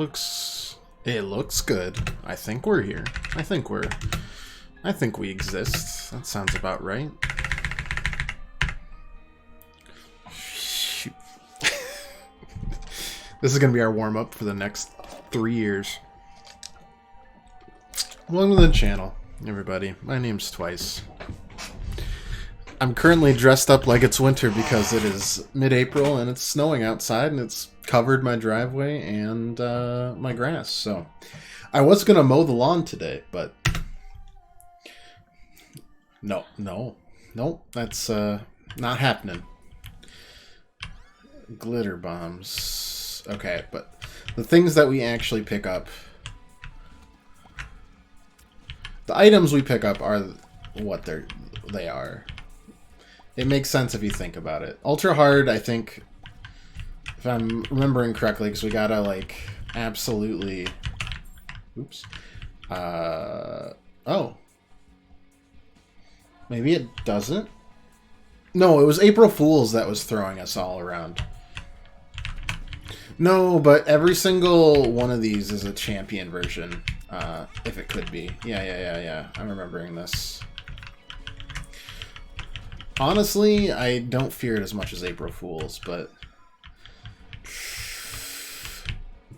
It looks good. I think we're here. I think we exist. That sounds about right. Shoot. This is gonna be our warm-up for the next 3 years. Welcome to the channel, everybody. My name's Twice. I'm currently dressed up like it's winter because it is mid-April and it's snowing outside and it's covered my driveway and my grass. So I was gonna mow the lawn today, but no, that's not happening. Glitter bombs. Okay, but the things that we actually pick up, the items we pick up are what they are. It makes sense if you think about it. Ultra hard, I think, if I'm remembering correctly, because we gotta, like, absolutely... Oops. Oh. Maybe it doesn't? No, it was April Fool's that was throwing us all around. No, but every single one of these is a champion version, if it could be. Yeah. I'm remembering this. Honestly, I don't fear it as much as April Fool's, but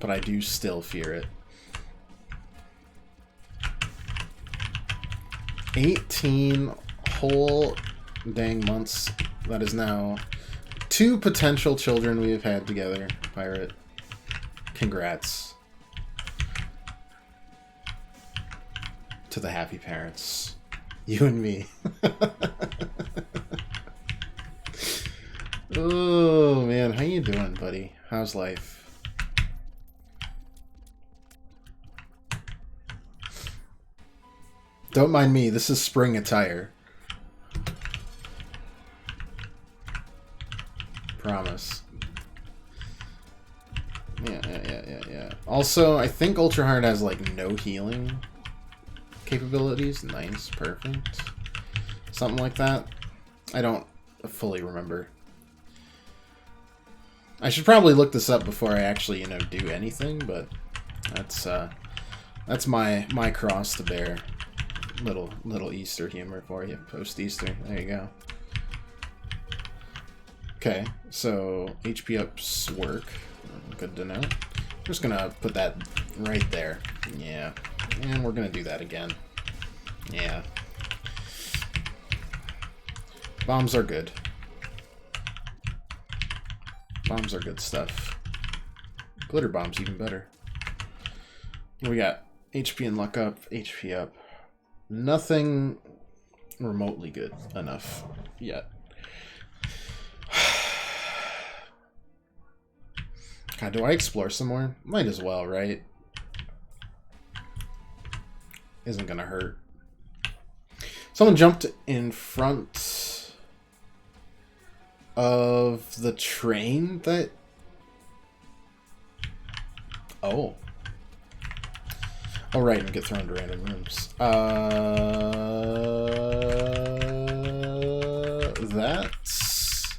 I do still fear it. 18 whole dang months. That is now 2 potential children we have had together, Pirate. Congrats to the happy parents. You and me. Oh, man. How you doing, buddy? How's life? Don't mind me. This is spring attire. Promise. Yeah. Also, I think Ultra Hard has, like, no healing capabilities. Nice. Perfect. Something like that. I don't fully remember. I should probably look this up before I actually, do anything, but that's my cross to bear. Little Easter humor for you, post-Easter. There you go. Okay, so HP ups work. Good to know. I'm just gonna put that right there. Yeah, and we're gonna do that again. Yeah. Bombs are good. Bombs are good stuff. Glitter bombs even better. We got HP and luck up, HP up. Nothing remotely good enough yet. God, do I explore some more? Might as well, right? Isn't gonna hurt. Someone jumped in front of the train that... Oh. Oh, right, and get thrown to random rooms. That's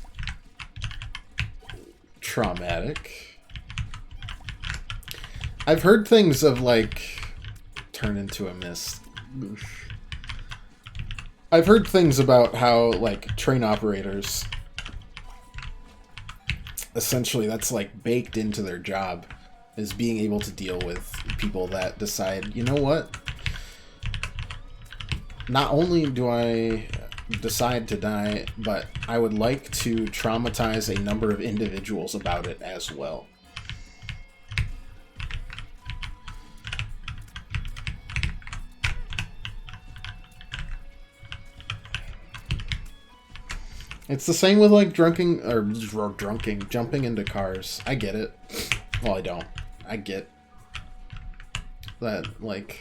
traumatic. I've heard things of, like, turn into a mist. I've heard things about how, like, train operators... Essentially, that's like baked into their job, is being able to deal with people that decide, you know what? Not only do I decide to die, but I would like to traumatize a number of individuals about it as well. It's the same with, like, jumping into cars. I get it. Well, I don't. I get that, like...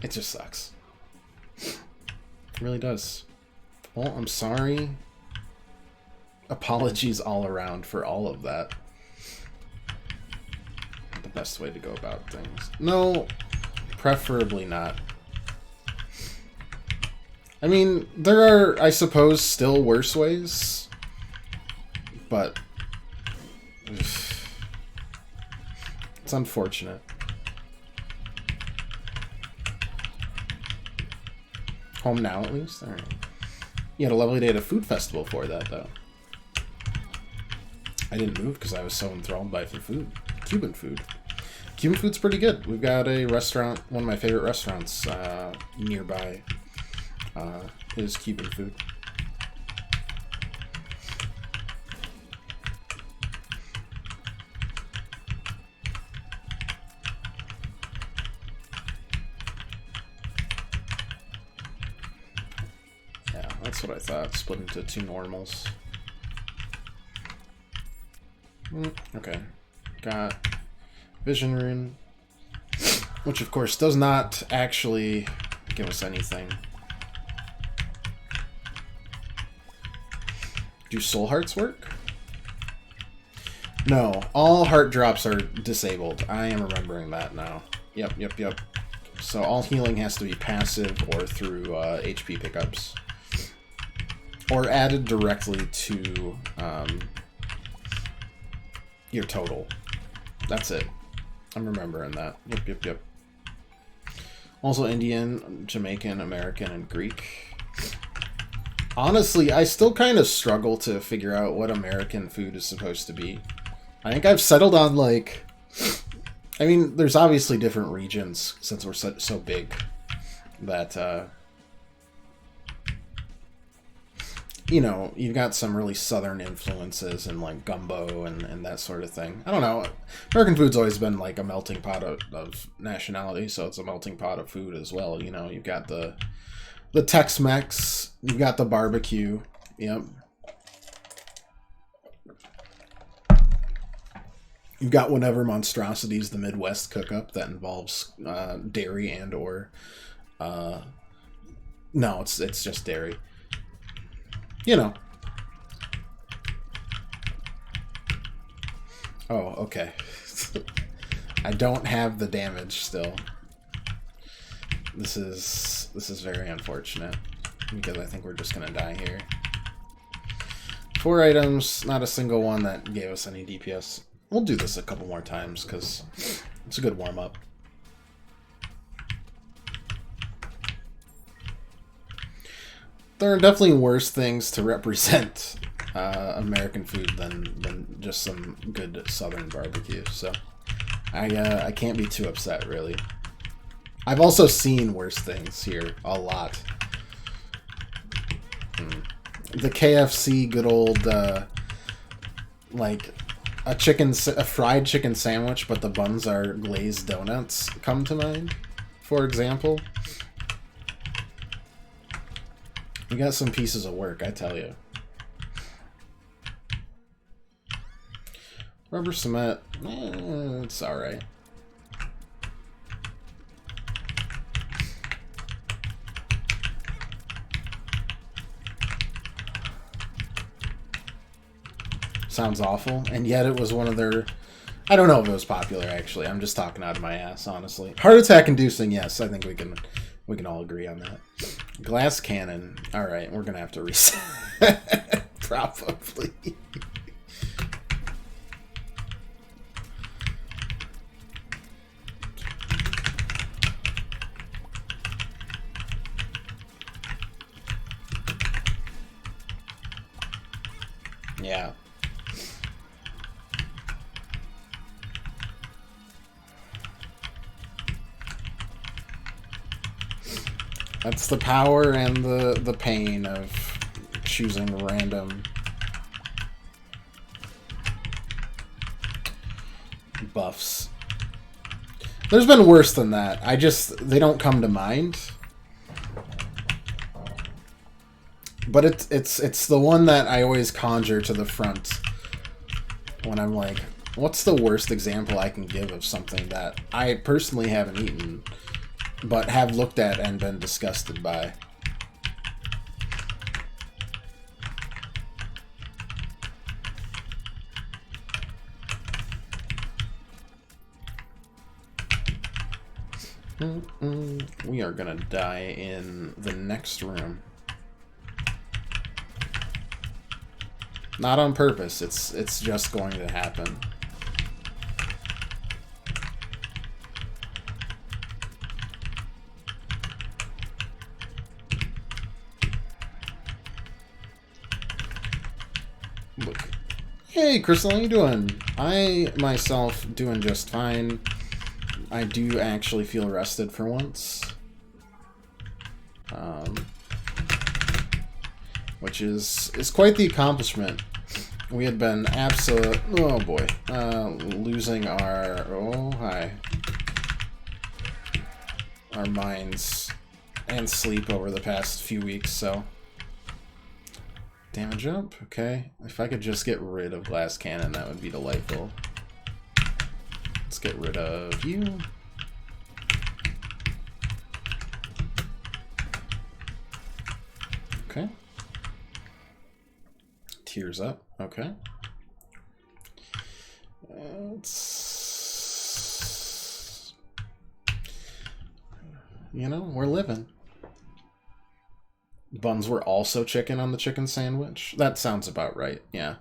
It just sucks. It really does. Well, I'm sorry. Apologies all around for all of that. The best way to go about things. No, preferably not. I mean, there are, I suppose, still worse ways. but it's unfortunate. Home now, at least? Alright. You had a lovely day at a food festival for that, though. I didn't move because I was so enthralled by the food. Cuban food. Cuban food's pretty good. We've got a restaurant, one of my favorite restaurants nearby is Cuban food. Yeah, that's what I thought. Split into 2 normals. Okay. Got Vision Rune, which of course does not actually give us anything. Do soul hearts work? No, all heart drops are disabled. I am remembering that now. Yep. So all healing has to be passive or through HP pickups. Or added directly to your total. That's it. I'm remembering that. Yep. Also Indian, Jamaican, American, and Greek. Honestly, I still kind of struggle to figure out what American food is supposed to be. I think I've settled on, like... I mean, there's obviously different regions, since we're so big, that, you know, you've got some really southern influences and like gumbo and that sort of thing. I don't know. American food's always been like a melting pot of nationality, so it's a melting pot of food as well. You know, you've got the Tex-Mex, you've got the barbecue. Yep. You've got whatever monstrosities the Midwest cook up that involves dairy and or no, it's just dairy. You know. Oh, okay. I don't have the damage still. This is very unfortunate because I think we're just gonna die here. 4 items, not a single one that gave us any DPS. We'll do this a couple more times because it's a good warm-up. There are definitely worse things to represent American food than just some good southern barbecue, so I can't be too upset, really. I've also seen worse things here, a lot. The KFC good old, like, a fried chicken sandwich, but the buns are glazed donuts come to mind, for example. We got some pieces of work, I tell you. Rubber cement, it's alright. Sounds awful, and yet it was one of their... I don't know if it was popular, actually. I'm just talking out of my ass, honestly. Heart attack inducing, yes. I think we can all agree on that. Glass cannon. Alright, we're gonna have to reset. Probably. Yeah. That's the power and the pain of choosing random buffs. There's been worse than that. They don't come to mind. But it's the one that I always conjure to the front when I'm like, what's the worst example I can give of something that I personally haven't eaten, but have looked at and been disgusted by? We are gonna die in the next room. Not on purpose. It's just going to happen. Look. Hey, Crystal, how you doing? I, myself, doing just fine. I do actually feel rested for once. Which is quite the accomplishment. We had been oh boy, losing our, our minds and sleep over the past few weeks, so. Damage up, okay. If I could just get rid of Glass Cannon, that would be delightful. Let's get rid of you. Okay. Tears up, okay. You know, we're living. Buns were also chicken on the chicken sandwich. That sounds about right, yeah.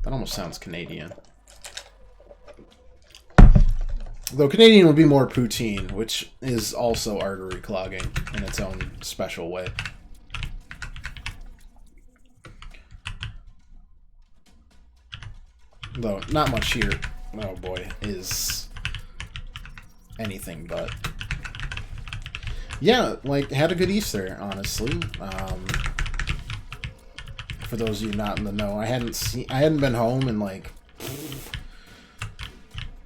That almost sounds Canadian. Though Canadian would be more poutine, which is also artery clogging in its own special way. Though not much here, oh boy, is anything but. Yeah, like, had a good Easter, honestly. For those of you not in the know, I hadn't been home in like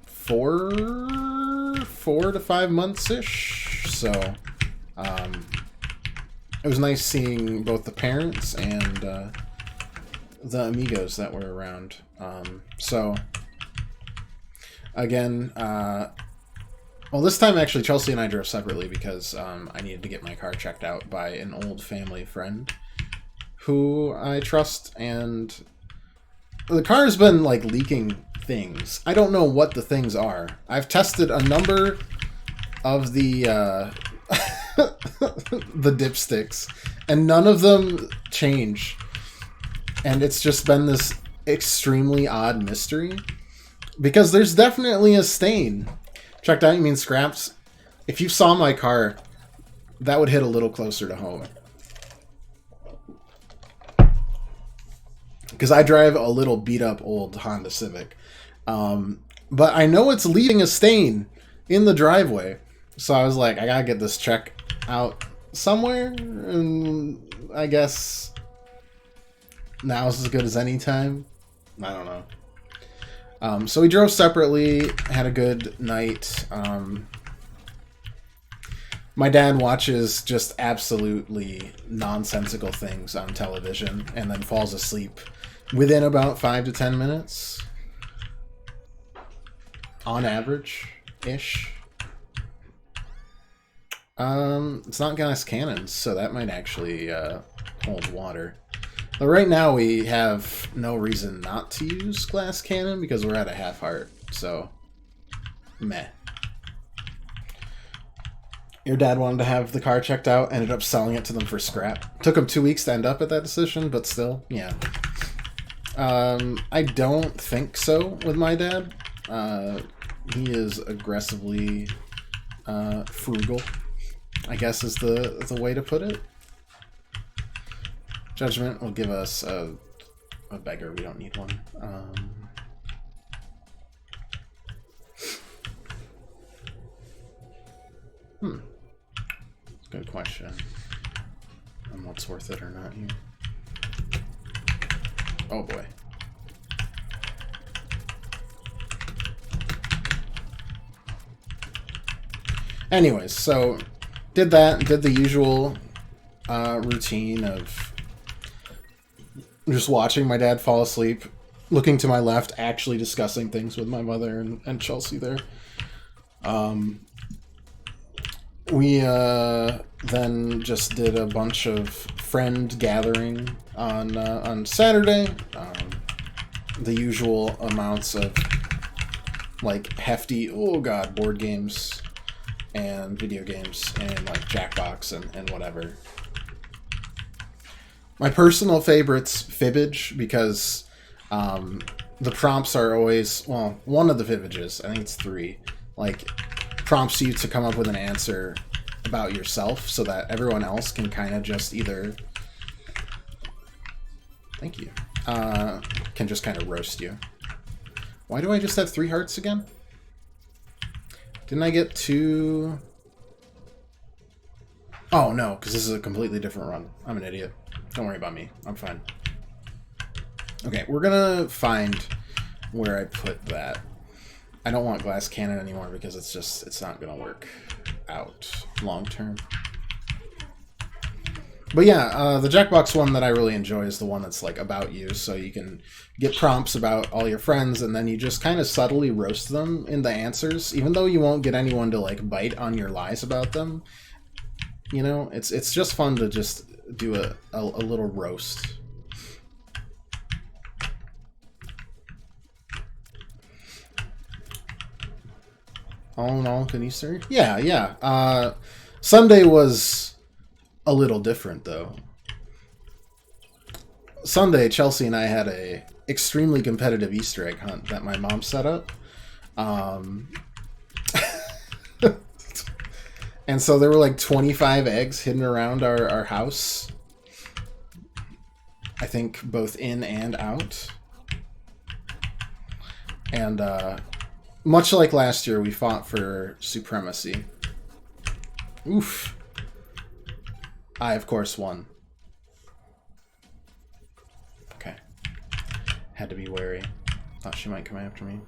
4 to 5 months-ish. So, it was nice seeing both the parents and the amigos that were around. So, again, well, this time, actually, Chelsea and I drove separately because I needed to get my car checked out by an old family friend who I trust, and the car's been, like, leaking things. I don't know what the things are. I've tested a number of the, the dipsticks, and none of them change. And it's just been this extremely odd mystery, because there's definitely a stain. Checked out, you mean scraps? If you saw my car, that would hit a little closer to home. Because I drive a little beat-up old Honda Civic. But I know it's leaving a stain in the driveway. So I was like, I gotta get this check out somewhere. And I guess now's as good as any time. I don't know. So we drove separately, had a good night. My dad watches just absolutely nonsensical things on television and then falls asleep within about 5 to 10 minutes. On average-ish. It's not Glass Cannons, so that might actually hold water. But right now we have no reason not to use Glass Cannon because we're at a half heart, so meh. Your dad wanted to have the car checked out, ended up selling it to them for scrap. Took him 2 weeks to end up at that decision, but still, yeah. I don't think so with my dad. He is aggressively frugal, I guess is the way to put it. Judgment will give us a beggar. We don't need one. Good question. And what's worth it or not here? Oh boy. Anyways, so did the usual routine of just watching my dad fall asleep, looking to my left, actually discussing things with my mother and Chelsea there. We then just did a bunch of friend gathering on Saturday. The usual amounts of like hefty, board games and video games and like Jackbox and whatever. My personal favorite's Fibbage, because The prompts are always, well, one of the villages, I think it's 3, like, prompts you to come up with an answer about yourself so that everyone else can kind of just either, thank you, can just kind of roast you. Why do I just have 3 hearts again? Didn't I get 2? Oh, no, because this is a completely different run. I'm an idiot. Don't worry about me. I'm fine. Okay, we're gonna find where I put that. I don't want glass cannon anymore because it's not gonna work out long term. But yeah, the Jackbox one that I really enjoy is the one that's like about you, so you can get prompts about all your friends and then you just kind of subtly roast them in the answers, even though you won't get anyone to like bite on your lies about them. You know, it's just fun to just do a little roast. All in all, can you sir? Yeah, yeah. Sunday was a little different, though. Sunday, Chelsea and I had a extremely competitive Easter egg hunt that my mom set up. And so there were like 25 eggs hidden around our house. I think both in and out. And much like last year, we fought for supremacy. Oof. I, of course, won. Okay. Had to be wary. Thought she might come after me.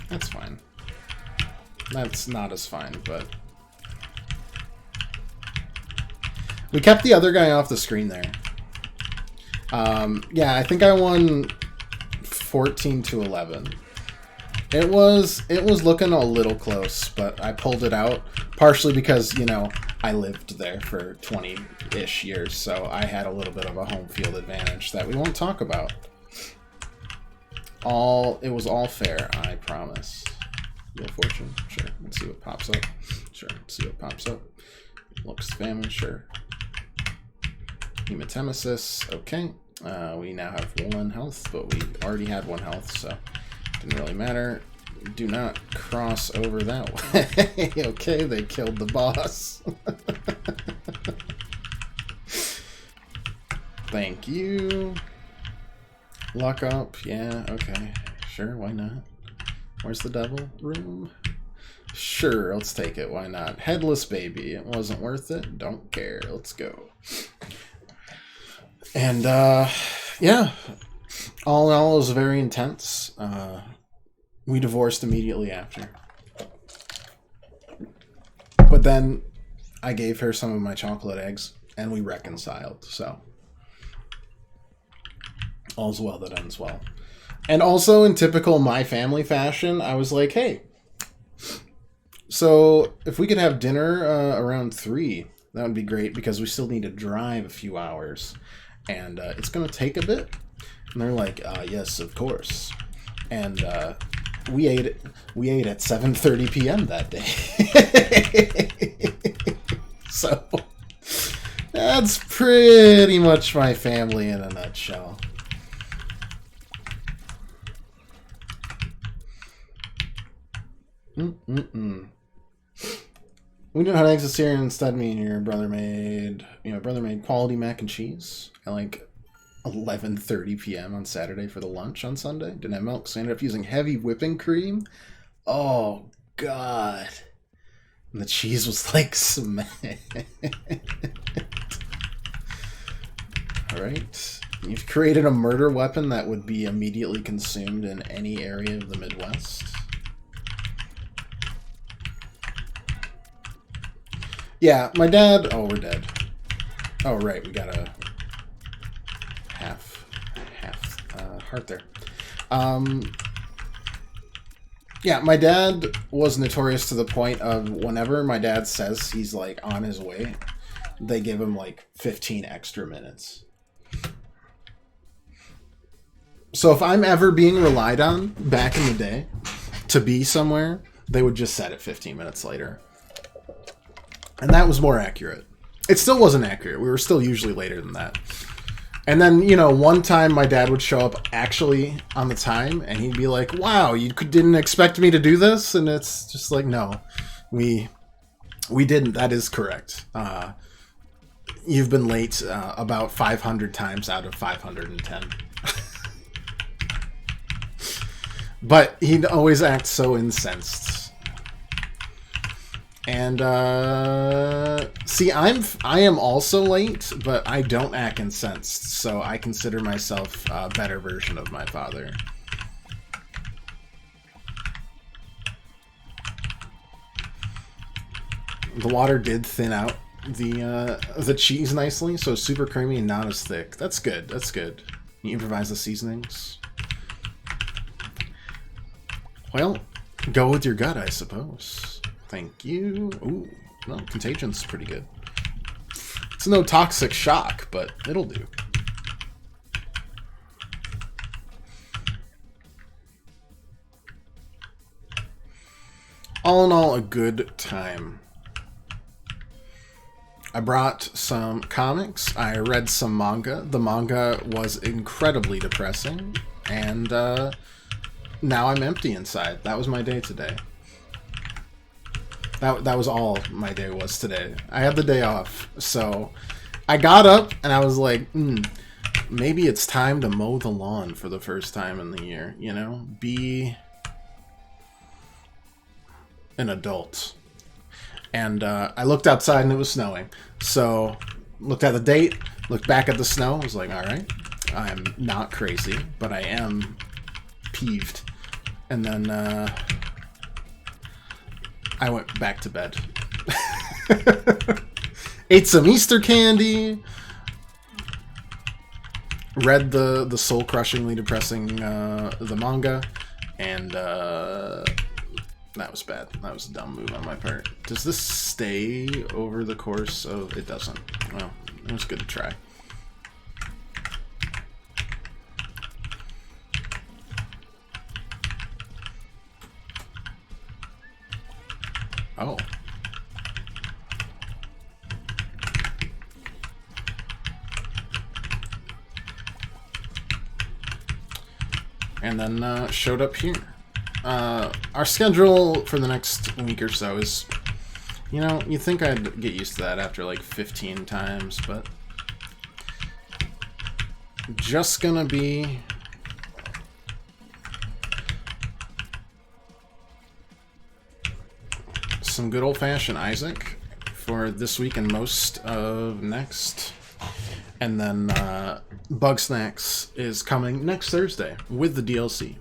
That's fine. That's not as fine, but... We kept the other guy off the screen there. Yeah, I think I won 14-11. It was looking a little close, but I pulled it out, partially because, you know, I lived there for 20-ish years, so I had a little bit of a home field advantage that we won't talk about. It was all fair, I promise. Wheel of Fortune, sure. Let's see what pops up. Sure, let's see what pops up. Looks famine, sure. Hematemesis, okay. We now have 1 health, but we already had 1 health, so didn't really matter. Do not cross over that way. Okay, they killed the boss. Thank you. Lock up, yeah, okay. Sure, why not? Where's the devil room? Sure, let's take it, why not? Headless baby, it wasn't worth it, don't care, let's go. And, yeah. All in all, it was very intense. We divorced immediately after. But then, I gave her some of my chocolate eggs, and we reconciled, so... All's well that ends well. And also, in typical My Family fashion, I was like, hey, so if we could have dinner around 3, that would be great, because we still need to drive a few hours. And it's going to take a bit. And they're like, yes, of course. And we ate at 7:30 p.m. that day. So, that's pretty much my family in a nutshell. We didn't have eggs this year, and instead me and your brother made quality mac and cheese at like 11:30 p.m. on Saturday for the lunch on Sunday. Didn't have milk, so I ended up using heavy whipping cream. Oh god. And the cheese was like cement. Alright. You've created a murder weapon that would be immediately consumed in any area of the Midwest. Yeah, my dad... Oh, we're dead. Oh, right, we got a half heart there. Yeah, my dad was notorious to the point of whenever my dad says he's, like, on his way, they give him, like, 15 extra minutes. So if I'm ever being relied on back in the day to be somewhere, they would just set it 15 minutes later. And that was more accurate. It still wasn't accurate. We were still usually later than that. And then, you know, one time my dad would show up actually on the time, and he'd be like, wow, you didn't expect me to do this? And it's just like, no, we didn't. That is correct. You've been late about 500 times out of 510. But he'd always act so incensed. And, see, I am also late, but I don't act incensed, so I consider myself a better version of my father. The water did thin out the cheese nicely, so it's super creamy and not as thick. That's good, that's good. You improvise the seasonings. Well, go with your gut, I suppose. Thank you. Ooh, no, Contagion's pretty good. It's no toxic shock, but it'll do. All in all, a good time. I brought some comics. I read some manga. The manga was incredibly depressing, and now I'm empty inside. That was my day today. That was all my day was today. I had the day off, so I got up and I was like, maybe it's time to mow the lawn for the first time in the year, you know? Be an adult. And I looked outside and it was snowing. So looked at the date, looked back at the snow, was like, all right, I'm not crazy, but I am peeved. And then I went back to bed. Ate some Easter candy. Read the soul-crushingly depressing the manga, and that was bad. That was a dumb move on my part. Does this stay over the course of... It doesn't. Well, it was good to try. Oh. And then showed up here. Our schedule for the next week or so is, you know, you'd think I'd get used to that after like 15 times, but just gonna be some good old-fashioned Isaac for this week and most of next. And then Bug Snacks is coming next Thursday with the DLC.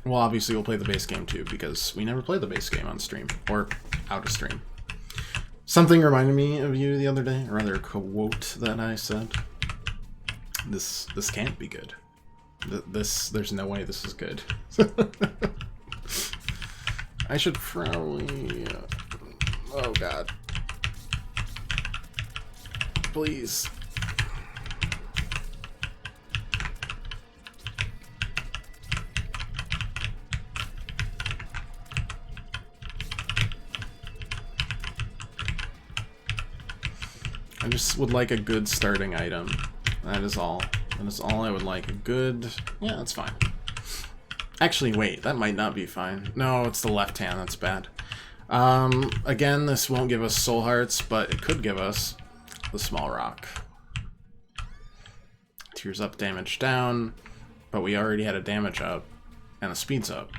Well, obviously we'll play the base game too, because we never play the base game on stream, or out of stream. Something reminded me of you the other day, or rather a quote that I said. This can't be good. There's no way this is good. I should probably... oh god. Please. I just would like a good starting item. That is all. That is all I would like. A good... yeah, that's fine. Actually, wait. That might not be fine. No, it's the left hand. That's bad. Again, this won't give us soul hearts, but it could give us the small rock. Tears up, damage down, but we already had a damage up and a speeds up.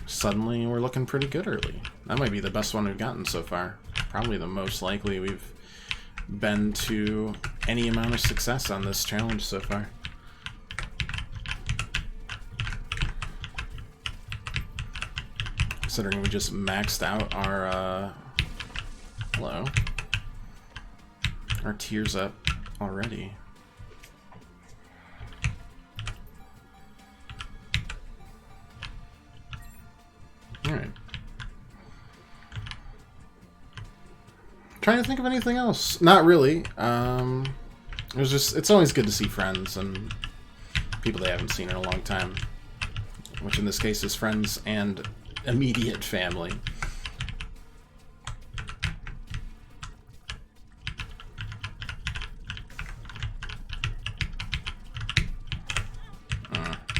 Suddenly, we're looking pretty good early. That might be the best one we've gotten so far. Probably the most likely we've been to any amount of success on this challenge so far. Considering we just maxed out our, hello, our tears up already. Alright. Trying to think of anything else. Not really. it's always good to see friends and people they haven't seen in a long time, which in this case is friends and immediate family.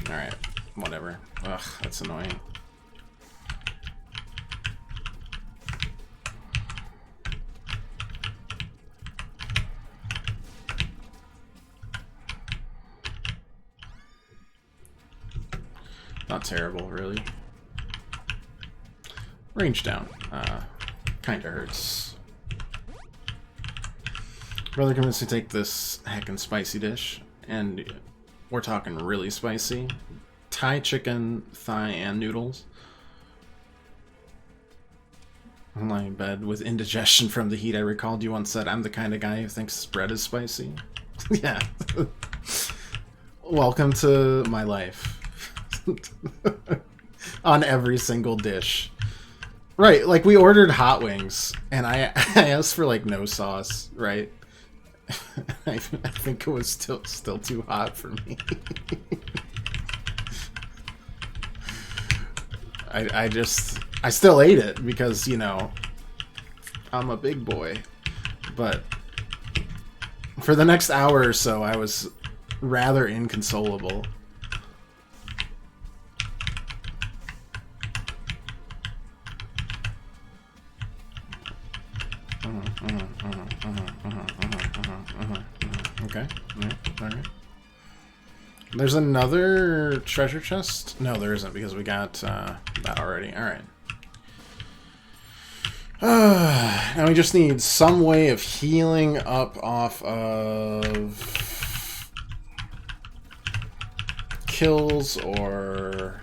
Alright, whatever. Ugh, that's annoying. Not terrible, really. Range down. Kinda hurts. Brother convinced to take this heckin' spicy dish, and we're talking really spicy. Thai chicken, thigh, and noodles. I'm lying in bed with indigestion from the heat. I recalled you once said, I'm the kind of guy who thinks his bread is spicy. Yeah. Welcome to my life. On every single dish. Right, like we ordered hot wings, and I asked for like no sauce, right? I think it was still too hot for me. I still ate it because, you know, I'm a big boy. But for the next hour or so, I was rather inconsolable. Okay. Yeah, alright. There's another treasure chest? No, there isn't, because we got that already. Alright. Now we just need some way of healing up off of kills or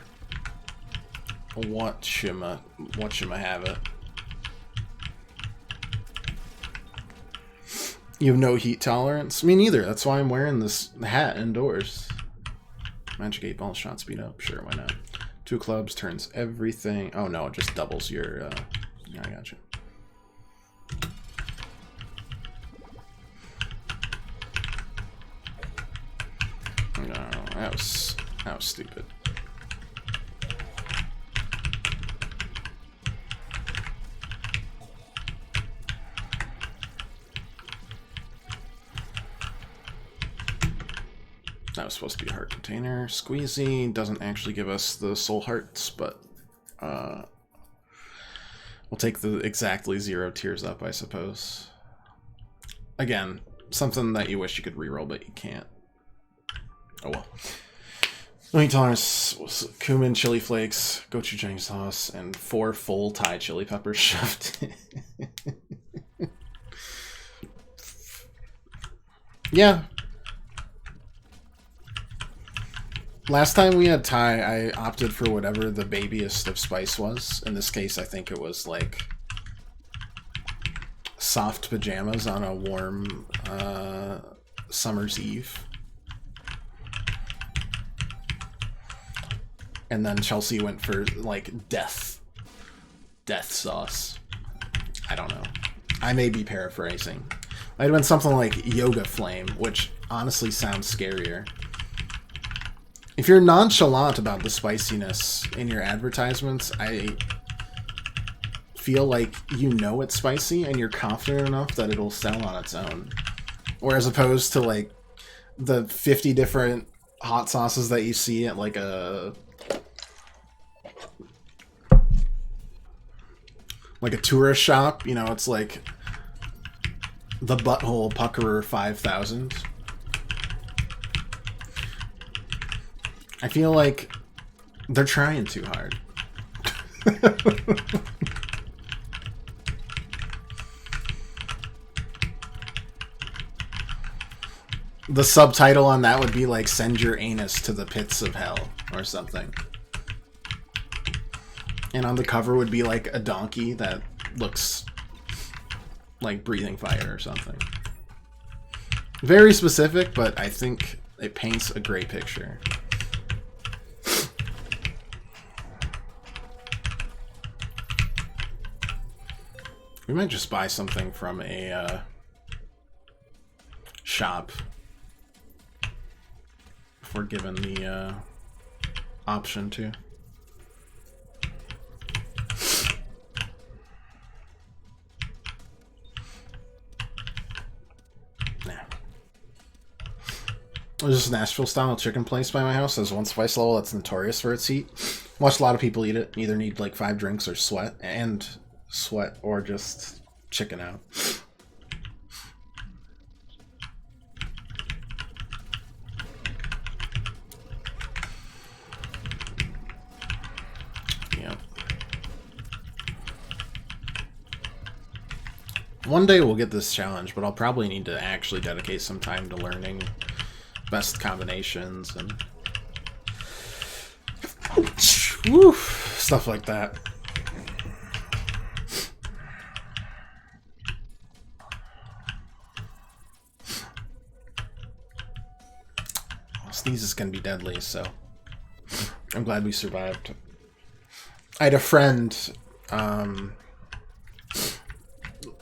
whatchama have it. You have no heat tolerance? Me neither. That's why I'm wearing this hat indoors. Magic 8 ball shot speed up. Sure, why not? 2 clubs turns everything. Oh no, it just doubles your. Yeah, I gotcha. No, that was stupid. That was supposed to be a heart container. Squeezy doesn't actually give us the soul hearts, but we'll take the exactly 0 tears up, I suppose. Again, something that you wish you could reroll, but you can't. Oh well. No heat tolerance, cumin, chili flakes, gochujang sauce, and 4 full Thai chili peppers shoved in. Yeah. Last time we had Thai, I opted for whatever the babiest of spice was. In this case, I think it was like soft pajamas on a warm summer's eve. And then Chelsea went for like death sauce. I don't know. I may be paraphrasing. Might have been something like yoga flame, which honestly sounds scarier. If you're nonchalant about the spiciness in your advertisements, I feel like you know it's spicy and you're confident enough that it'll sell on its own. Whereas opposed to like the 50 different hot sauces that you see at like a tourist shop, you know, it's like the Butthole Puckerer 5000. I feel like they're trying too hard. The subtitle on that would be like, send your anus to the pits of hell or something. And on the cover would be like a donkey that looks like breathing fire or something. Very specific, but I think it paints a great picture. We might just buy something from a shop if we're given the option to. There's this Nashville-style chicken place by my house. There's one spice level that's notorious for its heat. Watched a lot of people eat it. Either need like 5 drinks or sweat, or just chicken out. Yeah. One day we'll get this challenge, but I'll probably need to actually dedicate some time to learning best combinations and stuff like that. Sneeze is gonna be deadly, so I'm glad we survived. I had a friend,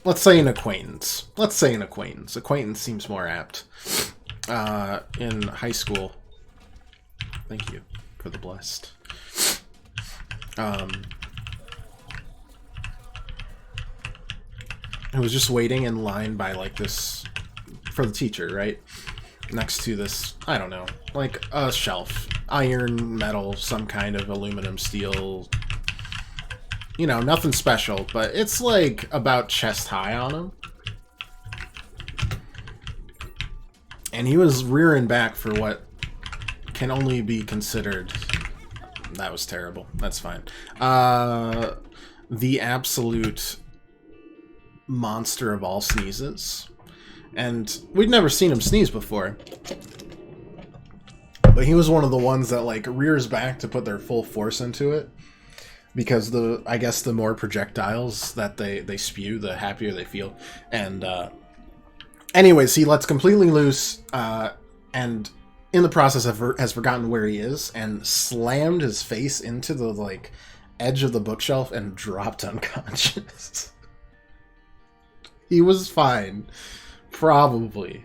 let's say an acquaintance. Acquaintance seems more apt. In high school. Thank you for the blessed. I was just waiting in line by like this for the teacher, right? Next to this, I don't know, like a shelf. Iron, metal, some kind of aluminum, steel. You know, nothing special, but it's like about chest high on him. And he was rearing back for what can only be considered... That was terrible. That's fine. The absolute monster of all sneezes. And we'd never seen him sneeze before. But he was one of the ones that, like, rears back to put their full force into it. Because I guess the more projectiles that they spew, the happier they feel. And, anyways, he lets completely loose, and in the process has forgotten where he is, and slammed his face into the, like, edge of the bookshelf and dropped unconscious. He was fine. Probably.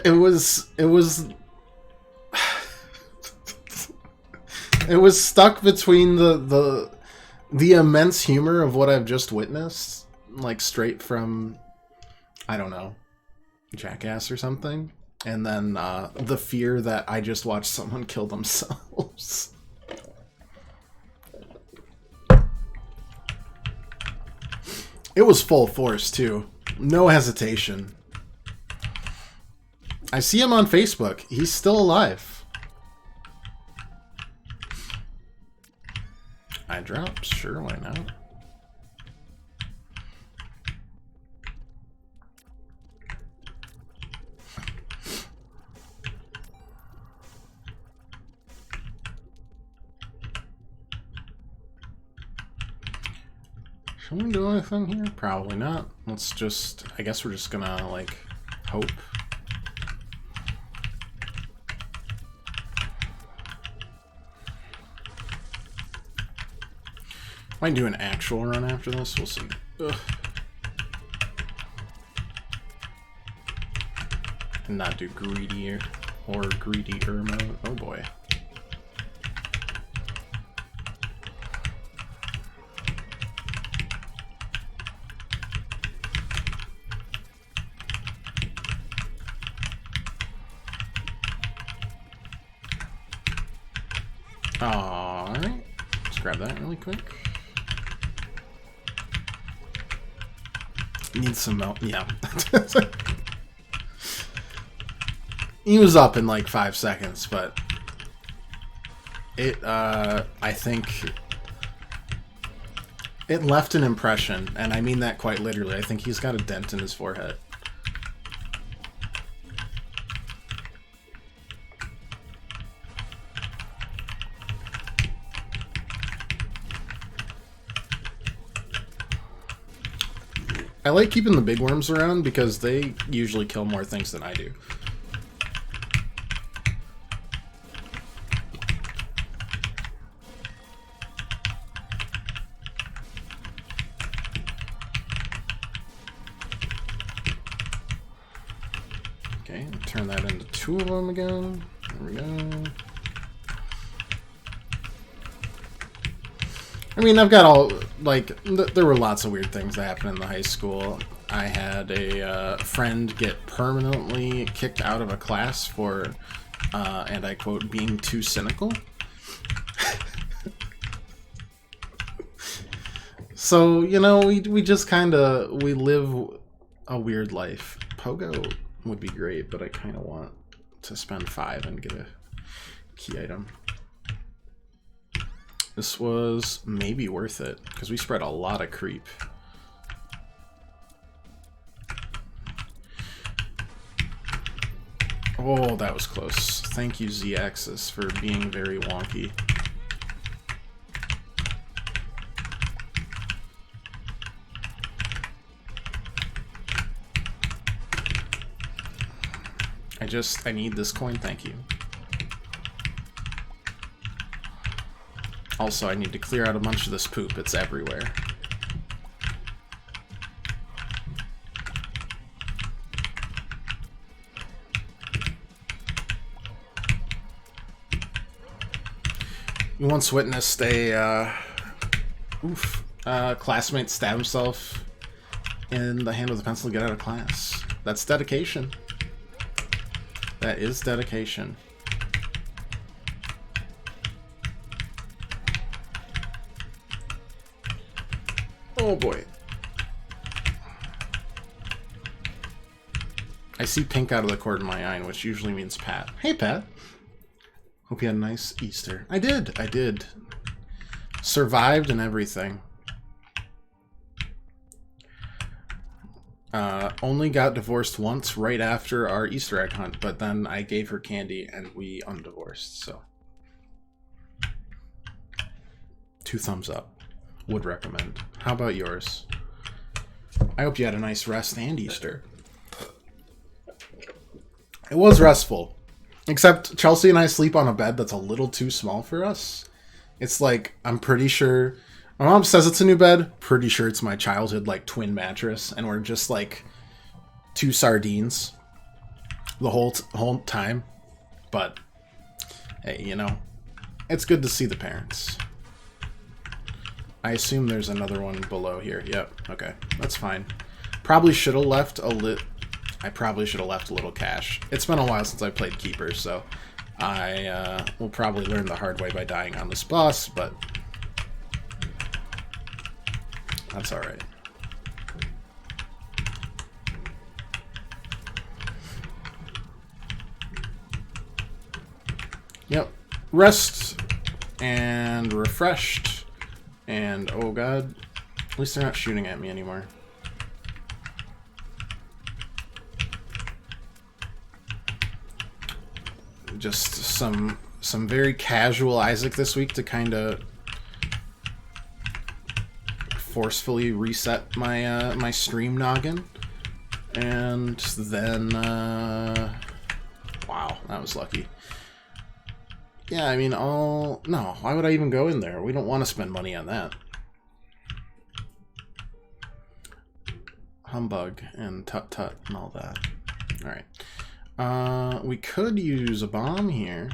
It was it was stuck between the immense humor of what I've just witnessed, like straight from, I don't know, Jackass or something, and then the fear that I just watched someone kill themselves. It was full force too, no hesitation. I see him on Facebook. He's still alive. Eye drops? Sure, why not? Should we do anything here? Probably not. Let's just... I guess we're just gonna, like, hope. Might do an actual run after this. We'll see. Ugh. And not do greedier or greedier mode. Oh boy. Alright. Let's grab that really quick. Need some milk. Yeah. He was up in like 5 seconds, but it, I think it left an impression, and I mean that quite literally. I think he's got a dent in his forehead. I like keeping the big worms around because they usually kill more things than I do. Okay, turn that into 2 of them again. There we go. I mean, I've got all, like, there were lots of weird things that happened in the high school. I had a friend get permanently kicked out of a class for, and I quote, being too cynical. So, you know, we just kind of, we live a weird life. Pogo would be great, but I kind of want to spend 5 and get a key item. This was maybe worth it, because we spread a lot of creep. Oh, that was close. Thank you, Z-Axis, for being very wonky. I need this coin, thank you. Also, I need to clear out a bunch of this poop. It's everywhere. We once witnessed a classmate stab himself in the hand with a pencil to get out of class. That's dedication. That is dedication. Oh boy. I see pink out of the corner of my eye, which usually means Pat. Hey, Pat. Hope you had a nice Easter. I did. Survived and everything. Only got divorced once right after our Easter egg hunt, but then I gave her candy and we undivorced, so. 2 thumbs up. Would recommend. How about yours? I hope you had a nice rest and Easter. It was restful. Except Chelsea and I sleep on a bed that's a little too small for us. It's like, I'm pretty sure... My mom says it's a new bed. Pretty sure it's my childhood, like, twin mattress. And we're just, like, 2 sardines the whole time. But, hey, you know, it's good to see the parents. I assume there's another one below here. Yep, okay, that's fine. Probably should have left I probably should have left a little cash. It's been a while since I played Keeper, so I will probably learn the hard way by dying on this boss, but that's alright. Yep. Rest and refreshed. And oh god. At least they're not shooting at me anymore. Just some very casual Isaac this week to kind of forcefully reset my my stream noggin. And then wow, that was lucky. Yeah, I mean, no, why would I even go in there? We don't want to spend money on that. Humbug and tut-tut and all that. Alright. We could use a bomb here.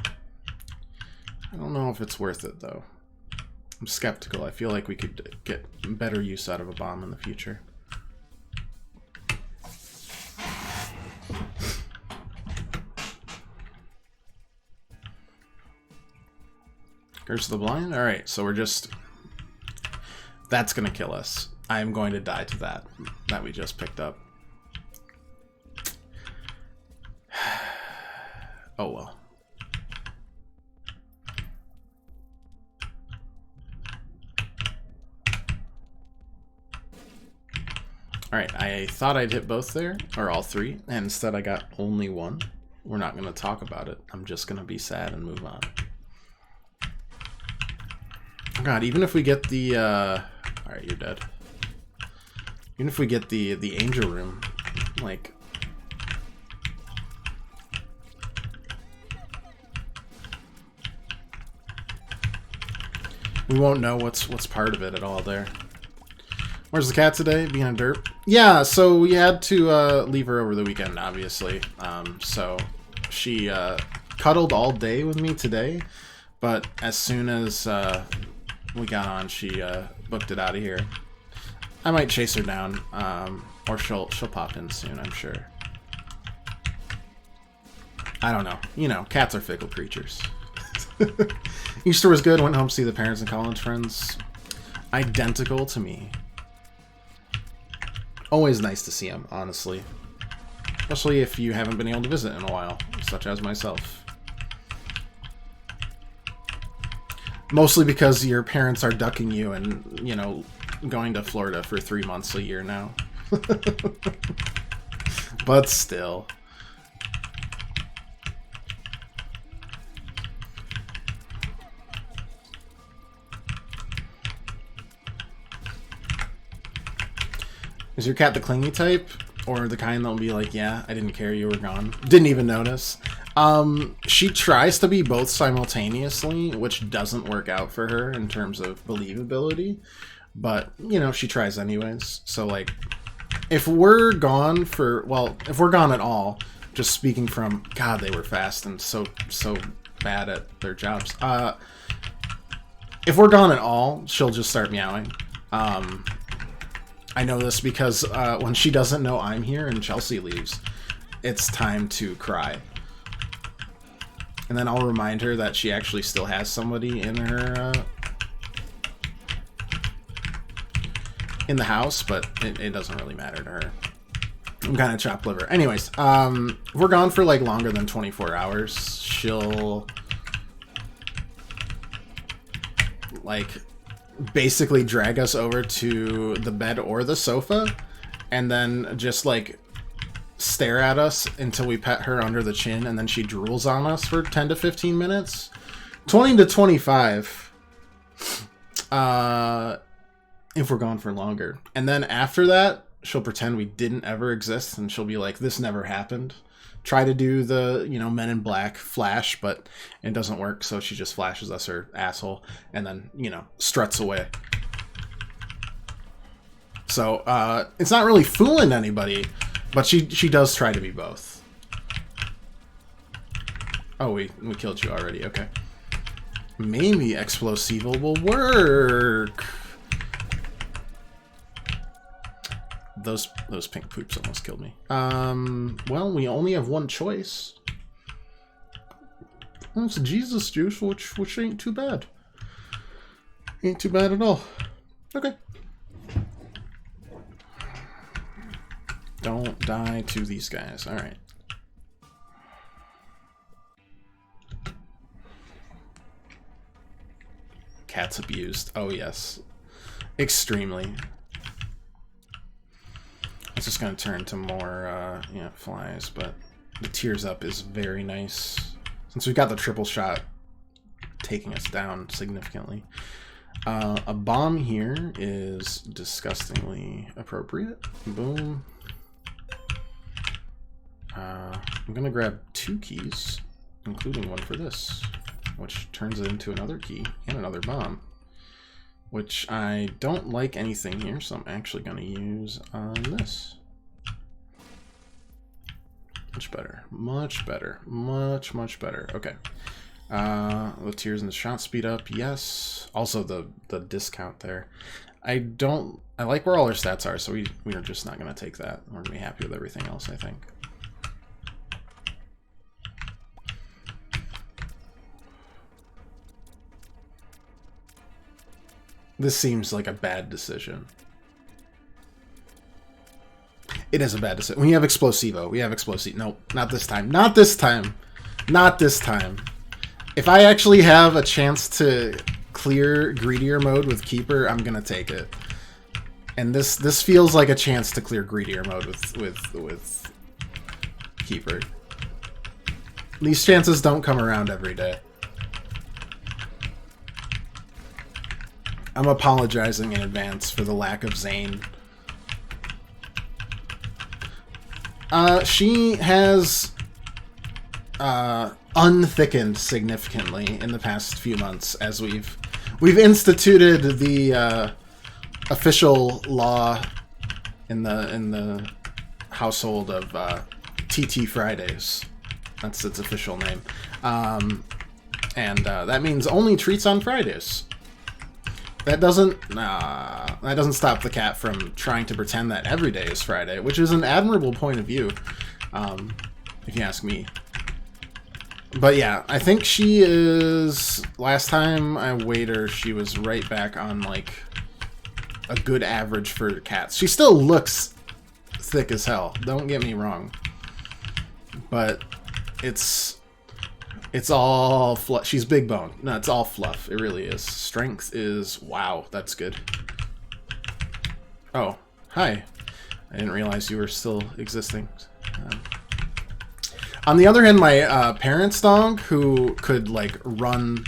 I don't know if it's worth it, though. I'm skeptical. I feel like we could get better use out of a bomb in the future. Curse of the Blind? Alright, so we're just... That's gonna kill us. I'm going to die to that we just picked up. Oh well. Alright, I thought I'd hit both there, or all 3, and instead I got only 1. We're not going to talk about it. I'm just going to be sad and move on. Oh god, even if we get the, alright, you're dead. Even if we get the angel room, like... We won't know what's part of it at all there. Where's the cat today? Being a derp? Yeah, so we had to leave her over the weekend, obviously. So she cuddled all day with me today, but as soon as we got on, she booked it out of here. I might chase her down, or she'll pop in soon, I'm sure. I don't know. You know, cats are fickle creatures. Easter was good. Went home to see the parents and college friends. Identical to me. Always nice to see them, honestly. Especially if you haven't been able to visit in a while, such as myself. Mostly because your parents are ducking you and, you know, going to Florida for 3 months a year now. But still. Is your cat the clingy type? Or the kind that'll be like, yeah, I didn't care you were gone. Didn't even notice. She tries to be both simultaneously, which doesn't work out for her in terms of believability. But, you know, she tries anyways. So, like, if we're gone for, well, if we're gone at all, just speaking from, God, they were fast and so bad at their jobs. If we're gone at all, she'll just start meowing. I know this because when she doesn't know I'm here and Chelsea leaves, it's time to cry. And then I'll remind her that she actually still has somebody in her in the house, but it doesn't really matter to her. I'm kind of chopped liver. Anyways, if we're gone for like longer than 24 hours, she'll like basically drag us over to the bed or the sofa and then just like stare at us until we pet her under the chin, and then she drools on us for 10 to 15 minutes. 20 to 25 if we're gone for longer. And then after that, she'll pretend we didn't ever exist, and she'll be like, this never happened. Try to do the, you know, Men in Black flash, but it doesn't work, so she just flashes us her asshole and then, you know, struts away. So, it's not really fooling anybody, but she does try to be both. Oh, we killed you already, okay. Maybe Explosivo will work. Those pink poops almost killed me. Well, we only have one choice. Well, it's Jesus juice, which ain't too bad. Ain't too bad at all. Okay. Don't die to these guys. All right. Cats abused. Oh, yes. Extremely. It's just going to turn to more, yeah, flies, but the tears up is very nice. Since we've got the triple shot taking us down significantly. A bomb here is disgustingly appropriate. Boom. I'm going to grab 2 keys, including one for this, which turns it into another key and another bomb. Which I don't like anything here, so I'm actually going to use this. Much better. Much better. Much, much better. Okay. The tears and the shot speed up, yes. Also the discount there. I like where all our stats are, so we are just not going to take that. We're going to be happy with everything else, I think. This seems like a bad decision. It is a bad decision. We have Explosivo. We have Explosivo. No, not this time. Not this time. Not this time. If I actually have a chance to clear Greedier mode with Keeper, I'm going to take it. And this feels like a chance to clear Greedier mode with Keeper. These chances don't come around every day. I'm apologizing in advance for the lack of Zane. She has unthickened significantly in the past few months as we've instituted the official law in the household of TT Fridays. That's its official name. And that means only treats on Fridays. That doesn't stop the cat from trying to pretend that every day is Friday, which is an admirable point of view, if you ask me. But yeah, I think she is... Last time I weighed her, she was right back on, like, a good average for cats. She still looks thick as hell, don't get me wrong. But it's all fluff. She's big bone. No, it's all fluff. It really is. Strength is... Wow, that's good. Oh, hi. I didn't realize you were still existing. On the other hand, my parents' dog, who could, like, run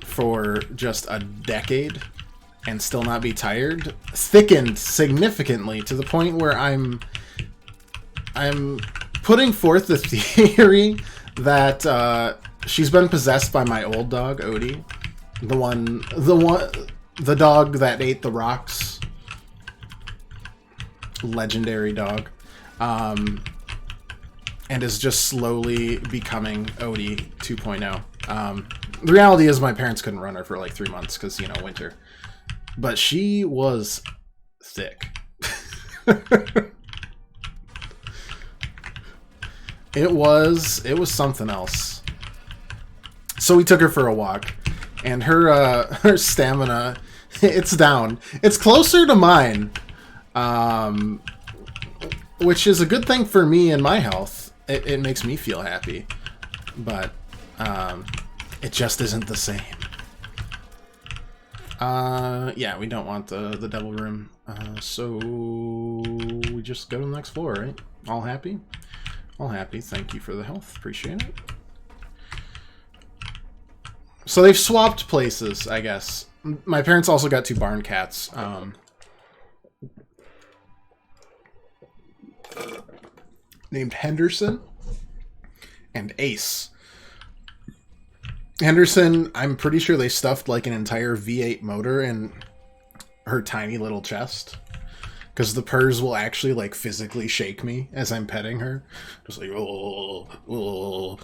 for just a decade and still not be tired, thickened significantly to the point where I'm putting forth the theory that she's been possessed by my old dog, Odie, the dog that ate the rocks, legendary dog, and is just slowly becoming Odie 2.0. The reality is my parents couldn't run her for like 3 months because, you know, winter. But she was thick. It was something else. So we took her for a walk, and her stamina, it's down. It's closer to mine, which is a good thing for me and my health. It makes me feel happy, but it just isn't the same. Yeah, we don't want the devil room, so we just go to the next floor, right? All happy? All happy. Thank you for the health. Appreciate it. So they've swapped places, I guess. My parents also got 2 barn cats. Named Henderson and Ace. Henderson, I'm pretty sure they stuffed like an entire V8 motor in her tiny little chest. Because the purrs will actually, like, physically shake me as I'm petting her. Just like, oh, oh.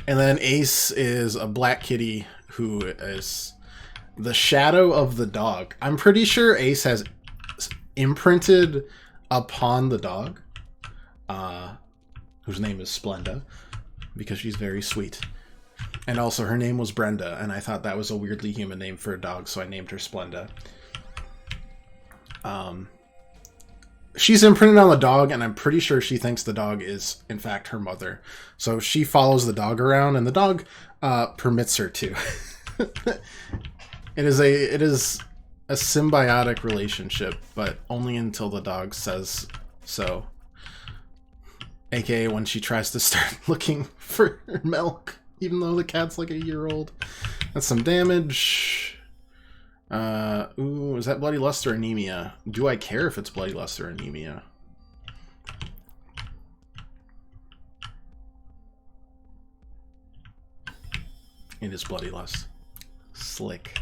And then Ace is a black kitty who is the shadow of the dog. I'm pretty sure Ace has imprinted upon the dog, whose name is Splenda, because she's very sweet. And also her name was Brenda, and I thought that was a weirdly human name for a dog, so I named her Splenda. She's imprinted on the dog, and I'm pretty sure she thinks the dog is, in fact, her mother. So she follows the dog around, and the dog permits her to. It is a symbiotic relationship, but only until the dog says so. AKA when she tries to start looking for milk, even though the cat's like a year old. That's some damage. Ooh, is that bloody lust or anemia? Do I care if it's bloody lust or anemia? It is bloody lust. Slick.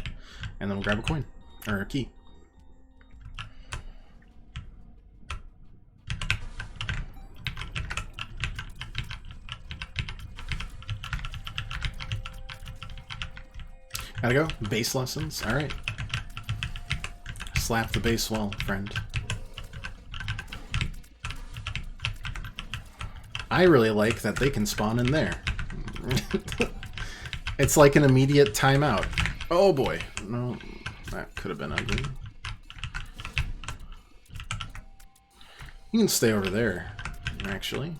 And then we'll grab a coin. Or a key. Gotta go. Bass lessons. Alright. Slap the bass well, friend. I really like that they can spawn in there. It's like an immediate timeout. Oh boy. No, that could have been ugly. You can stay over there, actually.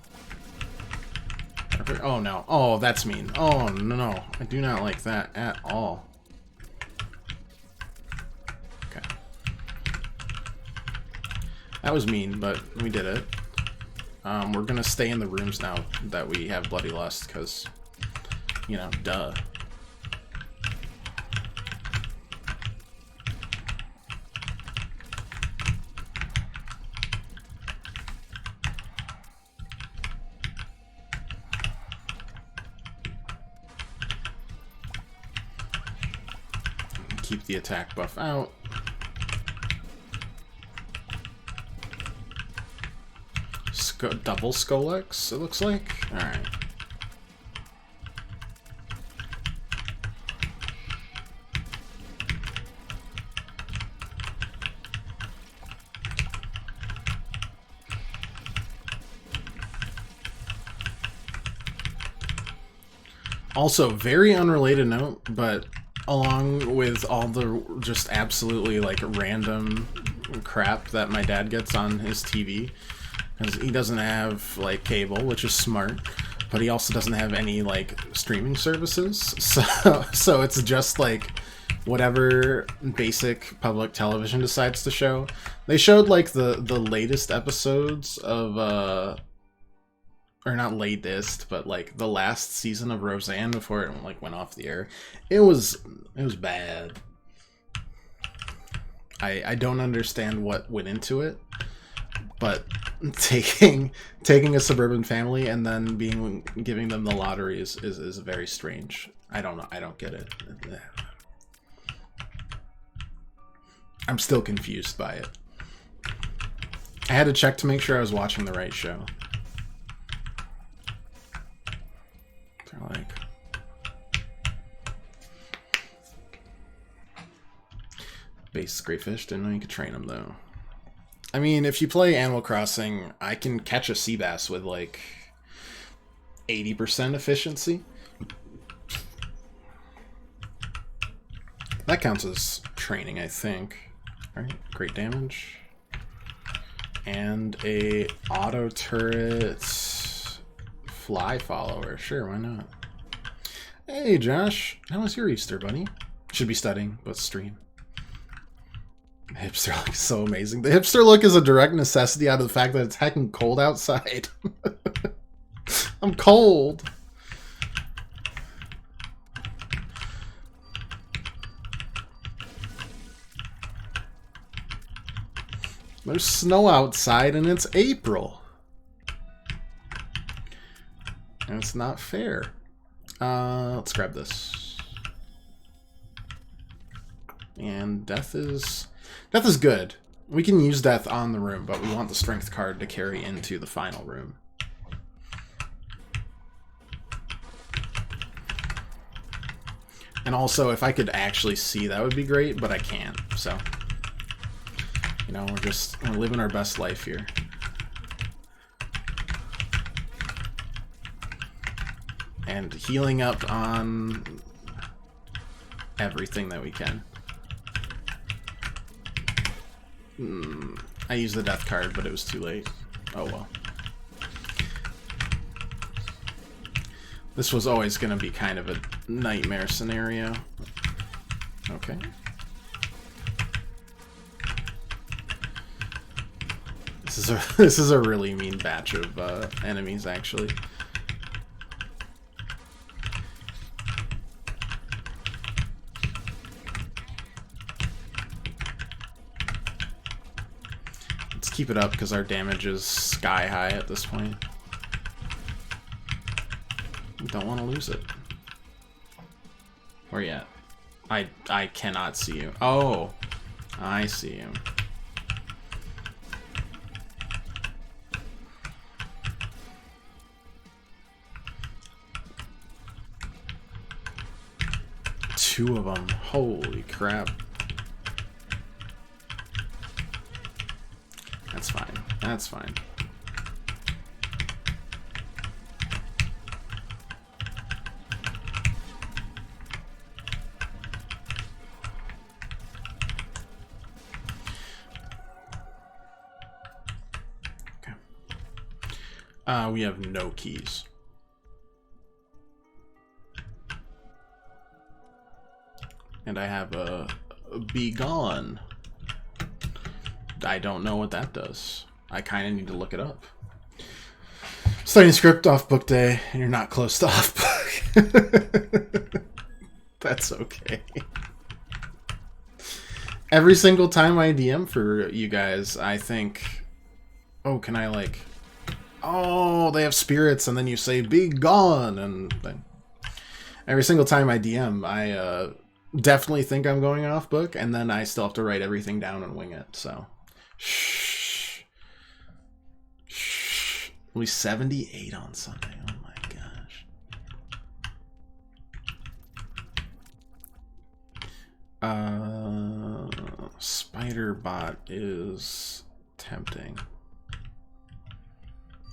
Oh no. Oh, that's mean. Oh no. I do not like that at all. Okay. That was mean, but we did it. We're gonna stay in the rooms now that we have Bloody Lust, because, you know, duh. keep the attack buff out. Double Skolex, it looks like. Alright. Also, very unrelated note, but along with all the just absolutely like random crap that my dad gets on his TV, because he doesn't have like cable, which is smart, but he also doesn't have any like streaming services, so it's just like whatever basic public television decides to show. They showed like the latest episodes of or not latest, but like the last season of Roseanne before it like went off the air. It was bad. I don't understand what went into it, but taking a suburban family and then giving them the lottery is very strange. I don't know. I don't get it. I'm still confused by it. I had to check to make sure I was watching the right show. They're like, base great fish. Didn't know you could train them though. I mean, if you play Animal Crossing, I can catch a sea bass with like 80% efficiency. That counts as training, I think. Alright, great damage. And a auto turret fly follower. Sure, why not? Hey, Josh. How was your Easter, buddy? Should be studying, but stream. The hipster look is so amazing. The hipster look is a direct necessity out of the fact that it's heckin' cold outside. I'm cold. There's snow outside and it's April. And it's not fair. Let's grab this. And death is good. We can use death on the room, but we want the strength card to carry into the final room. And also, if I could actually see, that would be great, but I can't, so... You know, we're living our best life here. And healing up on everything that we can. I used the death card, but it was too late. Oh well. This was always going to be kind of a nightmare scenario. Okay. This is a really mean batch of enemies, actually. Let's keep it up because our damage is sky high at this point. We don't want to lose it. Where you at? I cannot see you. Oh, I see you. Two of them. Holy crap. That's fine. That's fine. Okay. We have no keys. And I have a be gone. I don't know what that does. I kind of need to look it up. Studying script off book day, and you're not close to off book. That's okay. Every single time I DM for you guys, I think, oh, can I like, oh, they have spirits, and then you say be gone, and then every single time I DM, I definitely think I'm going off book, and then I still have to write everything down and wing it, so. Shh. Shh. Only 78 on Sunday. Oh my gosh. Spider bot is tempting.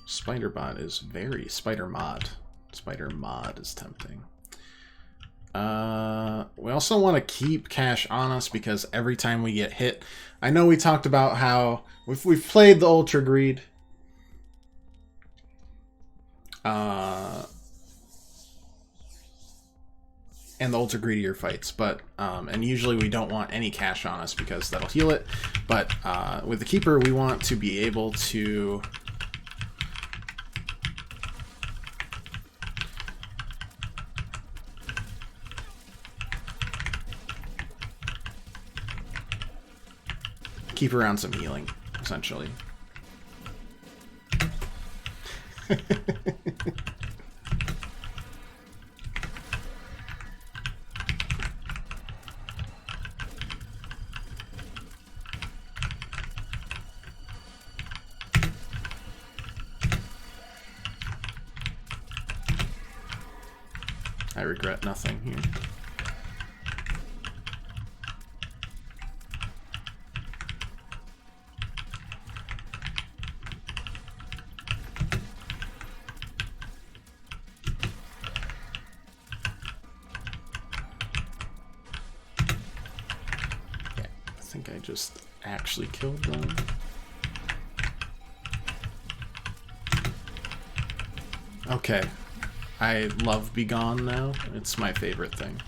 Spider bot is very... Spider mod. Spider mod is tempting. We also want to keep cash on us because every time we get hit... I know we talked about how we've played the Ultra Greed. And the Ultra Greedier fights, but and usually we don't want any cash on us because that'll heal it. But with the Keeper, we want to be able to... keep around some healing, essentially. I regret nothing here. I just actually killed them. Okay. I love Be Gone now. It's my favorite thing.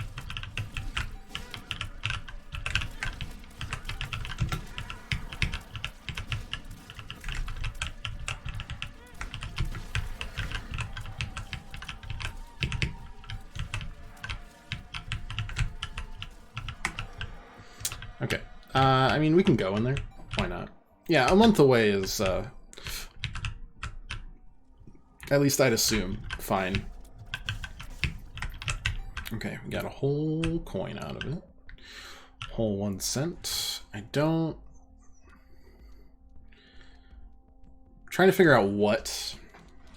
Okay. I mean, we can go in there. Why not? Yeah, a month away is, at least I'd assume, fine. Okay, we got a whole coin out of it. Whole 1 cent. I don't... I'm trying to figure out what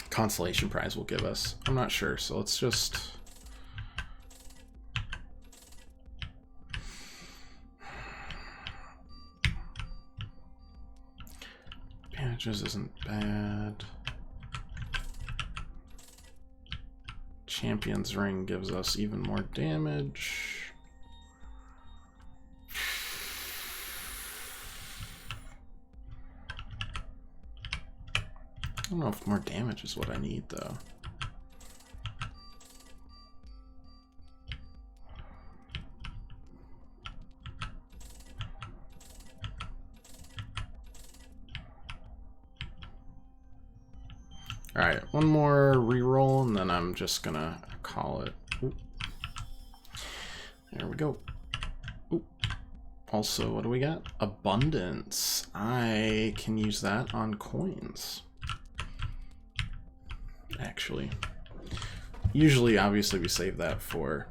consolation prize will give us. I'm not sure, so let's just... Bandages isn't bad. Champion's Ring gives us even more damage. I don't know if more damage is what I need, though. Alright, one more reroll, and then I'm just gonna call it. Oop. There we go. Oop. Also, what do we got? Abundance. I can use that on coins. Actually. Usually, obviously, we save that for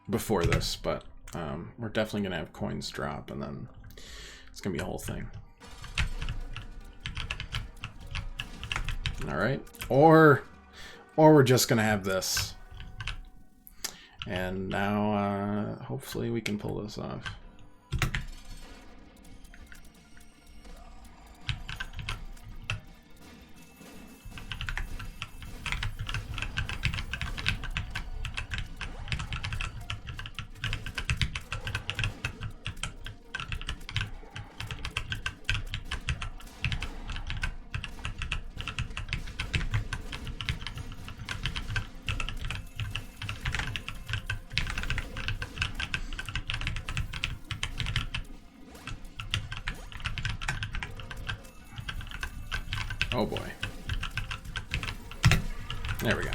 before this, but we're definitely gonna have coins drop, and then it's gonna be a whole thing. All right, or we're just gonna have this, and now hopefully we can pull this off. Oh boy. There we go.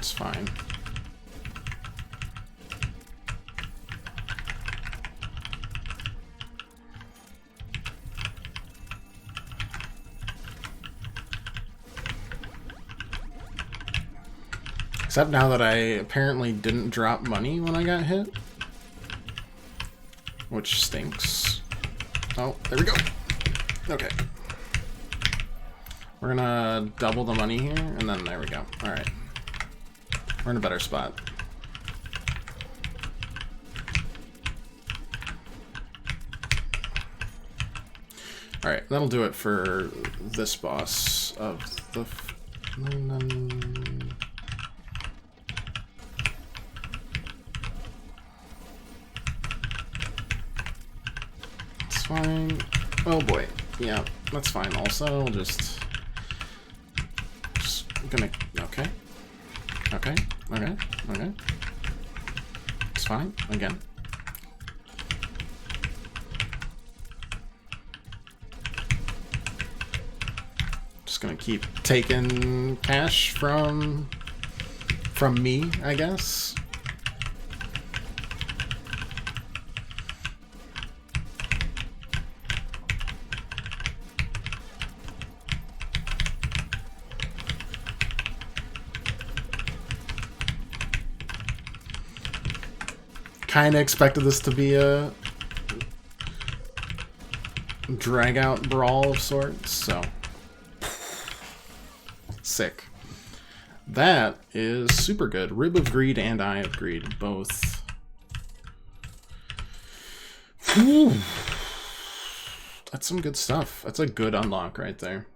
It's fine. Except now that I apparently didn't drop money when I got hit. Which stinks. Oh, there we go. Okay. We're gonna double the money here, and then there we go. Alright. We're in a better spot. Alright, that'll do it for this boss of the... It's fine. Oh boy. Yeah, that's fine also. Just gonna... Okay. Okay. Okay. Okay. It's fine. Again. Just gonna keep taking cash from me, I guess. Kind of expected this to be a drag-out brawl of sorts, so... Sick. That is super good. Rib of Greed and Eye of Greed, both. Whew. That's some good stuff. That's a good unlock right there.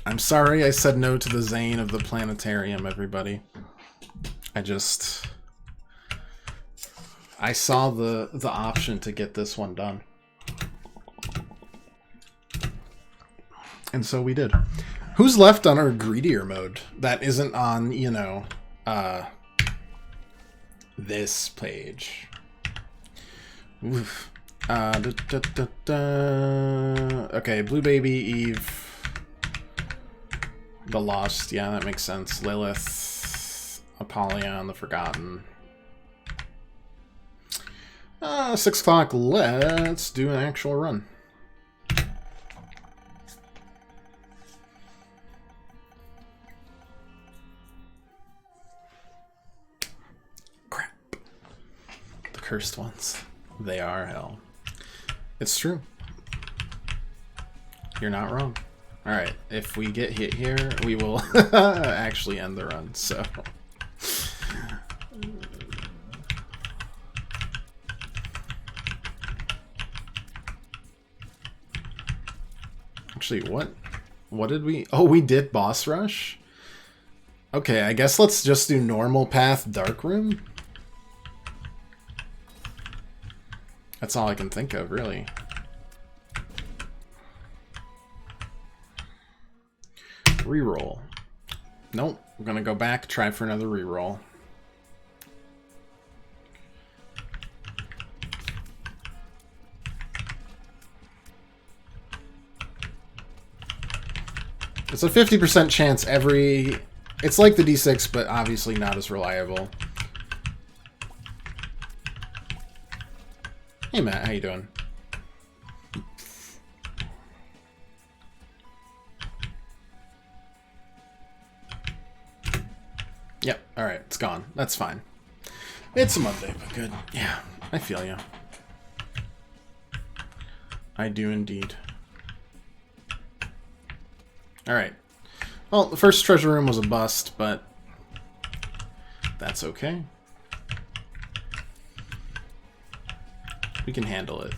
I'm sorry I said no to the Zane of the Planetarium, everybody. I saw the option to get this one done. And so we did. Who's left on our greedier mode that isn't on, you know, this page? Oof. Okay, Blue Baby, Eve, the Lost, yeah, that makes sense. Lilith, Apollyon, the Forgotten. 6 o'clock, let's do an actual run. Crap. The cursed ones. They are hell. It's true. You're not wrong. Alright, if we get hit here, we will actually end the run, so... Actually, what did we... Oh, we did boss rush? Okay, I guess let's just do normal path dark room. That's all I can think of, really. Reroll. Nope. I'm gonna go back, try for another reroll. It's a 50% chance every... It's like the D6, but obviously not as reliable. Hey Matt, how you doing? Yep, alright, it's gone. That's fine. It's a Monday, but good. Yeah, I feel you. I do indeed. Alright. Well, the first treasure room was a bust, but that's okay. We can handle it.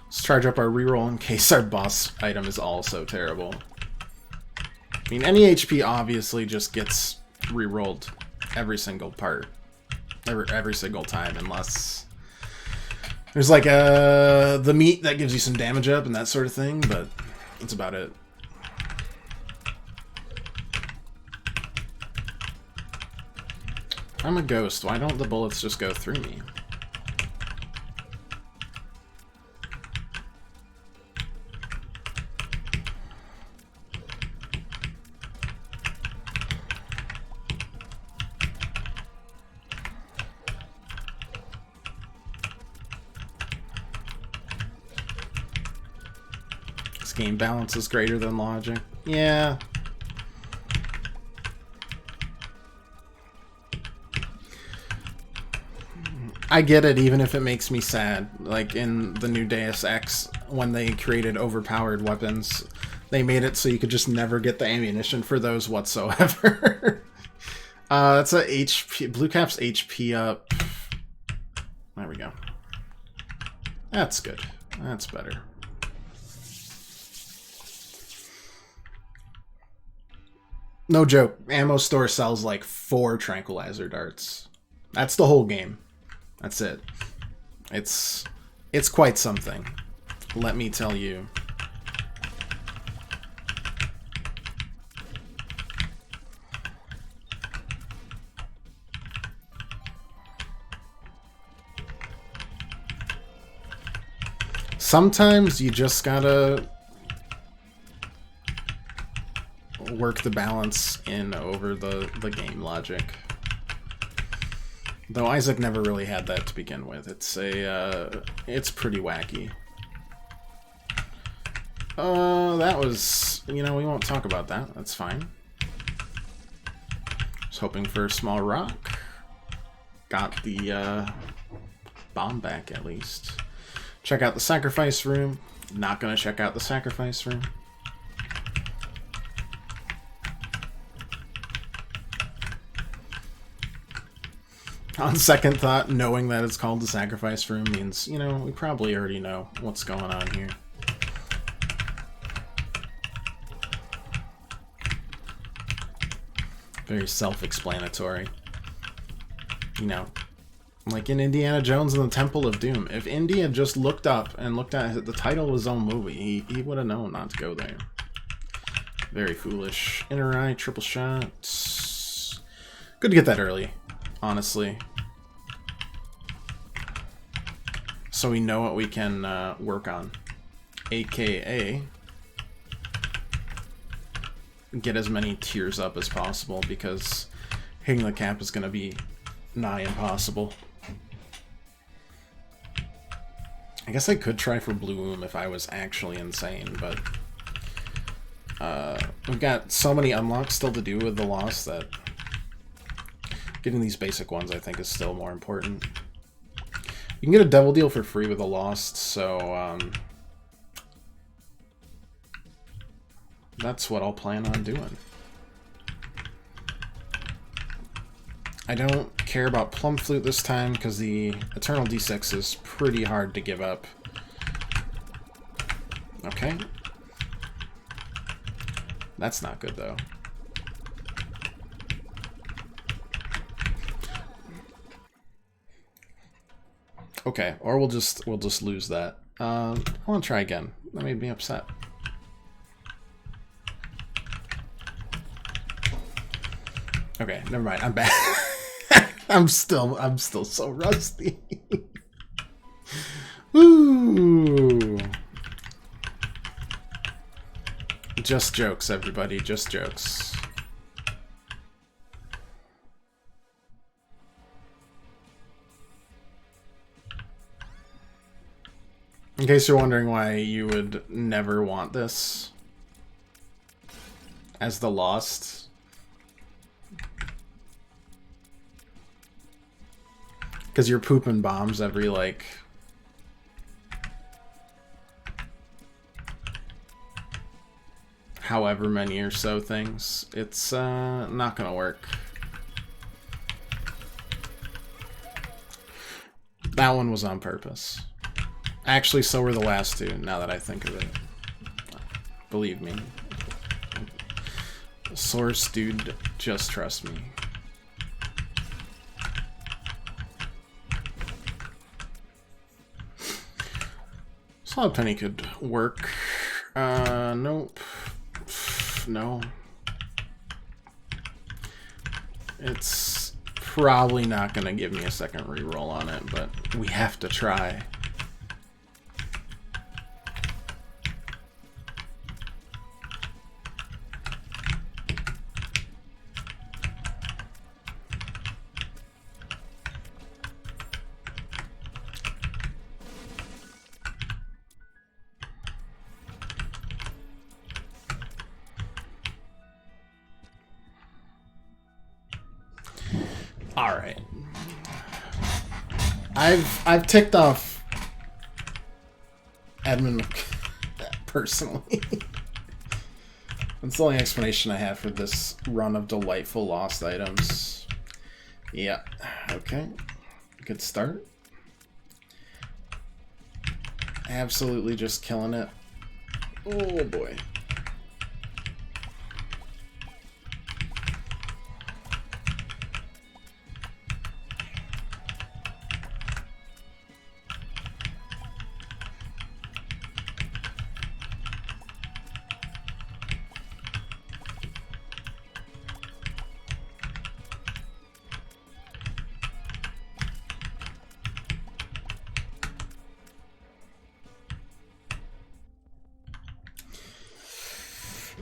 Let's charge up our reroll in case our boss item is also terrible. I mean, any HP obviously just gets rerolled every single part. Every single time, unless... There's like the meat that gives you some damage up and that sort of thing, but that's about it. I'm a ghost. Why don't the bullets just go through me? game balance is greater than logic. Yeah. I get it, even if it makes me sad. Like in the new Deus Ex, when they created overpowered weapons, they made it so you could just never get the ammunition for those whatsoever. That's a HP. Blue Cap's HP up. There we go. That's good. That's better. No joke. Ammo store sells like 4 tranquilizer darts. That's the whole game. That's it. It's quite something. Let me tell you. Sometimes you just gotta work the balance in over the game logic. Though Isaac never really had that to begin with. It's pretty wacky. That was, we won't talk about that. That's fine. Was hoping for a small rock. Got the bomb back at least. Check out the sacrifice room. Not gonna check out the sacrifice room. On second thought, knowing that it's called the sacrifice room means, we probably already know what's going on here. Very self-explanatory. Like in Indiana Jones and the Temple of Doom. If Indy had just looked up and looked at the title of his own movie, he would have known not to go there. Very foolish. Inner eye, triple shot. Good to get that early, honestly. So we know what we can work on. AKA get as many tiers up as possible, because hitting the cap is going to be nigh impossible. I guess I could try for Blue Room if I was actually insane, but we've got so many unlocks still to do with the Lost that getting these basic ones I think is still more important. You can get a Devil Deal for free with the Lost, so that's what I'll plan on doing. I don't care about Plum Flute this time because the Eternal D6 is pretty hard to give up. Okay. That's not good though. Okay, or we'll just lose that. I want to try again. That made me upset. Okay, never mind. I'm back. I'm still so rusty. Woo! Just jokes, everybody. Just jokes. In case you're wondering why you would never want this as the Lost. Because you're pooping bombs every, like, however many or so things. It's not gonna work. That one was on purpose. Actually, so were the last two, now that I think of it. Believe me. Source, dude, just trust me. Solid Penny could work. Nope. No. It's probably not going to give me a second reroll on it, but we have to try. I've ticked off Edmund personally. That's the only explanation I have for this run of delightful lost items. Yeah. Okay. Good start. Absolutely just killing it. Oh boy.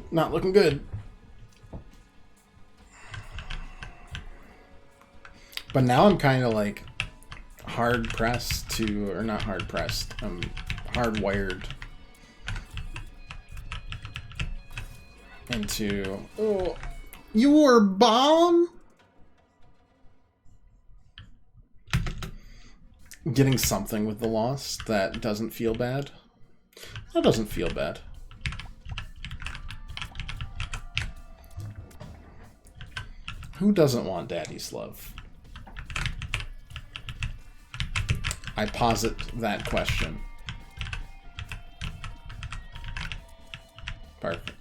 Not looking good. But now I'm kind of like hard pressed to, or not hard pressed, I'm hardwired into, oh, your bomb? Getting something with the loss that doesn't feel bad. That doesn't feel bad. Who doesn't want daddy's love? I posit that question. Perfect.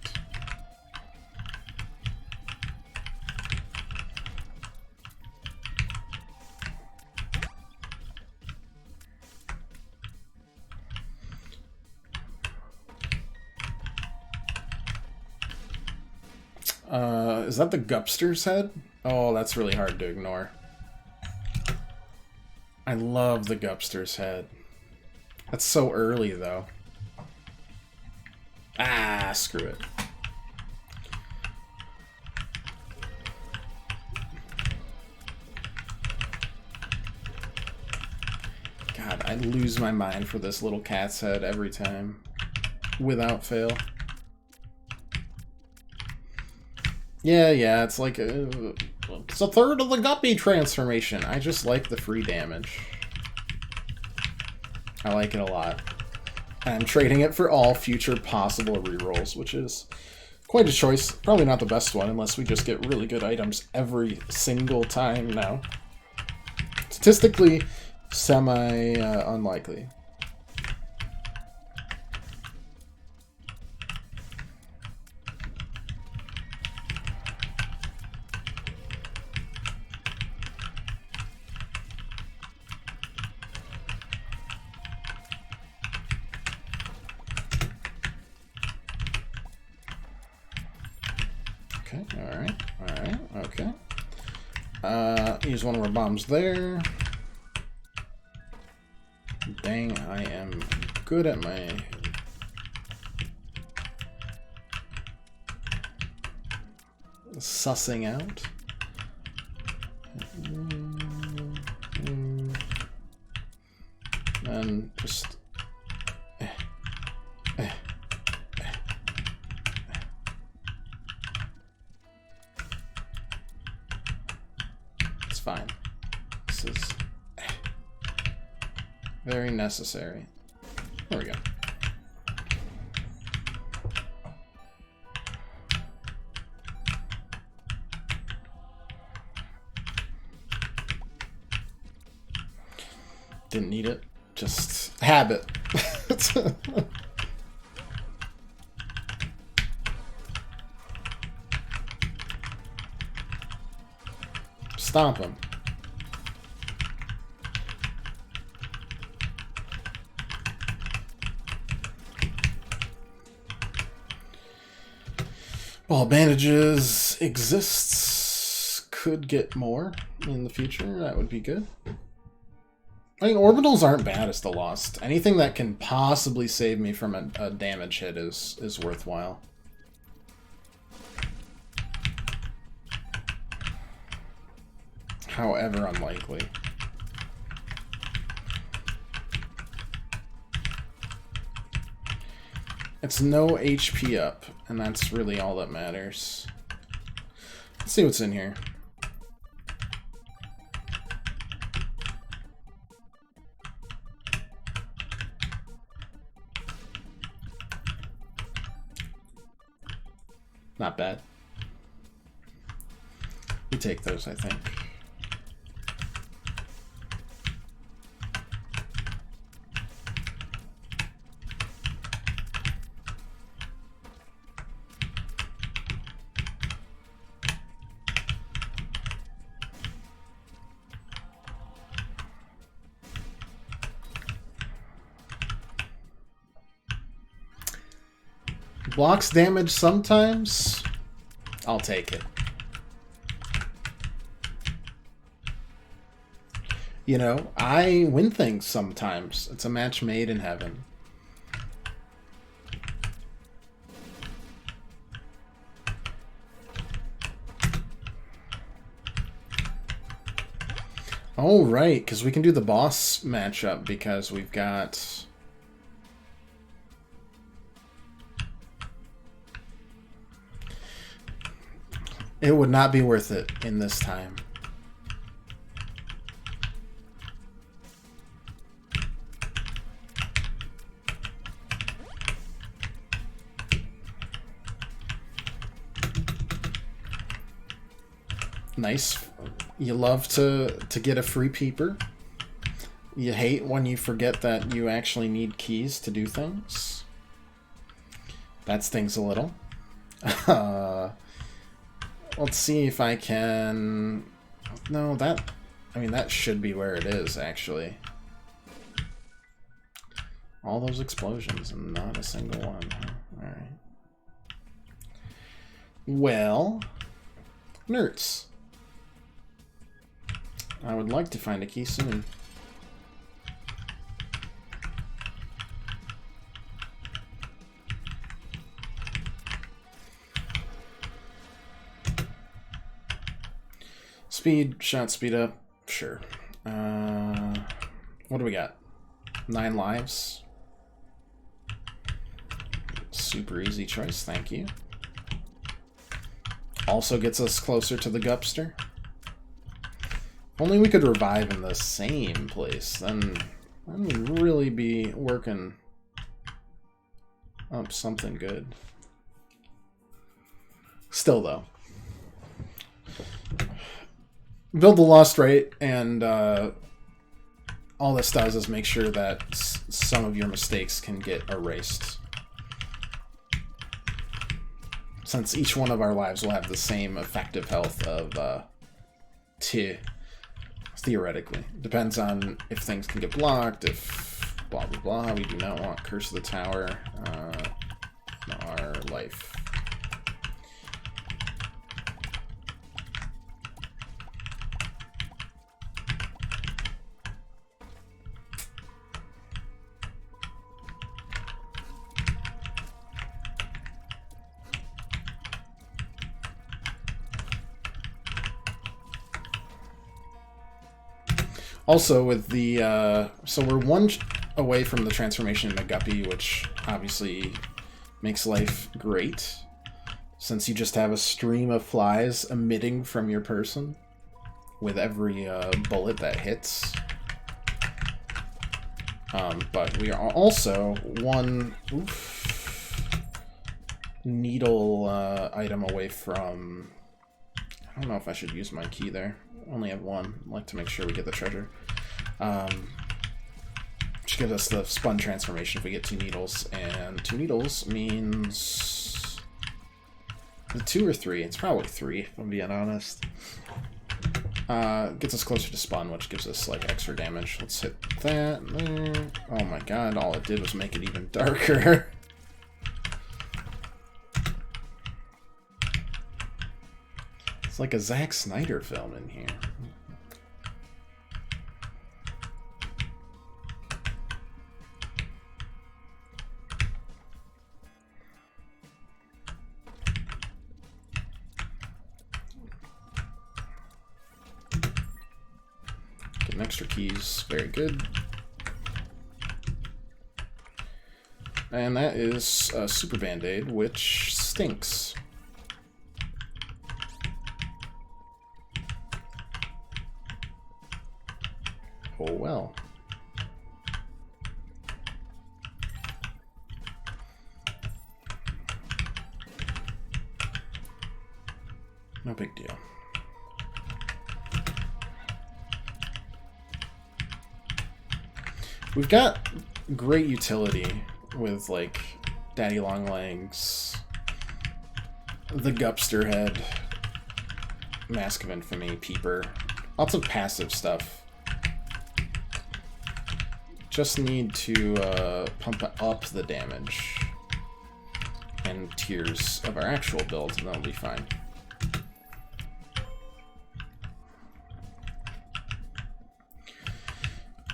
Is that the Gupster's head? Oh, that's really hard to ignore. I love the Gupster's head. That's so early, though. Ah, screw it. God, I lose my mind for this little cat's head every time. Without fail. Yeah, it's like it's a third of the Guppy transformation. I just like the free damage. I like it a lot. And I'm trading it for all future possible rerolls, which is quite a choice. Probably not the best one unless we just get really good items every single time now. Statistically, semi-unlikely. Alright, okay. Use one of our bombs there. Dang, I am good at my... sussing out. And just... It's fine. This is very necessary. There we go. Didn't need it. Just habit. Stomp him. While bandages exists, could get more in the future. That would be good. I mean, orbitals aren't bad as the lost. Anything that can possibly save me from a damage hit is worthwhile. However unlikely. It's no HP up, and that's really all that matters. Let's see what's in here. Not bad. We take those, I think. Blocks damage sometimes. I'll take it. You know, I win things sometimes. It's a match made in heaven. Oh, right, because we can do the boss matchup because we've got... It would not be worth it in this time. Nice. You love to get a free peeper. You hate when you forget that you actually need keys to do things. That stings a little. Let's see if I can... No, that... I mean, that should be where it is, actually. All those explosions and not a single one. Alright. Well... Nerds. I would like to find a key soon. Speed, shot speed up, sure. What do we got? 9 lives. Super easy choice, thank you. Also gets us closer to the Gupster. If only we could revive in the same place, then we'd really be working up something good. Still, though. Build the lost rate, and all this does is make sure that some of your mistakes can get erased. Since each one of our lives will have the same effective health of 2, theoretically. Depends on if things can get blocked, if blah blah blah. We do not want Curse of the Tower our life. Also, with the, so we're 1 away from the transformation into Guppy, which obviously makes life great, since you just have a stream of flies emitting from your person with every bullet that hits. But we are also 1 needle item away from... I don't know if I should use my key there. Only have 1. I'd like to make sure we get the treasure. Which gives us the spun transformation if we get 2 needles. And 2 needles means... 2 or 3? It's probably 3, if I'm being honest. Gets us closer to spun, which gives us like extra damage. Let's hit that there. Oh my god, all it did was make it even darker. It's like a Zack Snyder film in here. Getting extra keys, very good. And that is a Super Band-Aid, which stinks. Oh well. no big deal. We've got great utility with, like, Daddy Longlegs, the Gupster Head, Mask of Infamy, Peeper. Lots of passive stuff. Just need to pump up the damage and tiers of our actual build, and that'll be fine.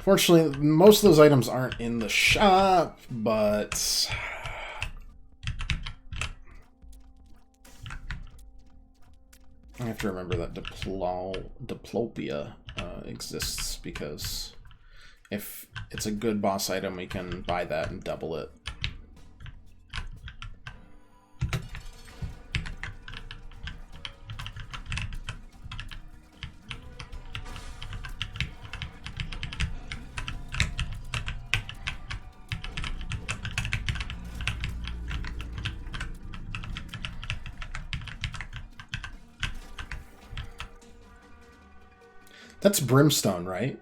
Fortunately, most of those items aren't in the shop, but I have to remember that Diplopia exists, because if it's a good boss item, we can buy that and double it. That's Brimstone, right?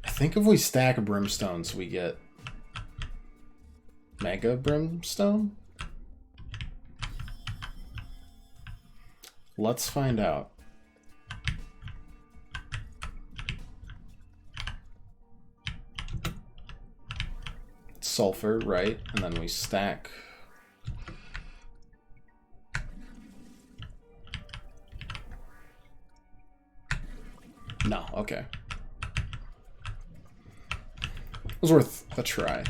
I think if we stack Brimstones, we get Mega Brimstone? Let's find out. Sulfur, right? And then we stack. No, okay. It was worth a try.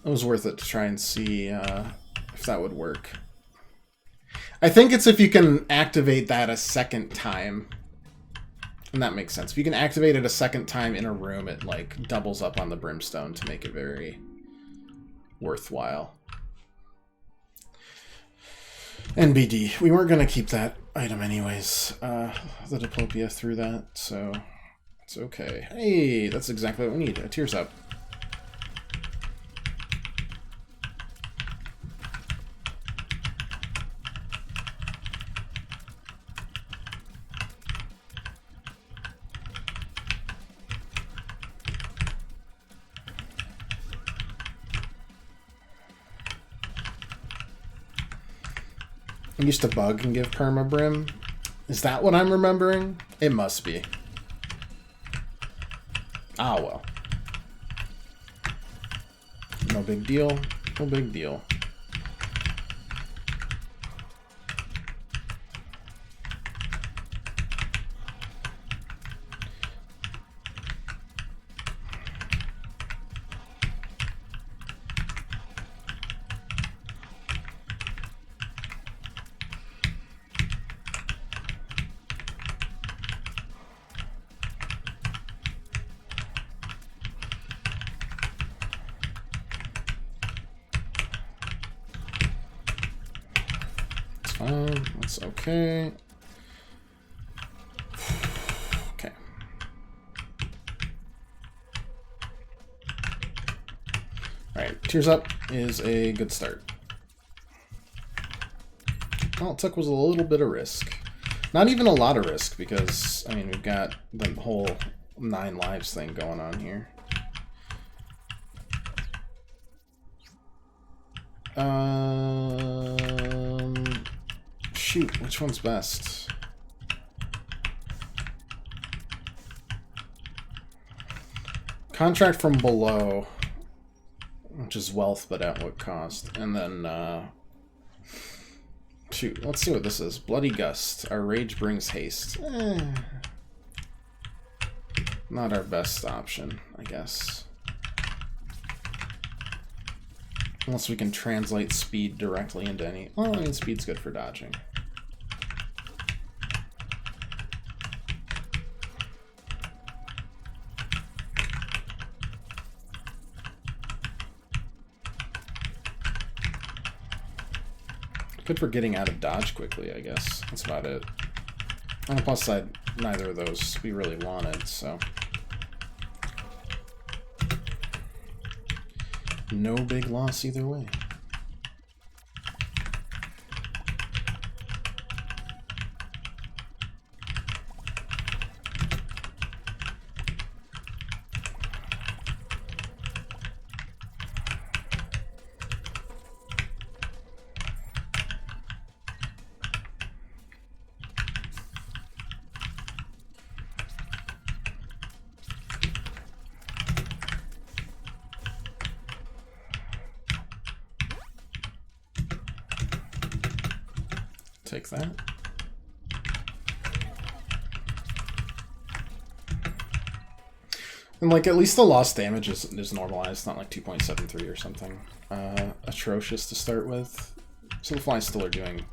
It was worth it to try and see if that would work. I think it's if you can activate that a second time. And that makes sense. If you can activate it a second time in a room, it like doubles up on the Brimstone to make it very worthwhile. NBD. We weren't going to keep that item anyways. The Diplopia threw that, so it's okay. Hey, that's exactly what we need. A Tears Up. I used to bug and give perma brim. Is that what I'm remembering? It must be. Ah, well. No big deal. No big deal. That's okay. Okay. Alright, Tears Up is a good start. All it took was a little bit of risk. Not even a lot of risk, because, I mean, we've got the whole 9 lives thing going on here. Shoot, which one's best? Contract from below, which is wealth, but at what cost? And then, shoot, let's see what this is. Bloody Gust. Our rage brings haste. Not our best option, I guess. Unless we can translate speed directly into any... Well, I mean, speed's good for dodging. Good for getting out of dodge quickly, I guess. That's about it. On the plus side, neither of those we really wanted, so no big loss either way. Take that. And like, at least the lost damage is normalized, not like 2.73 or something atrocious to start with. So the flies still are doing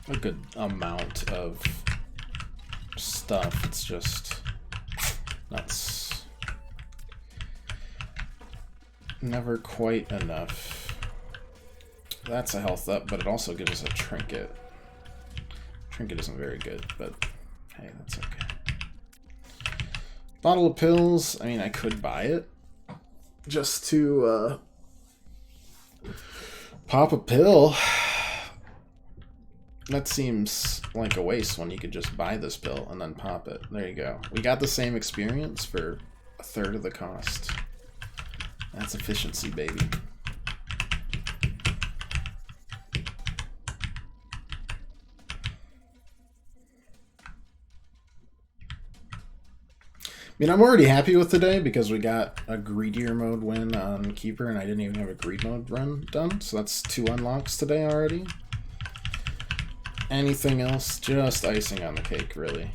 a good amount of stuff. It's just that's never quite enough. That's a health up, but it also gives us a trinket. Trinket isn't very good, but hey, that's okay. Bottle of pills. I mean, I could buy it just to pop a pill. That seems like a waste when you could just buy this pill and then pop it. There you go. We got the same experience for a third of the cost. That's efficiency, baby. I mean, I'm already happy with today because we got a greedier mode win on Keeper, and I didn't even have a greed mode run done, so that's 2 unlocks today already. Anything else, just icing on the cake, really.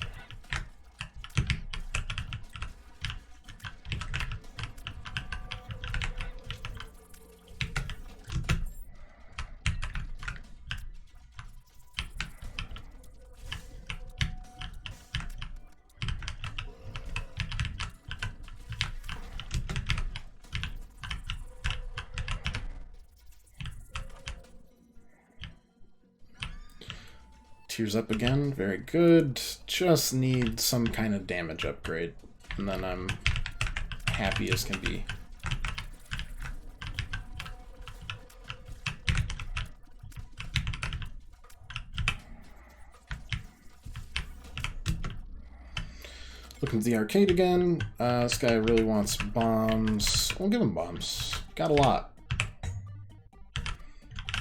Tears up again, very good. Just need some kind of damage upgrade, and then I'm happy as can be. Looking at the arcade again. This guy really wants bombs. We'll give him bombs. Got a lot.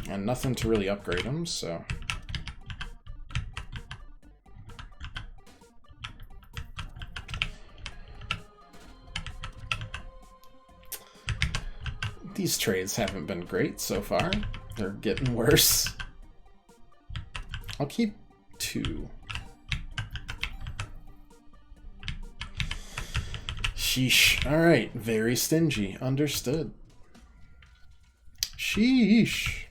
And nothing to really upgrade him, so... These trades haven't been great so far. They're getting worse. I'll keep 2. Sheesh. Alright, very stingy. Understood. Sheesh.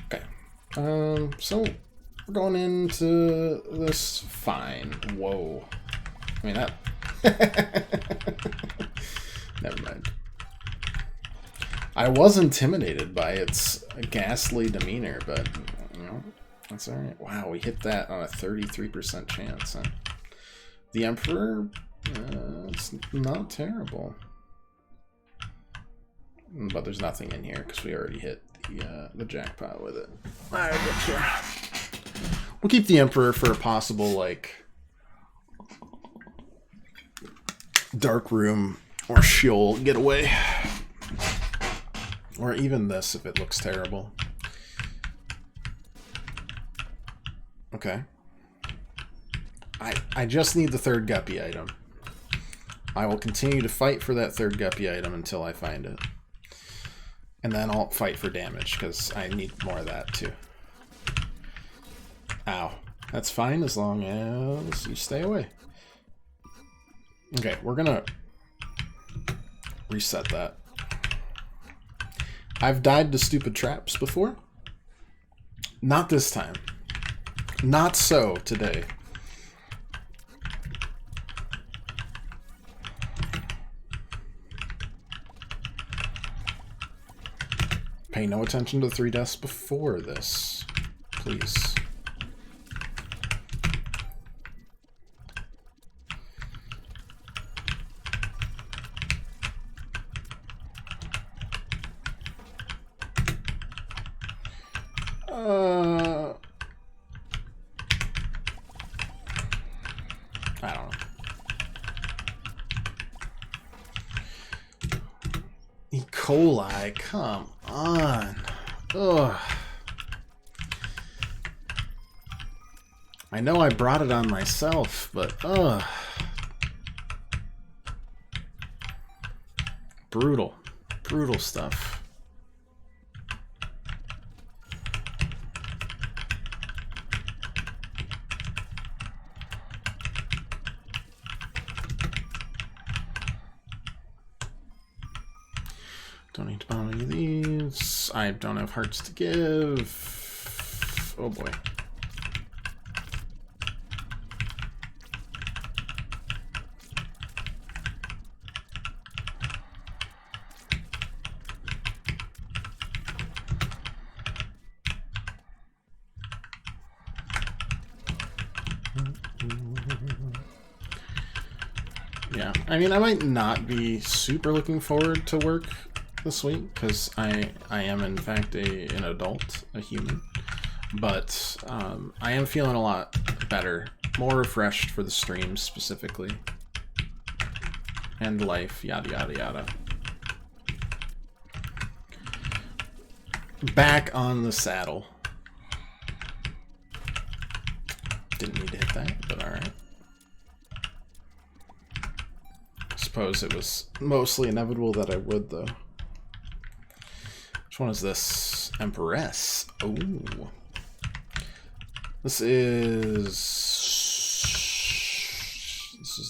Okay. So... we're going into this fine. Whoa. I mean, that... Never mind. I was intimidated by its ghastly demeanor, but, you know, that's alright. Wow, we hit that on a 33% chance. Huh? The Emperor, it's not terrible. But there's nothing in here, because we already hit the jackpot with it. Alright, gotcha. We'll keep the Emperor for a possible, like, dark room or Sheol getaway. Or even this if it looks terrible. Okay. I just need the third guppy item. I will continue to fight for that third guppy item until I find it. And then I'll fight for damage, because I need more of that too. Ow. That's fine as long as you stay away. Okay, we're gonna reset that. I've died to stupid traps before. Not this time. Not so today. Pay no attention to the 3 deaths before this, please. I don't know. E. coli, come on. Ugh. I know I brought it on myself, but ugh. Brutal. Brutal stuff. Don't need to buy any of these. I don't have hearts to give. Oh boy. Yeah, I mean, I might not be super looking forward to work this week because I am in fact an adult, a human, but I am feeling a lot better, more refreshed for the streams specifically, and life, yada yada yada. Back on the saddle. Didn't need to hit that, but alright. Suppose it was mostly inevitable that I would, though. Which one is this? Empress. Ooh. This is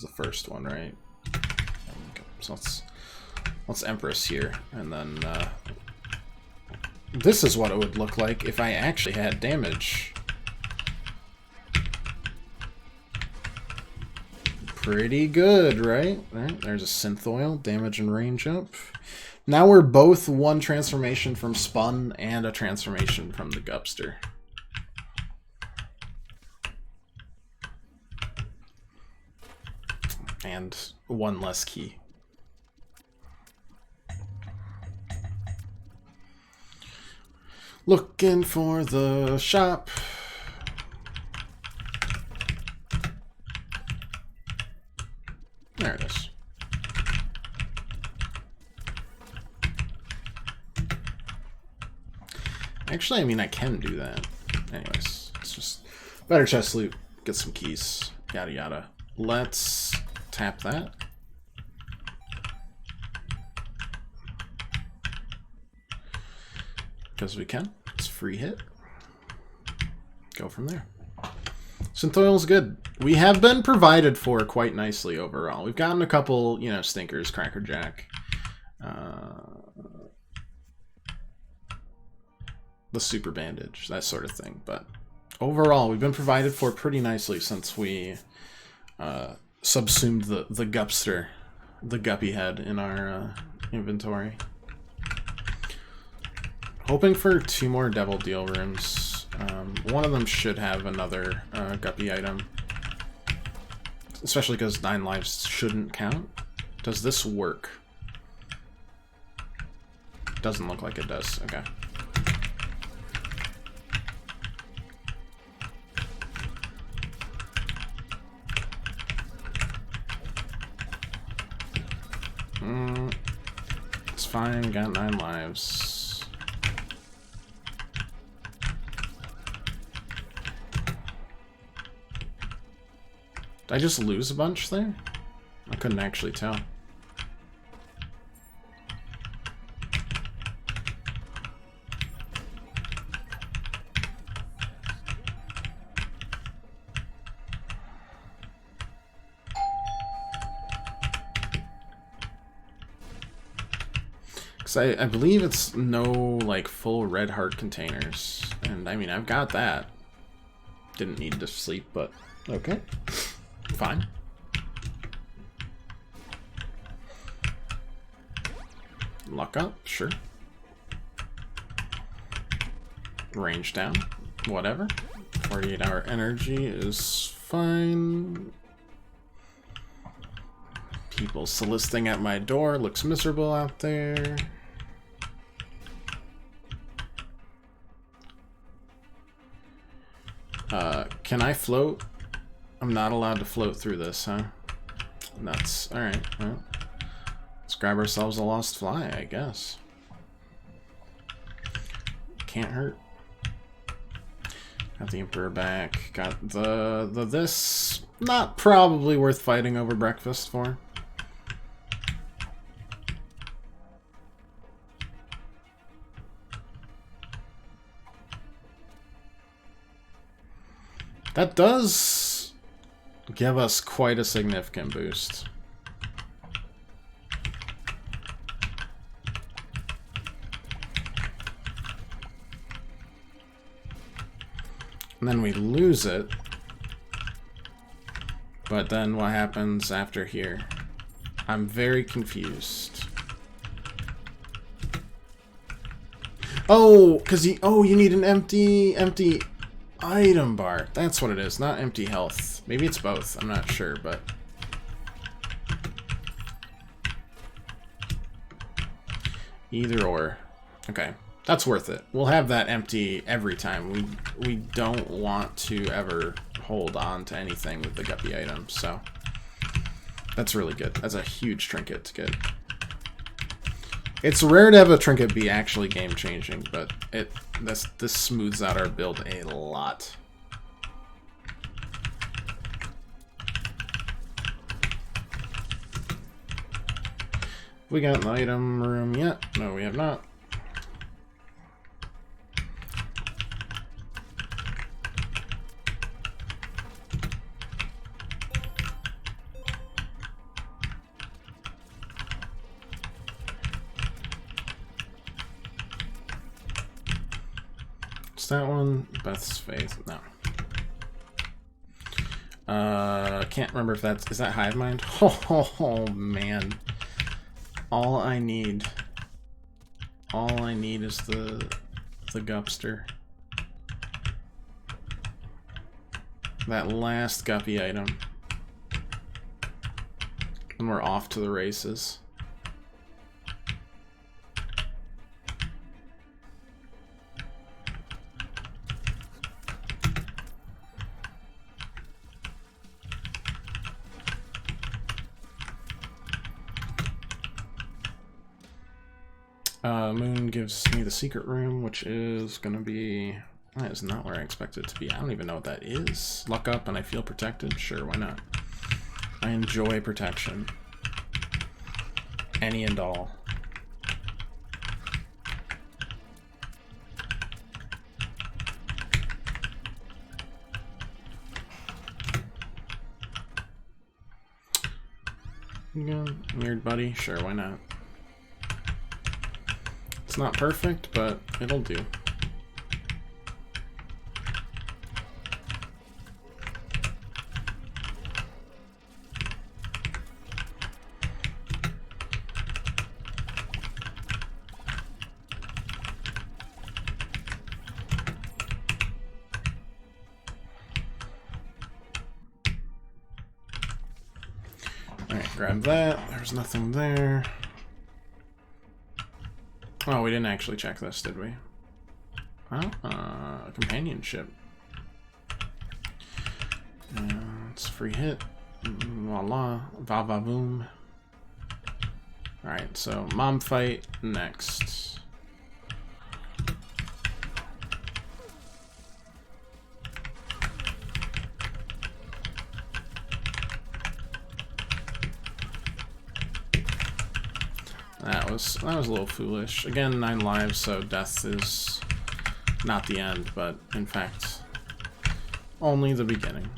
the first one, right? So let's Empress here, and then this is what it would look like if I actually had damage. Pretty good, right? Alright, there's a synth oil, damage and range up. Now we're both one transformation from Spun and a transformation from the Gupster. And one less key. Looking for the shop. There it is. Actually, I mean, I can do that. Anyways, it's just better chest loot, get some keys, yada yada. Let's tap that. Because we can. It's a free hit. Go from there. Synth oil's good. We have been provided for quite nicely overall. We've gotten a couple, you know, stinkers, Crackerjack. The super bandage, that sort of thing. But overall, we've been provided for pretty nicely since we subsumed the Gupster, the guppy head in our inventory. Hoping for 2 more Devil Deal rooms. One of them should have another guppy item. Especially because 9 lives shouldn't count. Does this work? Doesn't look like it does. Okay. It's fine. Got 9 lives. Did I just lose a bunch there? I couldn't actually tell. Because I believe it's no, like, full red heart containers. And, I mean, I've got that. Didn't need to sleep, but okay. Fine. Luck up, sure. Range down. Whatever. 48-hour energy is fine. People soliciting at my door. Looks miserable out there. Can I float? I'm not allowed to float through this, huh? Nuts. Alright, well. Let's grab ourselves a lost fly, I guess. Can't hurt. Got the Emperor back. Got the this. Not probably worth fighting over breakfast for. That does give us quite a significant boost. And then we lose it. But then what happens after here? I'm very confused. Oh, because you need an empty item bar. That's what it is, not empty health. Maybe it's both, I'm not sure, but... Either or. Okay, that's worth it. We'll have that empty every time. We don't want to ever hold on to anything with the guppy item, so... That's really good. That's a huge trinket to get. It's rare to have a trinket be actually game-changing, but this smooths out our build a lot. We got an item room yet? No, we have not. That one, Beth's Faith, no. Can't remember if that's, is that Hive Mind? Oh, man. All I need is the Gupster. That last guppy item. And we're off to the races. Moon gives me the secret room, which is gonna be... That is not where I expect it to be. I don't even know what that is. Luck up and I feel protected? Sure, why not? I enjoy protection. Any and all. Yeah, weird buddy? Sure, why not? It's not perfect, but it'll do. Alright, grab that. There's nothing there. Oh, we didn't actually check this, did we? Oh, companionship. It's a free hit. Voila. Va-va-boom. Alright, so mom fight next. That was a little foolish. Again, 9 lives, so death is not the end, but in fact, only the beginning.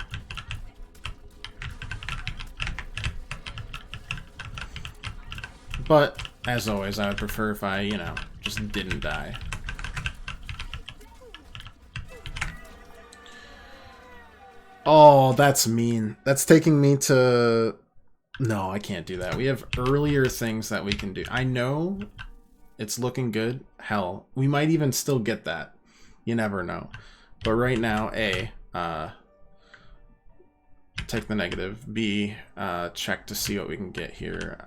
But, as always, I would prefer if I, just didn't die. Oh, that's mean. That's taking me to... No, I can't do that. We have earlier things that we can do. I know it's looking good. Hell, we might even still get that. You never know. But right now, A, take the negative. B, check to see what we can get here.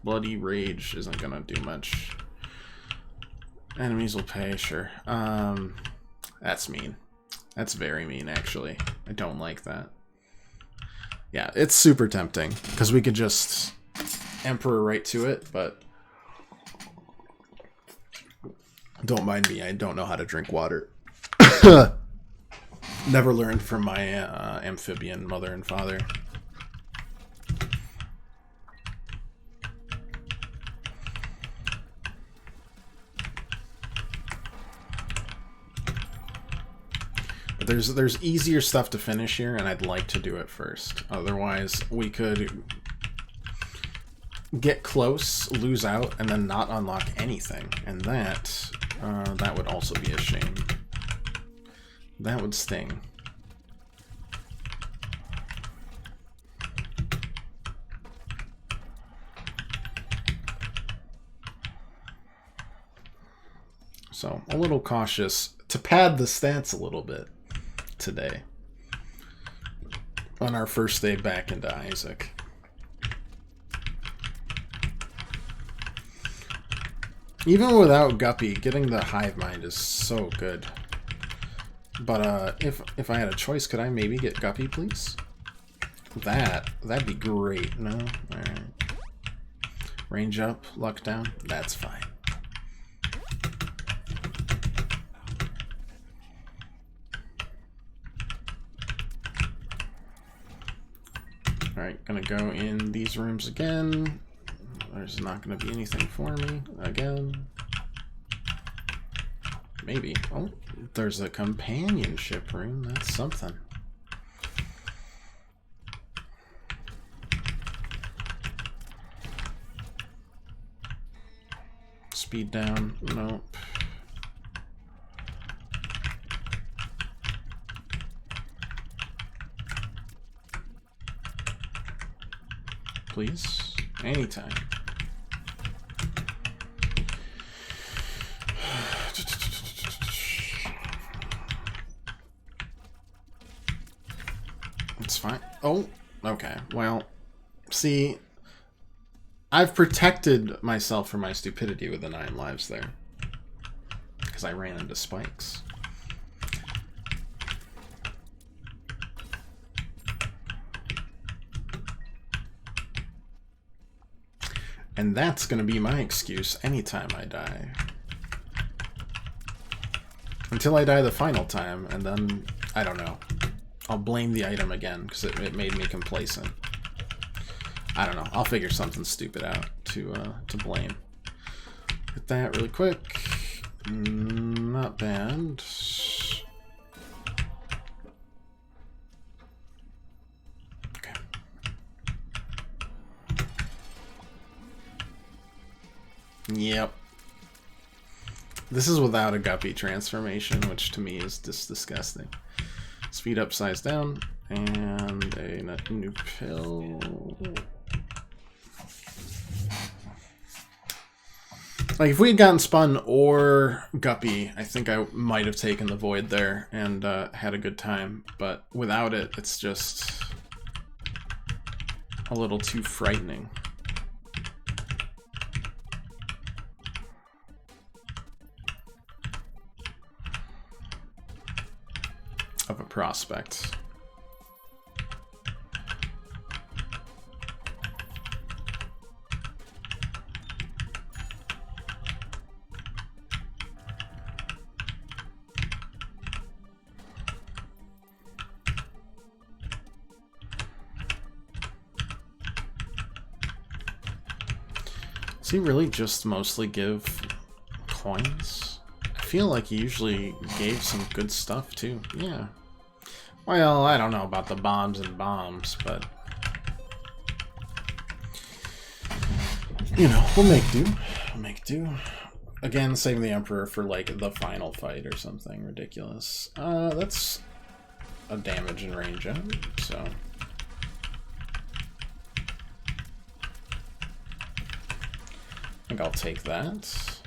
Bloody Rage isn't gonna do much. Enemies will pay, sure. That's mean. That's very mean, actually. I don't like that. Yeah, it's super tempting, because we could just Emperor right to it, but don't mind me, I don't know how to drink water. Never learned from my amphibian mother and father. But there's easier stuff to finish here, and I'd like to do it first. Otherwise, we could get close, lose out, and then not unlock anything. And that would also be a shame. That would sting. So, a little cautious to pad the stats a little bit today. On our first day back into Isaac. Even without Guppy, getting the hive mind is so good. But if I had a choice, could I maybe get Guppy, please? That'd be great. No? Alright. Range up, luck down. That's fine. Alright, gonna go in these rooms again. There's not gonna be anything for me again. Maybe. Oh, there's a companionship room. That's something. Speed down. Nope. Please. Anytime. It's fine. Oh, okay. Well, see, I've protected myself from my stupidity with the 9 lives there. Because I ran into spikes. And that's going to be my excuse anytime I die. Until I die the final time, and then, I don't know. I'll blame the item again, because it made me complacent. I don't know. I'll figure something stupid out to blame. Hit that really quick. Not bad. Okay. Yep. This is without a Guppy transformation, which to me is just disgusting. Speed up, size down, and a new pill. Like, if we had gotten Spun or Guppy, I think I might have taken the Void there and had a good time. But without it, it's just a little too frightening. Of a prospect. Does he really just mostly give coins? I feel like he usually gave some good stuff too. Yeah. Well, I don't know about the bombs and bombs, but you know, we'll make do. We'll make do. Again, saving the Emperor for like the final fight or something ridiculous. That's a damage and range up, so. I think I'll take that.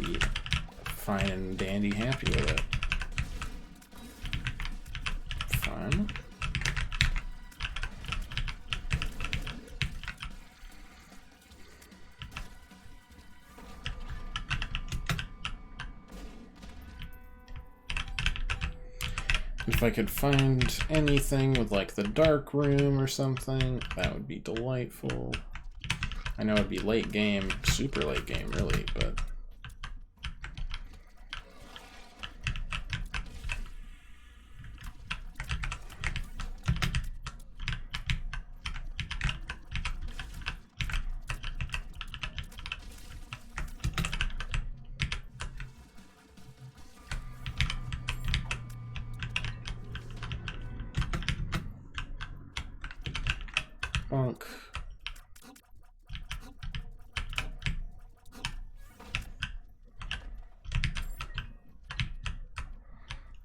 be fine and dandy happy with it. Fine. If I could find anything with like the dark room or something, that would be delightful. I know it'd be late game, super late game really, but bonk.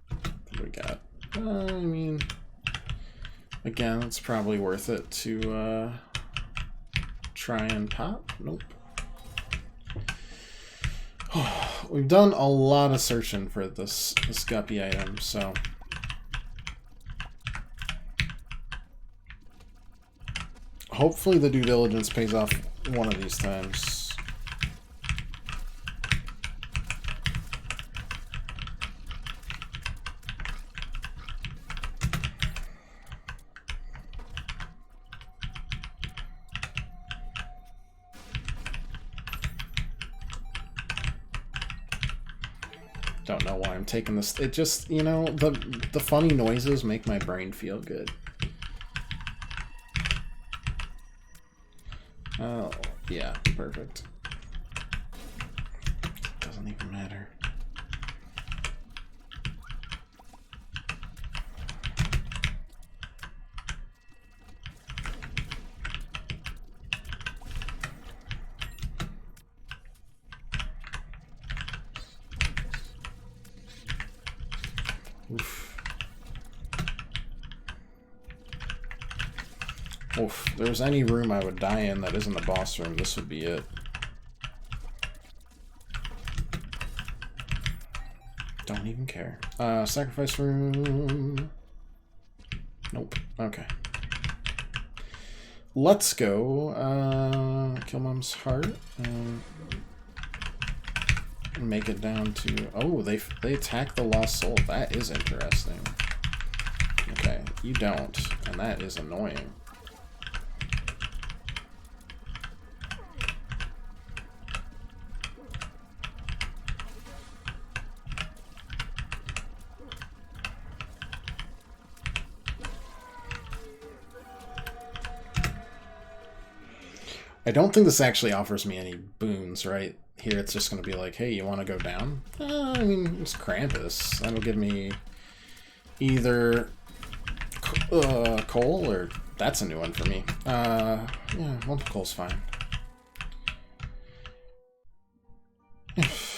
What do we got? I mean, again, it's probably worth it to try and pop. Nope. We've done a lot of searching for this guppy item, so hopefully the due diligence pays off one of these times. Don't know why I'm taking this. It just, you know, the funny noises make my brain feel good. Oh, yeah, perfect. Doesn't even matter. Oof. Oof. If there's any room I would die in that isn't a boss room, this would be it. Don't even care. Sacrifice room. Nope. Okay. Let's go. Kill Mom's heart. Make it down to... Oh, they attack the lost soul. That is interesting. Okay, you don't, and that is annoying. I don't think this actually offers me any boons, right? Here it's just going to be like, hey, you want to go down? I mean, it's Krampus. That'll give me either coal or... That's a new one for me. Yeah, one coal's fine.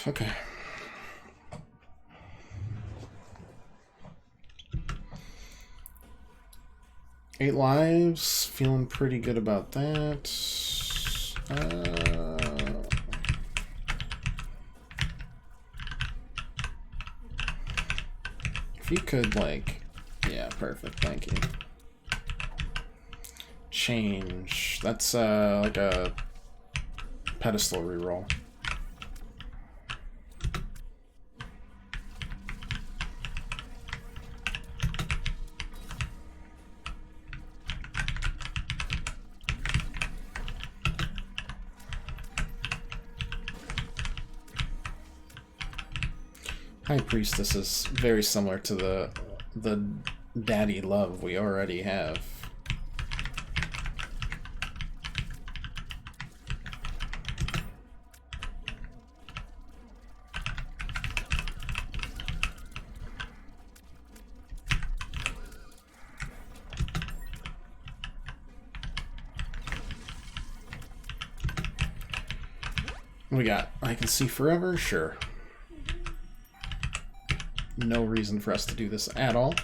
Okay. Eight lives. Feeling pretty good about that. If you could, like... Yeah, perfect, thank you. Change. That's, like a pedestal reroll. High Priestess is very similar to the daddy love we already have. We got I Can See Forever, sure. No reason for us to do this at all.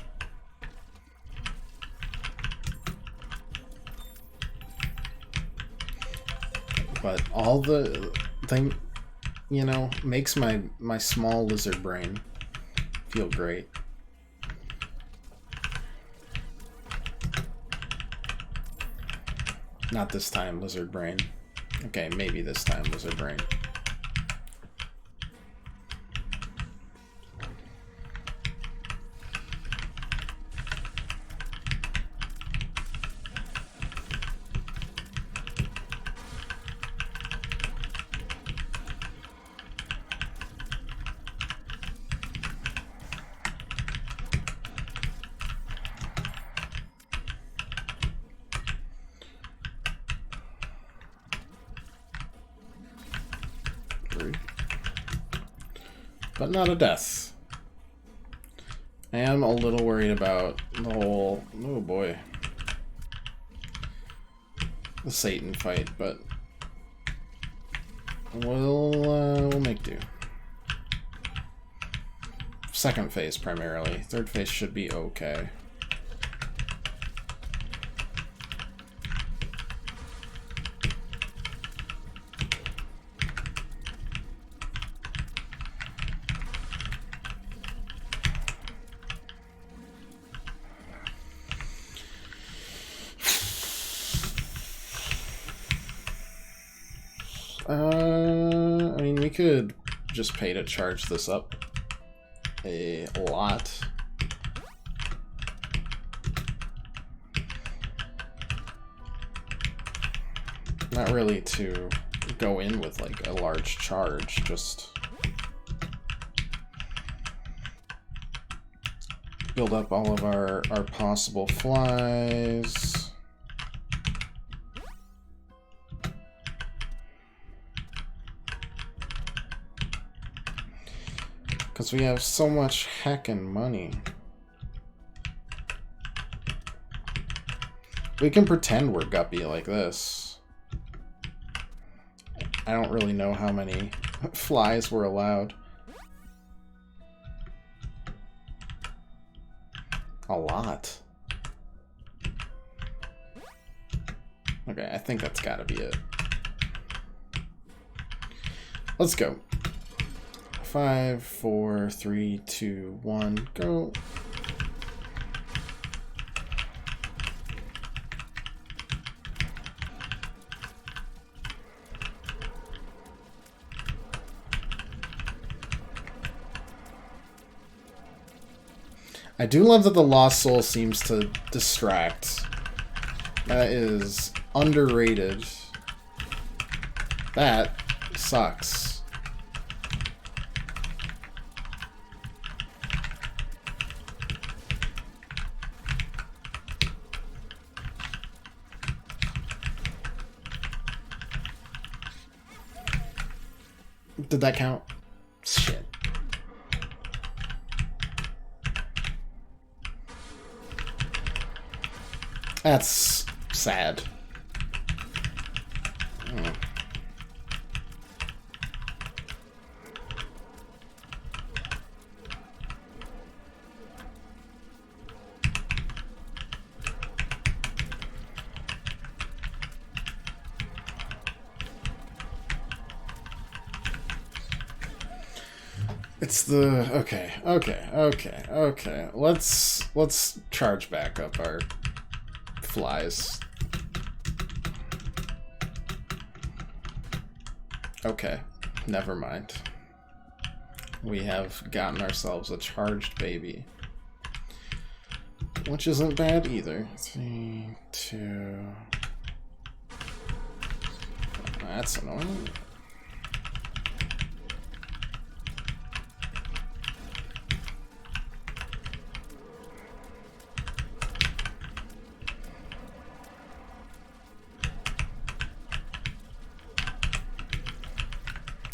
But all the thing, you know, makes my small lizard brain feel great. Not this time, lizard brain. Okay, maybe this time, lizard brain. But not a death. I am a little worried about the whole... Oh boy. The Satan fight, but... we'll make do. Second phase, primarily. Third phase should be okay. I mean, we could just pay to charge this up a lot. Not really to go in with like a large charge, just build up all of our possible flies. Because we have so much heckin' money. We can pretend we're guppy like this. I don't really know how many flies we're allowed. A lot. Okay, I think that's gotta be it. Let's go. 5, 4, 3, 2, 1, go. I do love that the Lost Soul seems to distract. That is underrated. That sucks. Did that count? Shit. That's sad. It's the okay. Let's charge back up our flies. Okay, never mind. We have gotten ourselves a charged baby, which isn't bad either. 3, 2. That's annoying.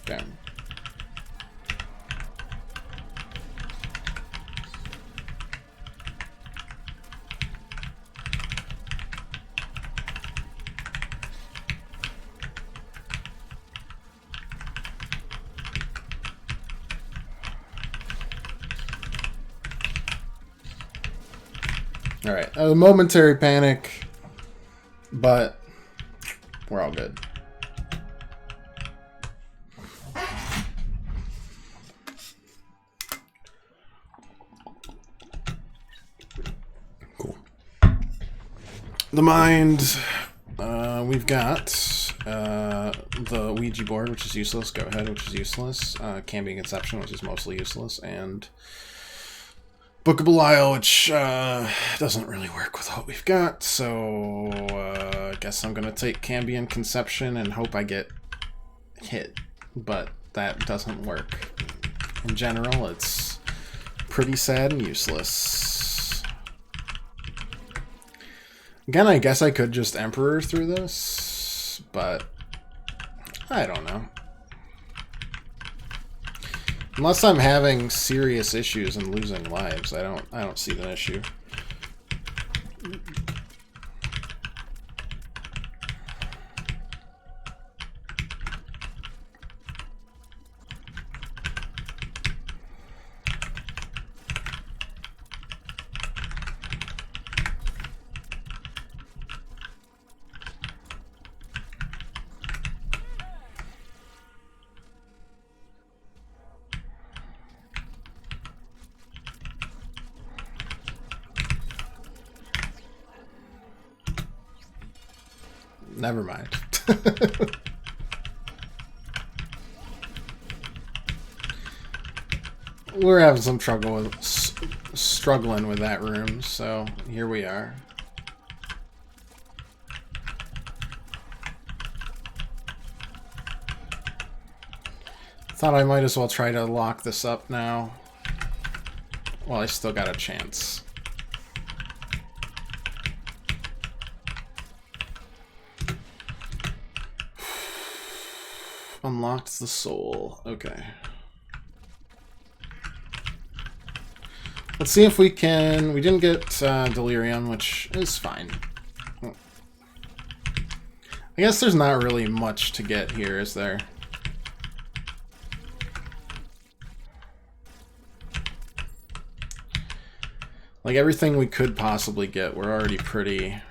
Damn. All right, a momentary panic, but we're all good. The mind. We've got the Ouija board, which is useless. Go ahead, which is useless. Can be Conception, which is mostly useless, and Book of Belial, which doesn't really work with what we've got. So I guess I'm gonna take Cambion Conception and hope I get hit, but that doesn't work. In general, it's pretty sad and useless. Again, I guess I could just Emperor through this, but I don't know. Unless I'm having serious issues and losing lives, I don't see the issue. Never mind. We're having some trouble with struggling with that room, so here we are. Thought I might as well try to lock this up now. Well, I still got a chance. Unlocked the soul. Okay. Let's see if we can... We didn't get Delirium, which is fine. I guess there's not really much to get here, is there? Like, everything we could possibly get, we're already pretty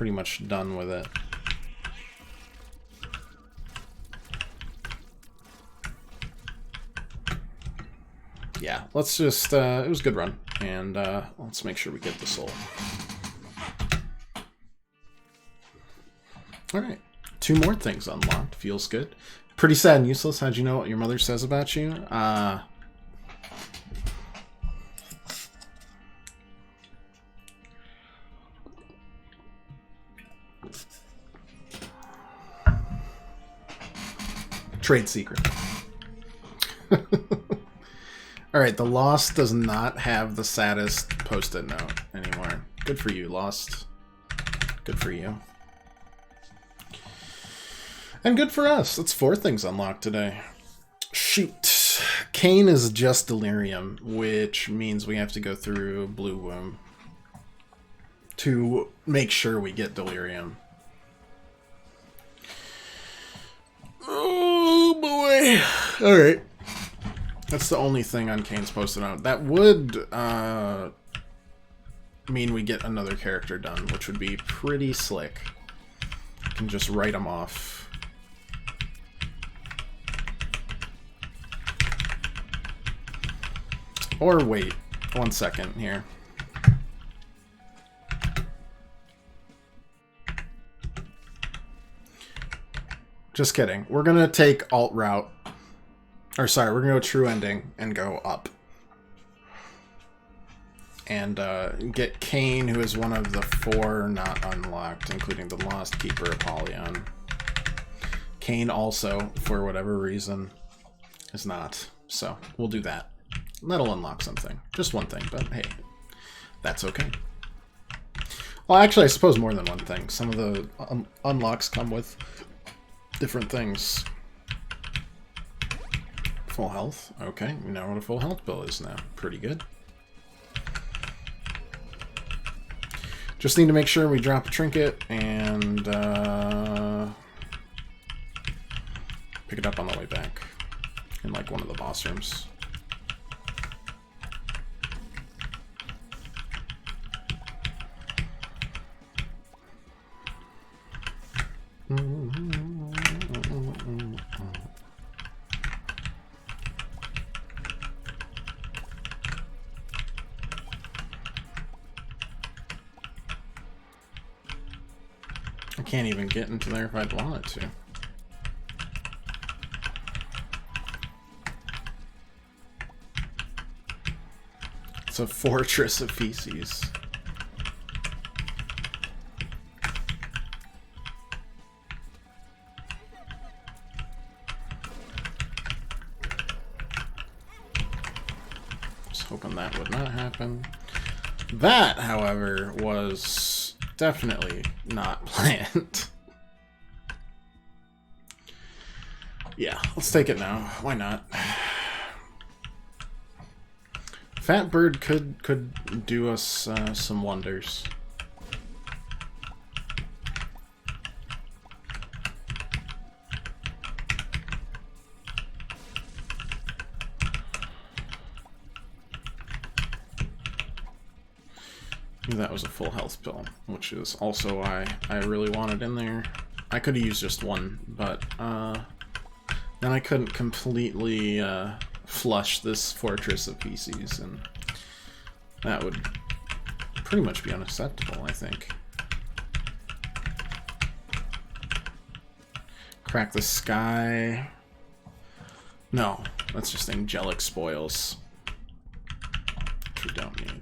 much done with it. Yeah, let's just, it was a good run, and let's make sure we get the soul. Alright, 2 more things unlocked, feels good. Pretty sad and useless. How'd you know what your mother says about you? Trade secret. Alright, the Lost does not have the saddest post-it note anymore. Good for you, Lost. Good for you. And good for us. That's 4 things unlocked today. Shoot. Cain is just Delirium, which means we have to go through Blue Womb to make sure we get Delirium. Oh boy. Alright. That's the only thing on Cain's post-it note. That would mean we get another character done, which would be pretty slick. I can just write them off. Or wait 1 second here. Just kidding. We're gonna take alt route. Or sorry, we're gonna go true ending and go up. And get Cain, who is one of the 4 not unlocked, including the Lost Keeper Apollyon. Cain also, for whatever reason, is not. So we'll do that. That'll unlock something. Just 1 thing, but hey, that's okay. Well, actually, I suppose more than 1 thing. Some of the unlocks come with different things. Full health. Okay, we know what a full health bill is now. Pretty good. Just need to make sure we drop a trinket and pick it up on the way back in like one of the boss rooms. can't even get into there if I'd want to. It's a fortress of feces. Just hoping that would not happen. That, however, was definitely not planned. Yeah, let's take it now. Why not? Fat Bird could do us some wonders. That was a full health pill, which is also why I really wanted in there. I could have used just one, but then I couldn't completely flush this fortress of PCs, and that would pretty much be unacceptable, I think. Crack the sky. No, that's just angelic spoils, which we don't need.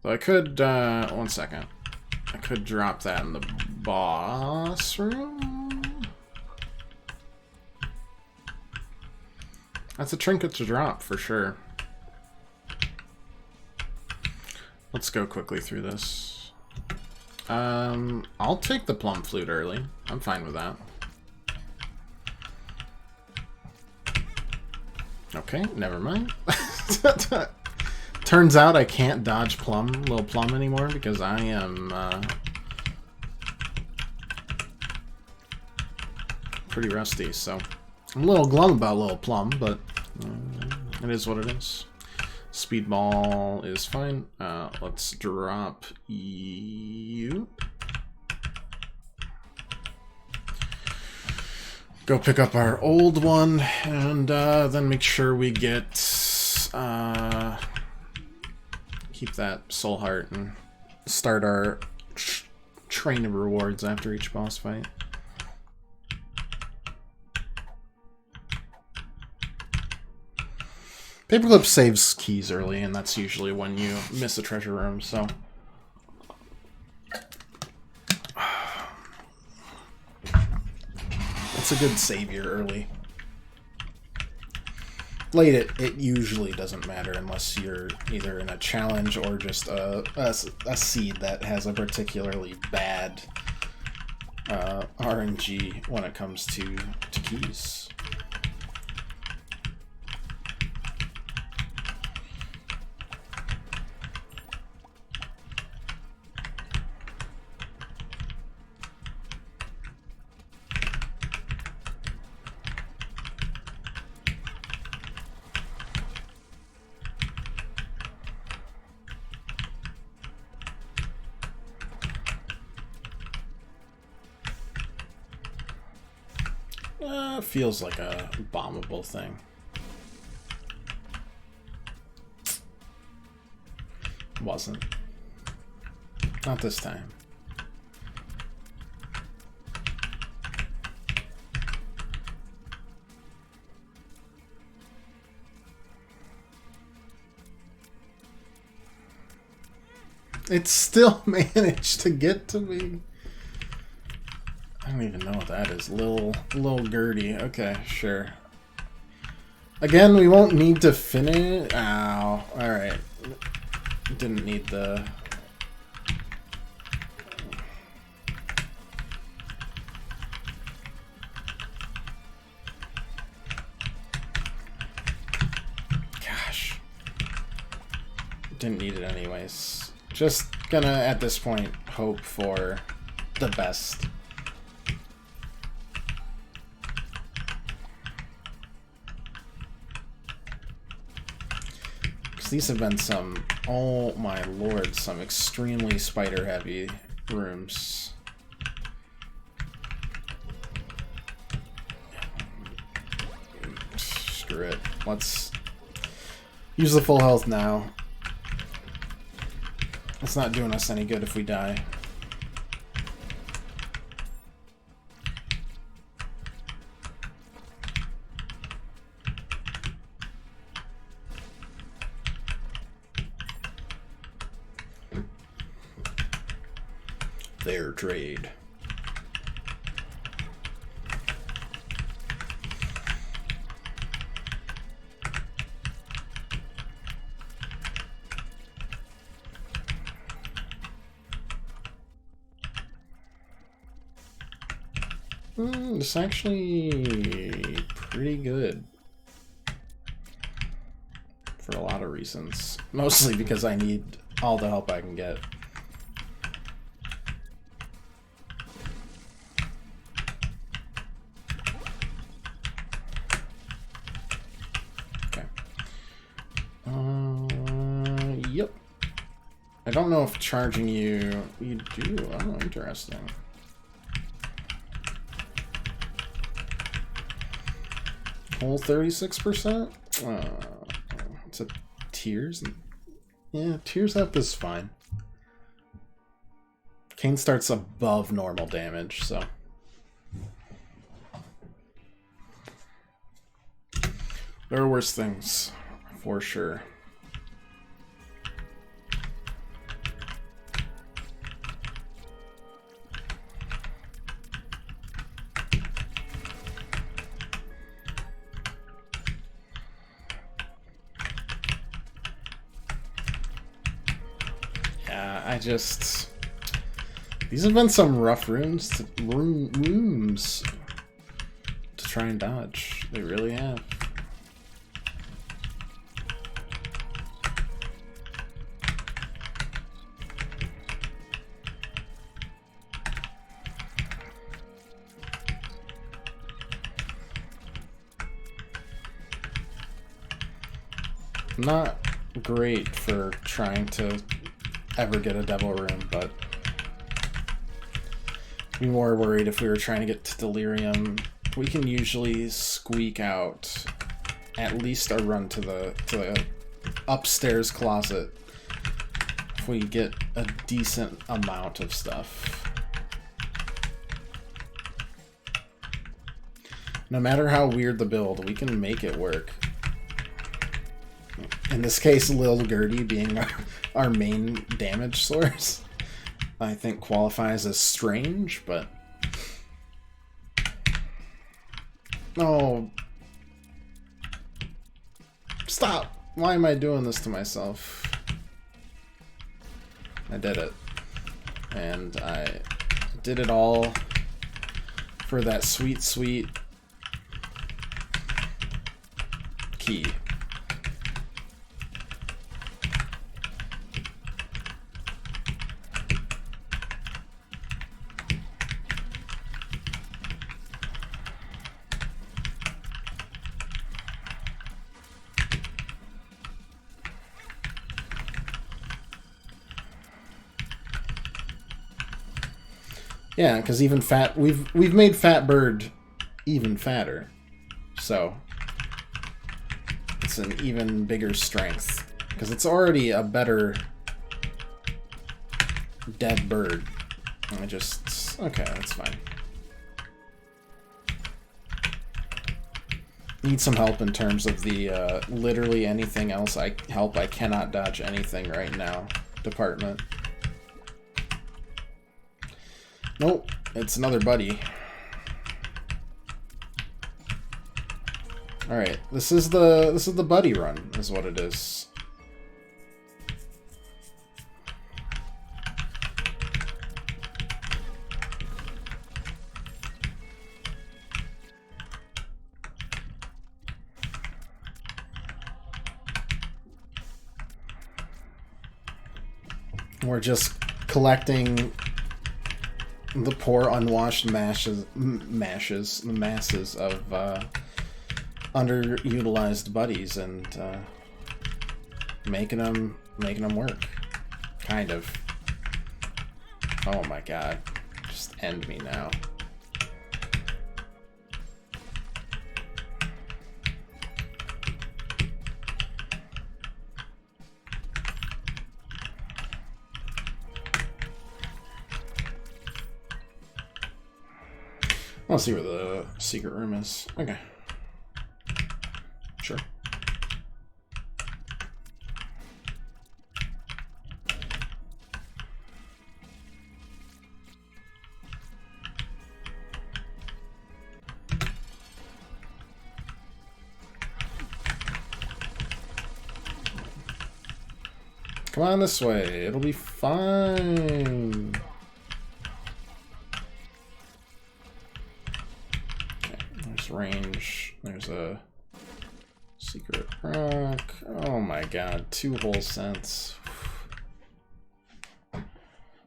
So I could, one second. I could drop that in the boss room. That's a trinket to drop, for sure. Let's go quickly through this. I'll take the plum flute early. I'm fine with that. Okay, never mind. Turns out I can't dodge Little Plum anymore because I am pretty rusty, so I'm a little glum about Little Plum, but it is what it is. Speedball is fine. Let's drop you. Go pick up our old one, and then make sure we get keep that soul heart and start our train of rewards after each boss fight. Paperclip saves keys early, and that's usually when you miss a treasure room, so... That's a good savior early. Late, it usually doesn't matter unless you're either in a challenge or just a seed that has a particularly bad RNG when it comes to keys. Feels like a bombable thing. Wasn't. Not this time. It still managed to get to me. I don't even know what that is. Lil Gertie. Okay, sure. Again, we won't need to finish. Ow. Alright. Didn't need the... Gosh. Didn't need it anyways. Just gonna, at this point, hope for the best. These have been some, oh my lord, some extremely spider-heavy rooms. Screw it. Let's use the full health now. It's not doing us any good if we die. Fair trade. It's actually pretty good for a lot of reasons. Mostly because I need all the help I can get. Okay. Yep. I don't know if charging you do. Oh, interesting. Whole 36%? It's a Tears? Yeah, Tears up is fine. Kane starts above normal damage, so. There are worse things, for sure. These have been some rough rooms to try and dodge. They really have. Not great for trying to ever get a devil room, but be more worried if we were trying to get to Delirium. We can usually squeak out at least a run to the upstairs closet if we get a decent amount of stuff. No matter how weird the build, we can make it work. In this case, Lil Gertie being our main damage source, I think qualifies as strange, but... Oh. Stop! Why am I doing this to myself? I did it. And I did it all for that sweet, sweet key. Yeah, because even we've made Fat Bird even fatter, so it's an even bigger strength because it's already a better dead bird. Okay, that's fine. Need some help in terms of the literally anything else I cannot dodge anything right now department. Nope, it's another buddy. Alright, this is the buddy run, is what it is. We're just collecting the poor unwashed the masses of underutilized buddies and making them work, kind of. Oh my god, just end me now. I'll see where the secret room is. Okay. Sure. Come on this way. It'll be fine. Okay, there's range. There's a secret rock. Oh my god, 2 whole cents.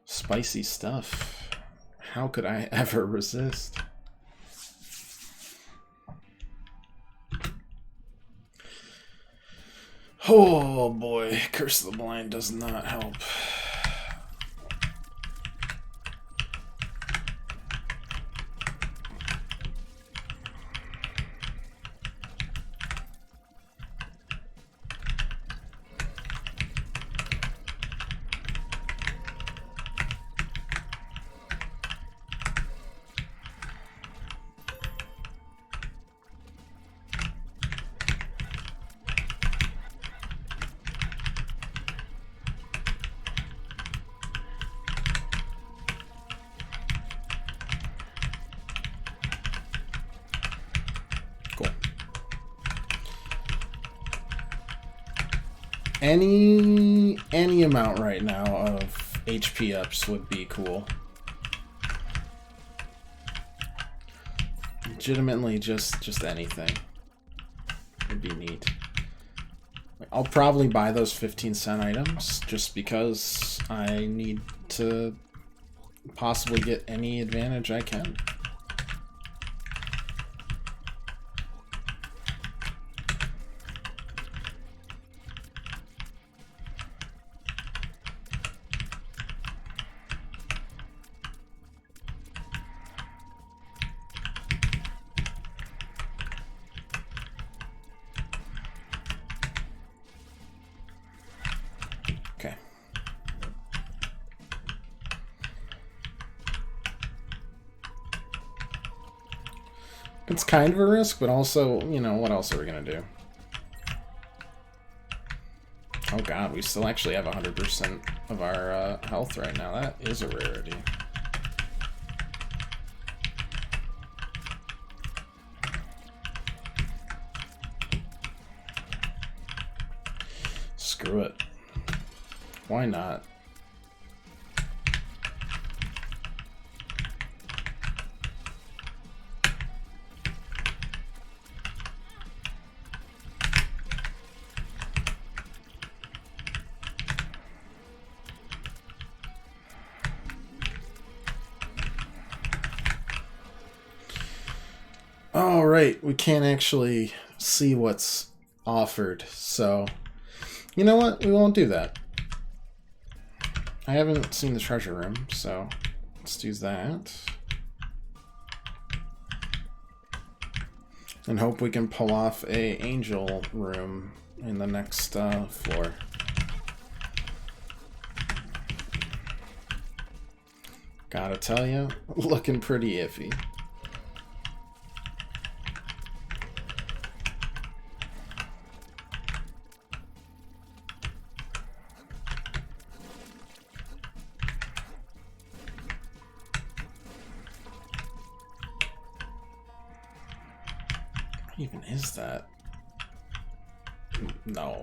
Spicy stuff. How could I ever resist? Oh boy, Curse of the Blind does not help. Any amount right now of HP ups would be cool. Legitimately, just anything would be neat. I'll probably buy those 15-cent items just because I need to possibly get any advantage I can. It's kind of a risk, but also, you know, what else are we going to do? Oh god, we still actually have 100% of our health right now. That is a rarity. Screw it. Why not? Oh, right. We can't actually see what's offered, so you know what? We won't do that. I haven't seen the treasure room, so let's do that. And hope we can pull off a angel room in the next floor. Gotta tell you, looking pretty iffy. What even is that? No.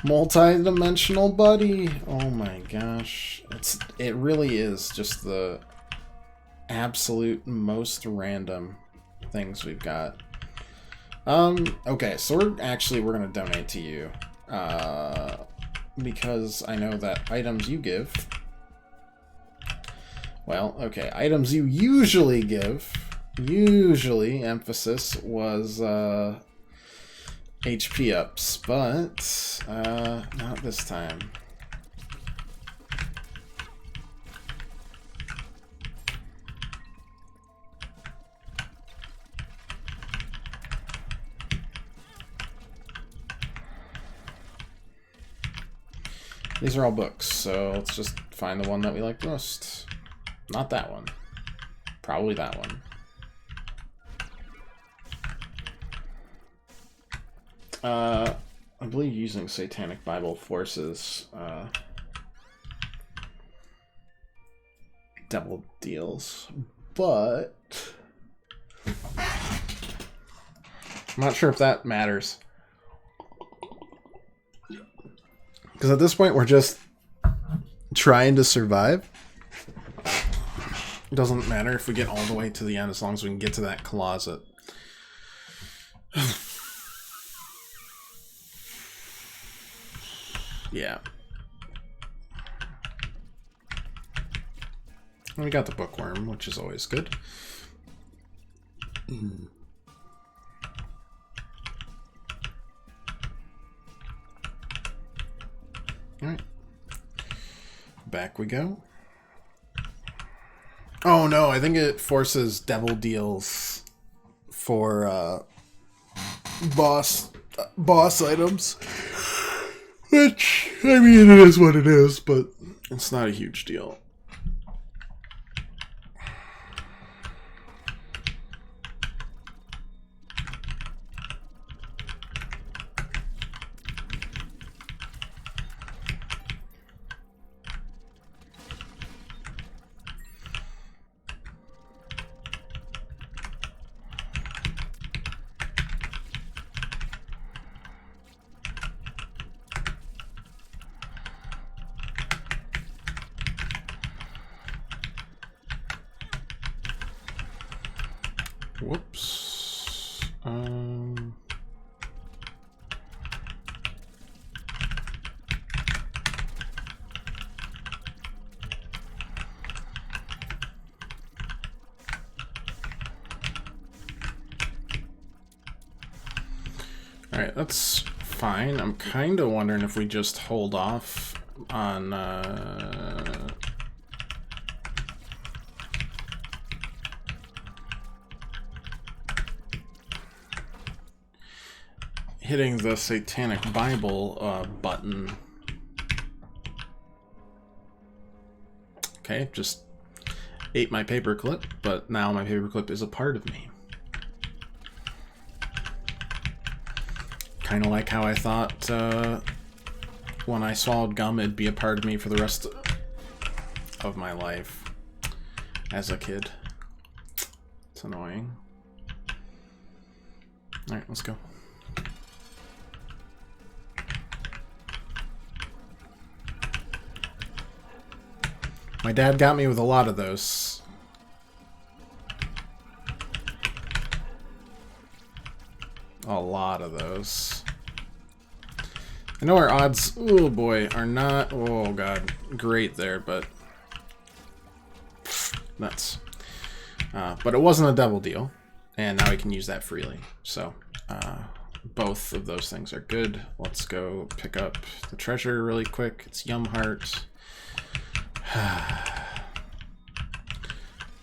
Multi-dimensional buddy. Oh my gosh. It really is just the absolute most random things we've got. Okay, so we're gonna donate to you. Because I know that items you give. Well, okay, items you usually give, emphasis was HP ups, but not this time. These are all books, so let's just find the one that we like most. Not that one. Probably that one. I believe using Satanic Bible forces devil deals, but I'm not sure if that matters. Because at this point, we're just trying to survive. It doesn't matter if we get all the way to the end as long as we can get to that closet. Yeah. We got the bookworm, which is always good. Alright. Back we go. Oh no, I think it forces devil deals for boss items. Which, I mean, it is what it is, but it's not a huge deal. Whoops. Alright, that's fine. I'm kind of wondering if we just hold off on hitting the Satanic Bible button. Okay, just ate my paperclip, but now my paperclip is a part of me. Kind of like how I thought when I swallowed gum it'd be a part of me for the rest of my life as a kid. It's annoying. Alright, let's go. My dad got me with a lot of those. A lot of those. I know our odds, oh boy, are not, oh god, great there, but nuts. But it wasn't a double deal, and now we can use that freely. So, both of those things are good. Let's go pick up the treasure really quick. It's Yum Heart.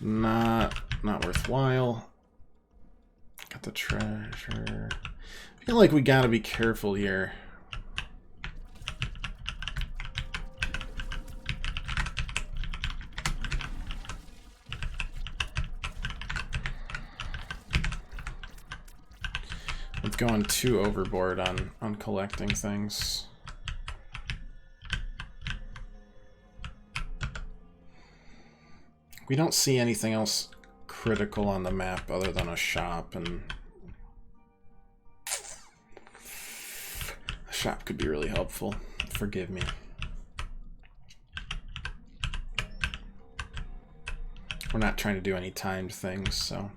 Not worthwhile. Got the treasure. I feel like we gotta be careful here. With going too overboard on collecting things. We don't see anything else critical on the map other than a shop, and a shop could be really helpful. Forgive me. We're not trying to do any timed things, so.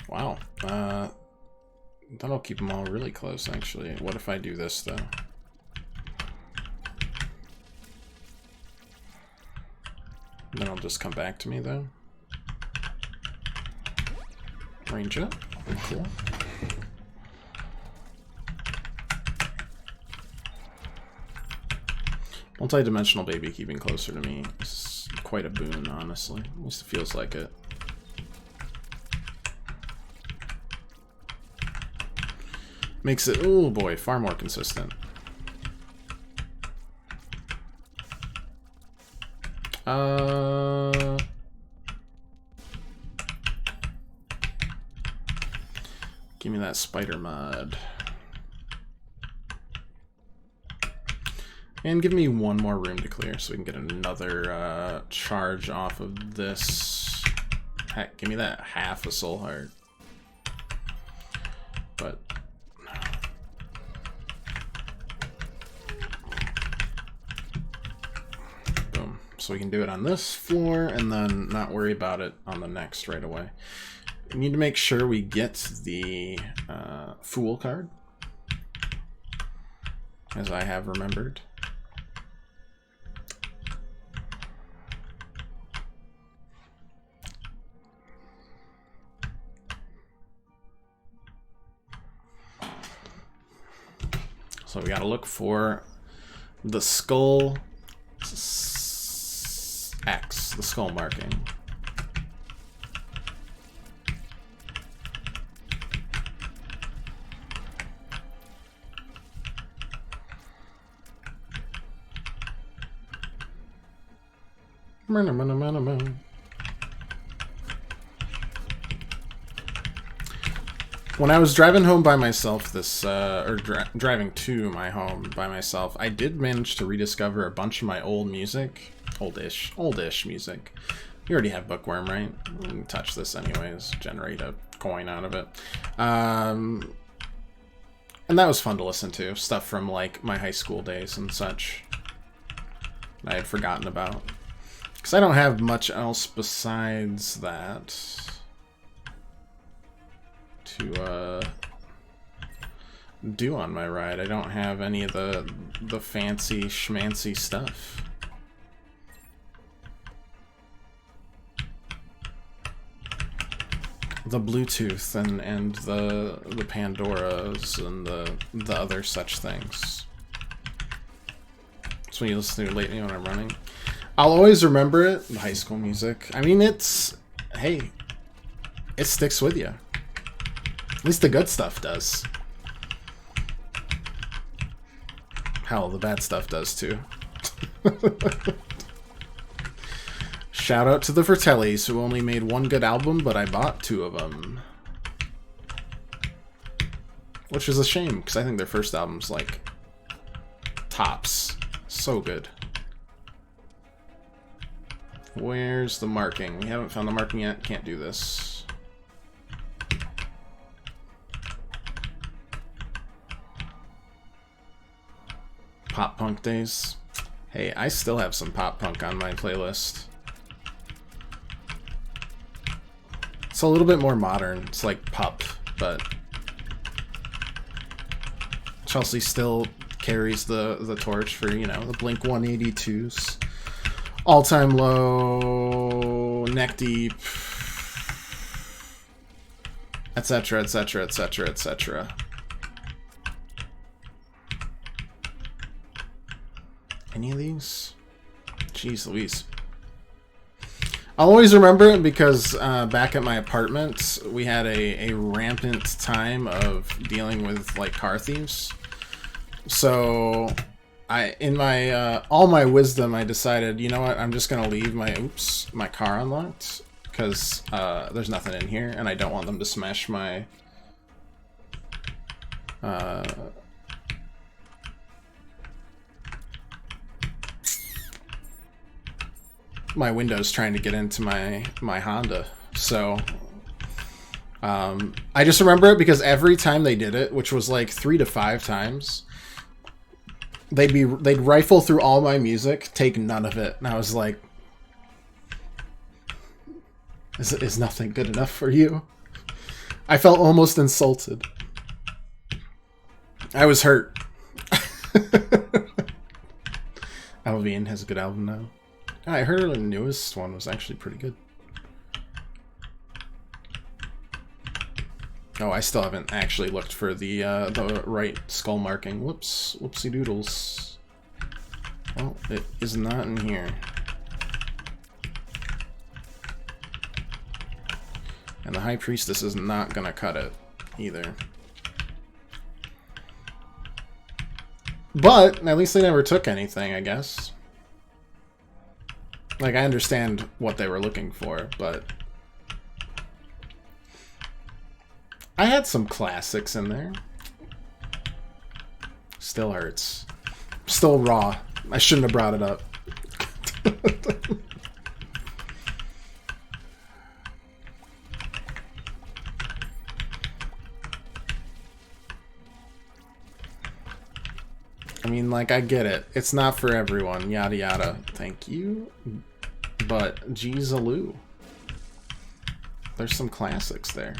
Wow. That'll keep them all really close, actually. What if I do this, though? Then I'll just come back to me, though. Range up. Cool. Multi-dimensional baby keeping closer to me is quite a boon, honestly. At least it feels like it. Makes it, oh boy, far more consistent. Give me that spider mod. And give me one more room to clear so we can get another charge off of this. Heck, give me that half a soul heart. But boom. So we can do it on this floor and then not worry about it on the next right away. We need to make sure we get the Fool card, as I have remembered. So we gotta look for the skull X, the skull marking. When I was driving home by myself driving to my home by myself, I did manage to rediscover a bunch of my old music. Oldish music. You already have Bookworm, right? You can touch this anyways, generate a coin out of it. And that was fun to listen to. Stuff from, like, my high school days and such I had forgotten about. Because I don't have much else besides that to do on my ride. I don't have any of the fancy schmancy stuff. The Bluetooth and the Pandoras and the other such things. That's what you listen to lately when I'm running. I'll always remember it. The high school music. I mean, hey, it sticks with you. At least the good stuff does. Hell, the bad stuff does too. Shout out to the Fratellis, who only made one good album, but I bought 2 of them. Which is a shame, because I think their first album's like tops. So good. Where's the marking? We haven't found the marking yet. Can't do this. Pop punk days. Hey, I still have some pop punk on my playlist. It's a little bit more modern. It's like pop, but Chelsea still carries the torch for, you know, the Blink 182s. All Time Low, Neck Deep, etc., etc., etc., etc. Any of these? Jeez Louise. I'll always remember it because back at my apartment, we had a rampant time of dealing with, like, car thieves. So in my all my wisdom, I decided, you know what, I'm just gonna leave my car unlocked because there's nothing in here, and I don't want them to smash my my windows trying to get into my Honda. So I just remember it because every time they did it, which was like 3 to 5 times, they'd rifle through all my music, take none of it, and I was like, is nothing good enough for you? I felt almost insulted. I was hurt. Alvin has a good album now. I heard the newest one was actually pretty good. Oh, I still haven't actually looked for the right skull marking. Whoops, whoopsie doodles. Well, it is not in here. And the High Priestess is not gonna cut it either. But at least they never took anything, I guess. Like, I understand what they were looking for, but I had some classics in there. Still hurts. Still raw. I shouldn't have brought it up. I mean, like, I get it. It's not for everyone, yada yada. Thank you. But, geez, there's some classics there.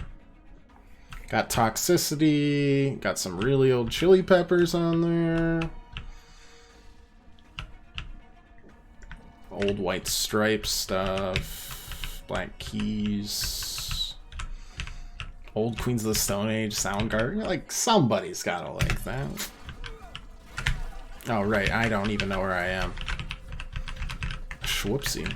Got Toxicity, got some really old Chili Peppers on there. Old White Stripes stuff. Black Keys. Old Queens of the Stone Age, Soundgarden. Like, somebody's gotta like that. Oh, right, I don't even know where I am. Whoopsie.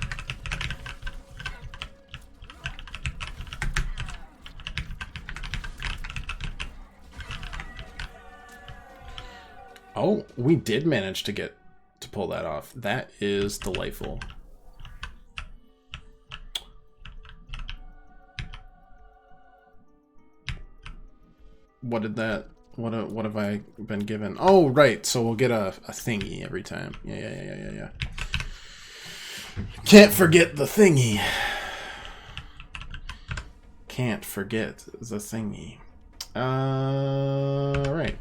Oh, we did manage to pull that off. That is delightful. What have I been given? Oh, right. So we'll get a thingy every time. Yeah. Can't forget the thingy. Can't forget the thingy. Right.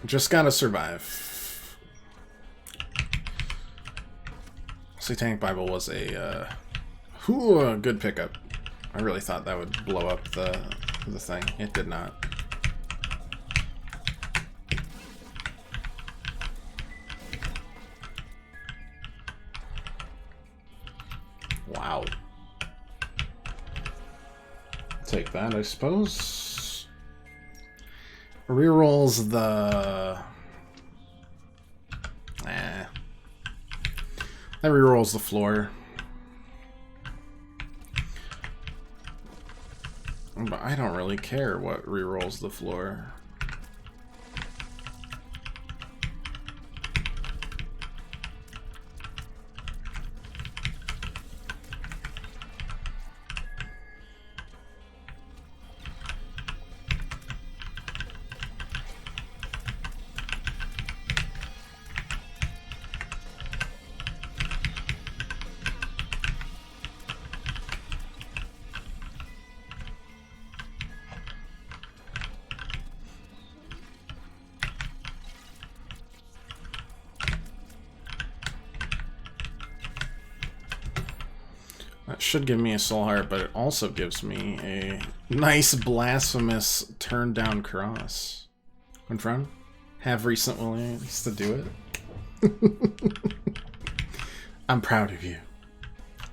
Just gotta survive. Satanic Bible was a good pickup. I really thought that would blow up the thing. It did not. Wow. Take that, I suppose. Rerolls the... That rerolls the floor. But I don't really care what rerolls the floor. That should give me a soul heart, but it also gives me a nice blasphemous turn down cross. Confront? Have recent willingness to do it. I'm proud of you.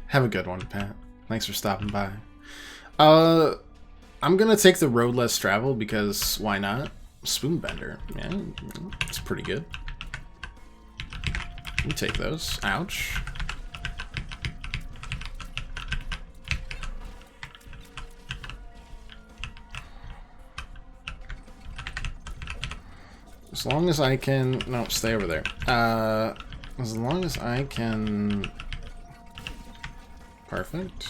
Have a good one, Pat. Thanks for stopping by. I'm gonna take the road less traveled because why not? Spoonbender. Yeah, it's pretty good. You take those. Ouch. As long as I can... No, stay over there. As long as I can... Perfect.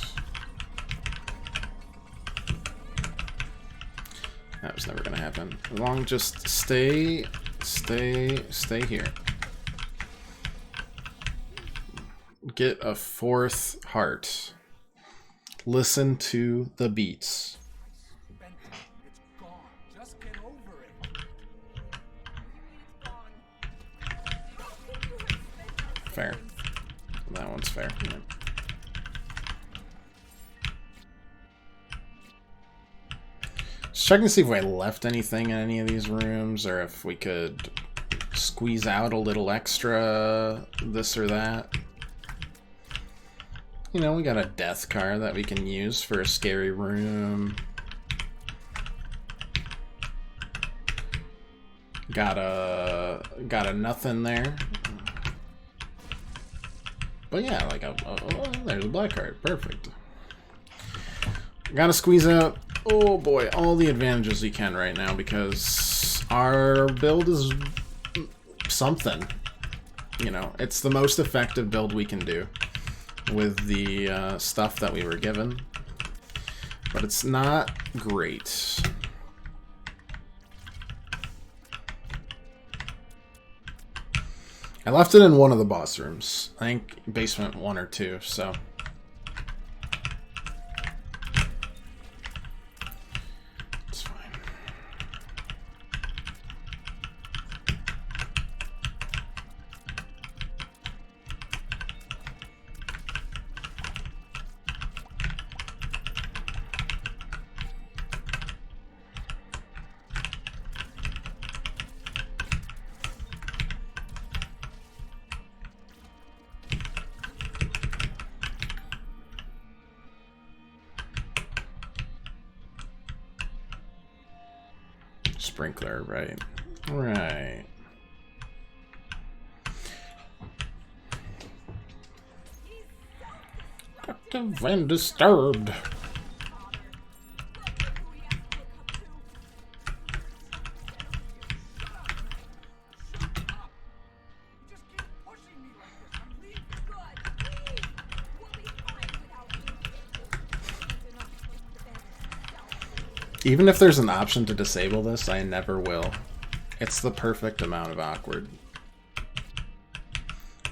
That was never gonna happen. As long as just stay here. Get a fourth heart. Listen to the beats. Fair. That one's fair. Yeah. Just checking to see if I left anything in any of these rooms, or if we could squeeze out a little extra this or that. You know, we got a death card that we can use for a scary room. Got a nothing there. But yeah, like, there's a black card. Perfect. Gotta squeeze out, oh boy, all the advantages we can right now, because our build is something. You know, it's the most effective build we can do with the stuff that we were given. But it's not great. I left it in one of the boss rooms. I think basement 1 or 2, so... Sprinkler, right. Right. Active and disturbed. Even if there's an option to disable this, I never will. It's the perfect amount of awkward.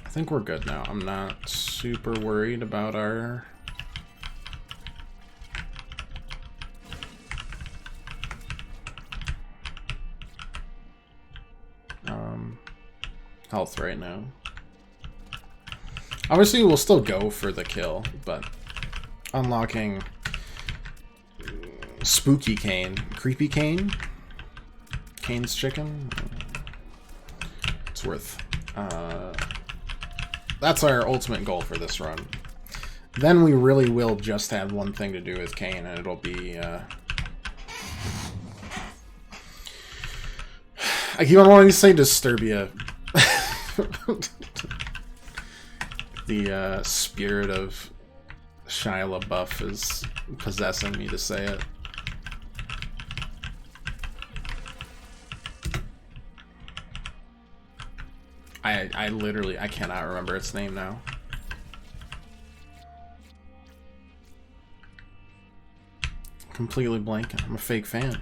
I think we're good now. I'm not super worried about our... health right now. Obviously, we'll still go for the kill, but unlocking... Spooky Cane. Creepy Cane? Cane's chicken? It's worth... that's our ultimate goal for this run. Then we really will just have one thing to do with Cane, and it'll be... I keep on wanting to say Disturbia. The spirit of Shia LaBeouf is possessing me to say it. I literally, I cannot remember its name now. Completely blank. I'm a fake fan.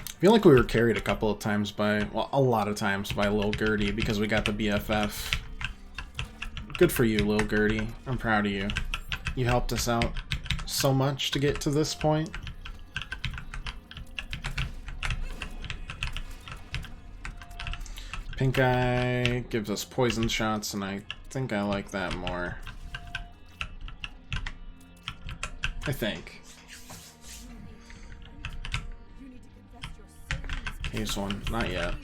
I feel like we were carried a couple of times by, well, a lot of times by Lil Gertie because we got the BFF. Good for you, Lil Gertie. I'm proud of you. You helped us out so much to get to this point. Pink Eye gives us poison shots, and I think I like that more. I think. Here's one. Not yet.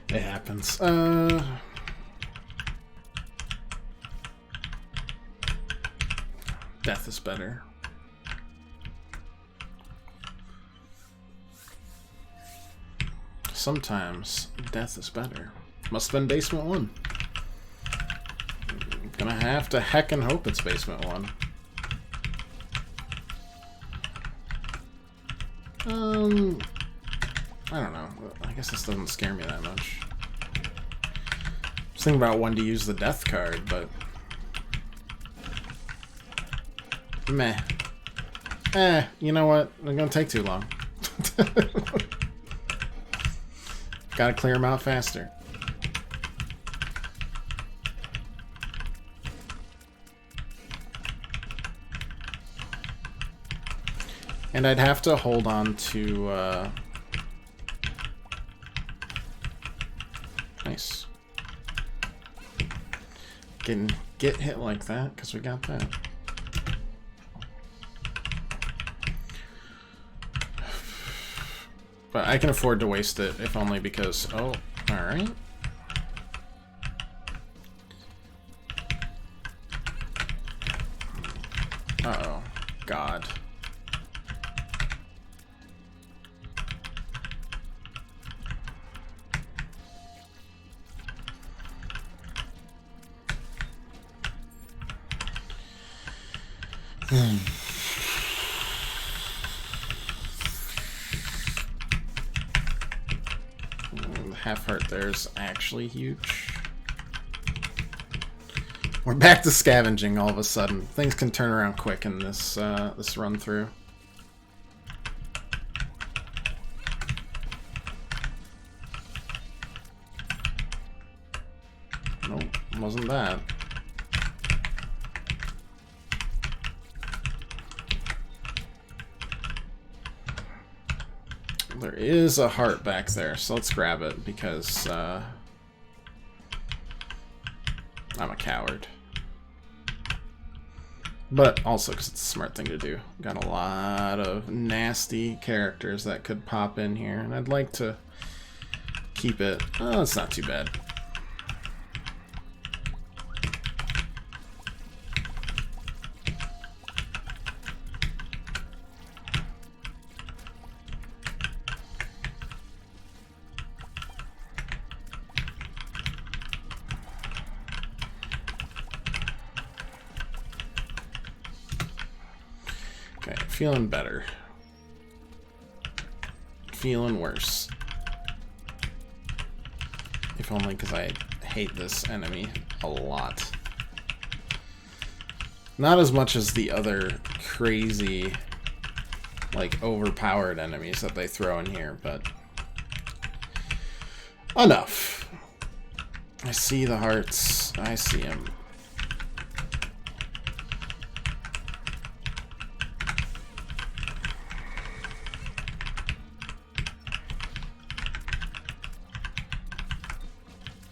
It happens. Death is better. Sometimes death is better. Must have been basement 1. Gonna have to heckin' hope it's basement 1. I don't know. I guess this doesn't scare me that much. I was thinking about when to use the death card, but... meh. You know what? It's gonna take too long. Gotta clear them out faster. And I'd have to hold on to... Nice. Get hit like that, because we got that. But I can afford to waste it, if only because... Oh, alright. Uh-oh. God. The half heart there's actually huge. We're back to scavenging all of a sudden. Things can turn around quick in this this run through. Nope, wasn't that. There is a heart back there, so let's grab it because I'm a coward. But also because it's a smart thing to do. Got a lot of nasty characters that could pop in here, and I'd like to keep it. Oh, it's not too bad. Okay, feeling better. Feeling worse. If only because I hate this enemy a lot. Not as much as the other crazy, like, overpowered enemies that they throw in here, but enough. I see the hearts. I see them.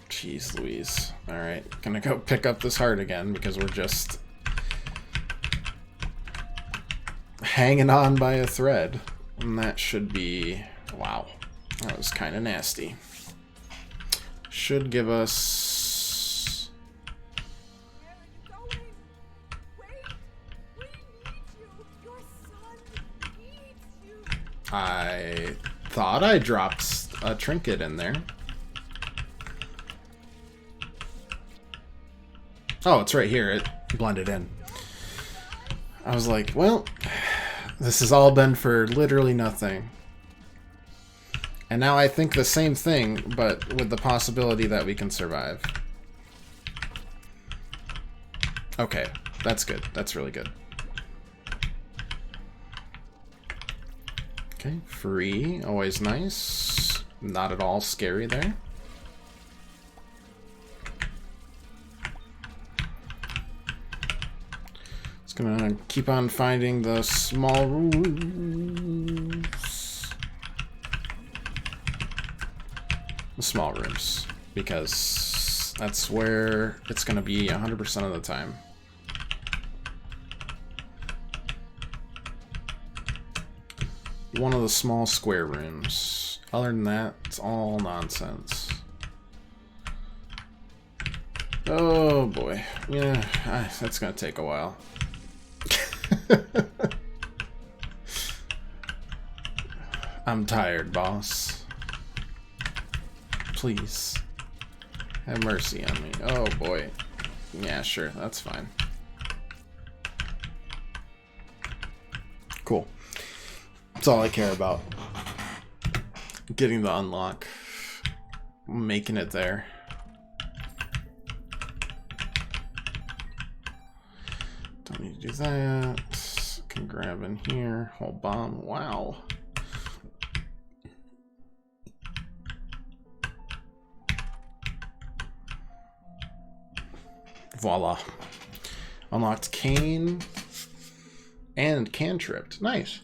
Jeez Louise. Alright, gonna go pick up this heart again because we're just hanging on by a thread. And that should be... Wow. That was kind of nasty. Should give us... I thought I dropped a trinket in there. Oh, it's right here. It blended in. I was like, well, this has all been for literally nothing. And now I think the same thing, but with the possibility that we can survive. Okay, that's good. That's really good. Okay, free. Always nice. Not at all scary there. Gonna keep on finding the small rooms. The small rooms. Because that's where it's gonna be 100% of the time. One of the small square rooms. Other than that, it's all nonsense. Oh boy. Yeah, that's gonna take a while. I'm tired, boss. Please. Have mercy on me. Oh boy. Yeah, sure, that's fine. Cool. That's all I care about. Getting the unlock. Making it there. Don't need to do that. Can grab in here. Whole bomb. Wow. Voila. Unlocked cane and cantripped. Nice.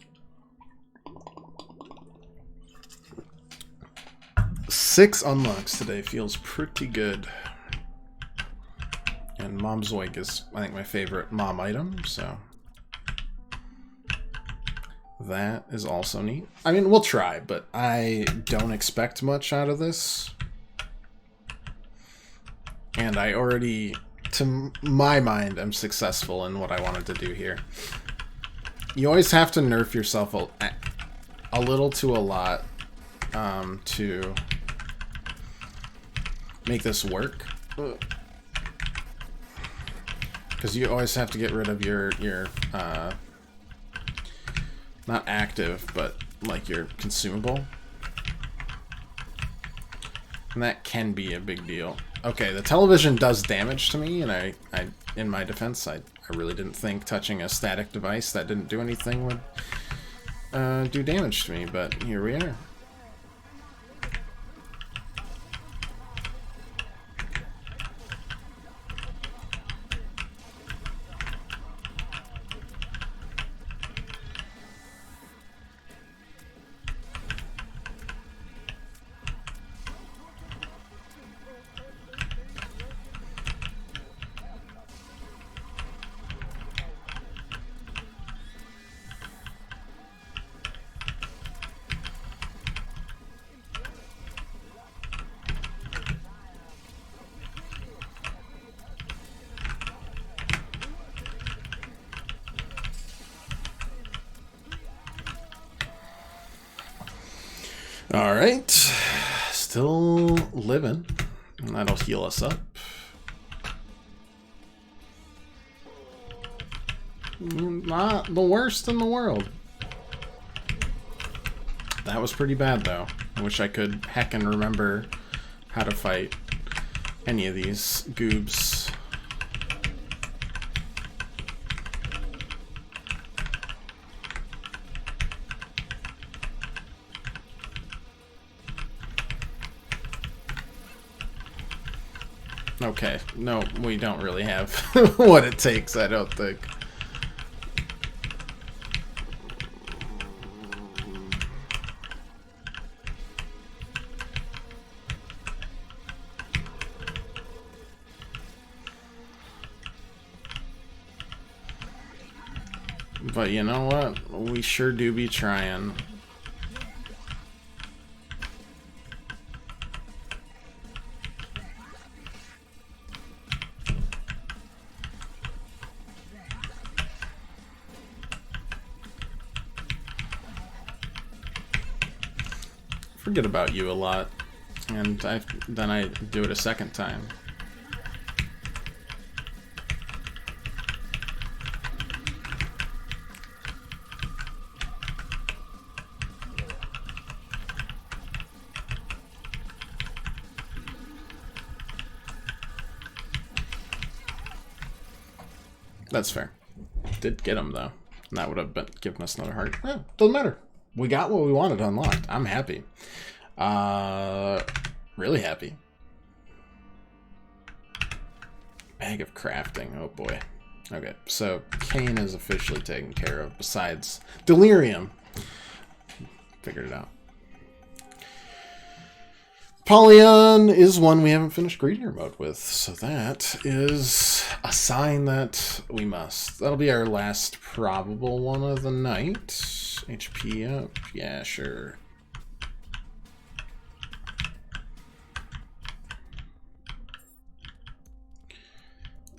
6 unlocks today. Feels pretty good. And Mom's Wig is, I think, my favorite mom item, so... that is also neat. I mean, we'll try, but I don't expect much out of this. And I already, to my mind, am successful in what I wanted to do here. You always have to nerf yourself a little to a lot to make this work. Because you always have to get rid of your not active, but like your consumable. And that can be a big deal. Okay, the television does damage to me, and I in my defense, I really didn't think touching a static device that didn't do anything would do damage to me, but here we are. Alright, still living, and that'll heal us up. Not the worst in the world. That was pretty bad, though. I wish I could heckin' remember how to fight any of these goobs. Okay, no, we don't really have what it takes, I don't think. But you know what? We sure do be trying. Forget about you a lot, and then I do it a second time. That's fair. Did get him though. And that would have been given us another heart. Eh, doesn't matter. We got what we wanted unlocked. I'm happy. Really happy. Bag of crafting. Oh boy. Okay, so Kane is officially taken care of, besides Delirium. Figured it out. Polyon is one we haven't finished Greedier mode with, so that is a sign that we must. That'll be our last probable one of the night. HP up? Yeah, sure.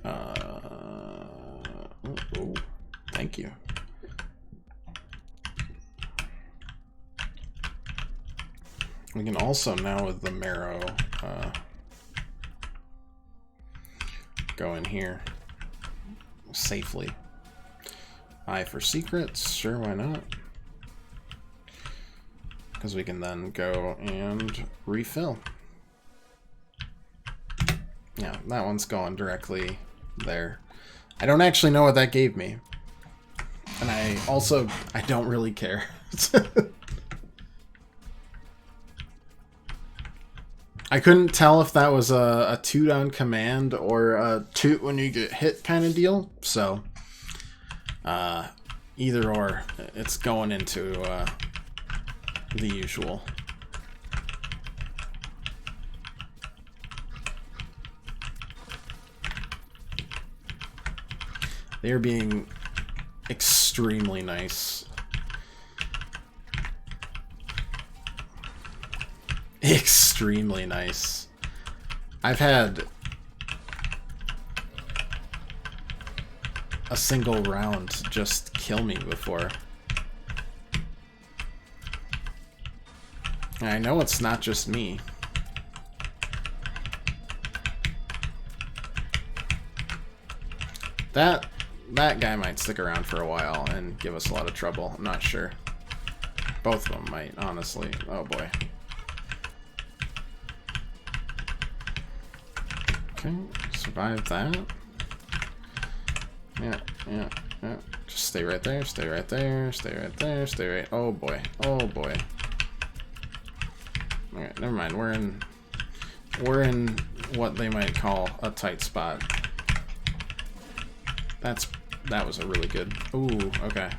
Oh, thank you. We can also now with the marrow go in here safely. Eye for secrets, sure, why not? Because we can then go and refill. Yeah, that one's going directly there. I don't actually know what that gave me. And I don't really care. I couldn't tell if that was a toot on command or a toot when you get hit kind of deal. So, either or, it's going into the usual. They are being extremely nice. Extremely nice. I've had a single round just kill me before. And I know it's not just me. That guy might stick around for a while and give us a lot of trouble. I'm not sure. Both of them might, honestly. Oh boy. Okay, survive that. Yeah. Just stay right there, stay right there, stay right there, stay right... Oh boy, oh boy. Alright, never mind. We're in what they might call a tight spot. That was a really good... Ooh, okay.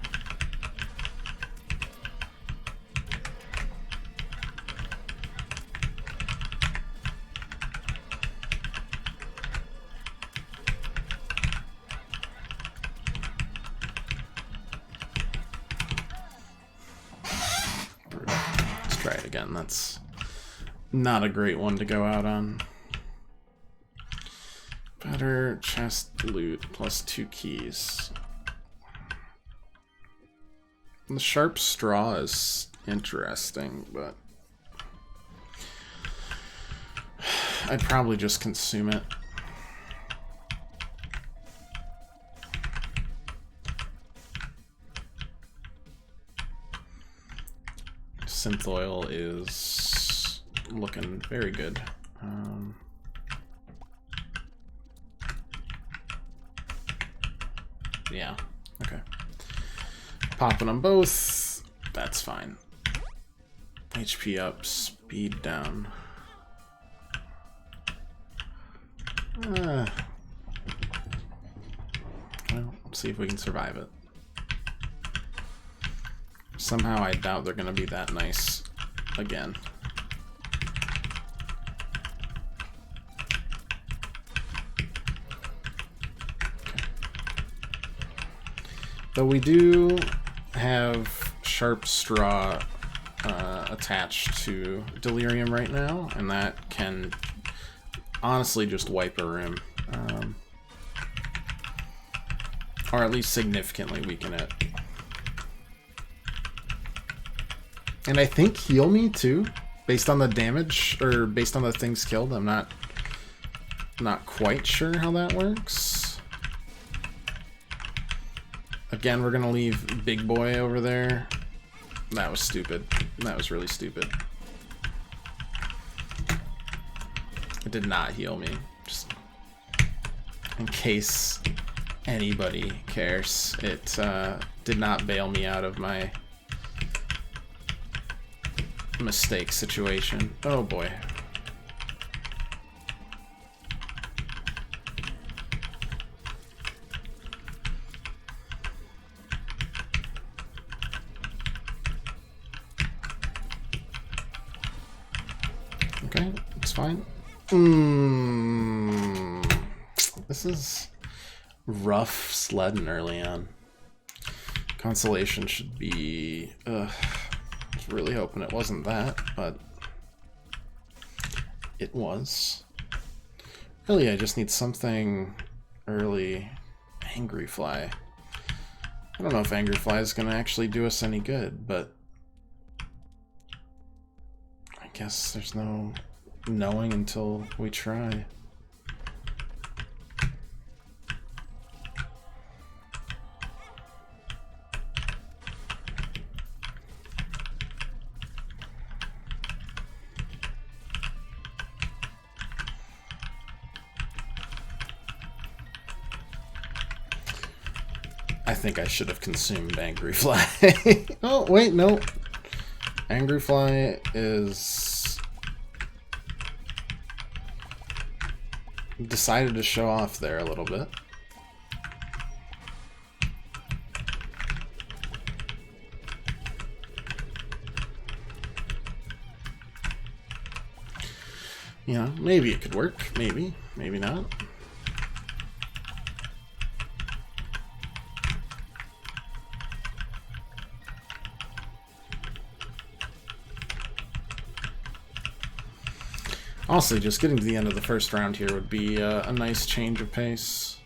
Let's try it again. That's not a great one to go out on. Better chest loot plus 2 keys. The sharp straw is interesting, but I'd probably just consume it. Synth oil is looking very good. Yeah, okay. Popping them both, that's fine. HP up, speed down. Well, let's see if we can survive it. Somehow I doubt they're gonna be that nice again. Though we do have sharp straw attached to delirium right now, and that can honestly just wipe a room. Or at least significantly weaken it. And I think heal me too, based on the damage, or based on the things killed. I'm not quite sure how that works. Again, we're gonna leave Big Boy over there. That was stupid. That was really stupid. It did not heal me. Just in case anybody cares. It did not bail me out of my mistake situation. Oh boy. Okay, it's fine. This is rough sledding early on. Consolation should be... I was really hoping it wasn't that, but it was. Really, I just need something early. Angry Fly. I don't know if Angry Fly is going to actually do us any good, but I guess there's no knowing until we try. I think I should have consumed Angry Fly. Oh, wait, no. Angry Fly is... decided to show off there a little bit. You know, maybe it could work. Maybe. Maybe not. Honestly, just getting to the end of the first round here would be a nice change of pace.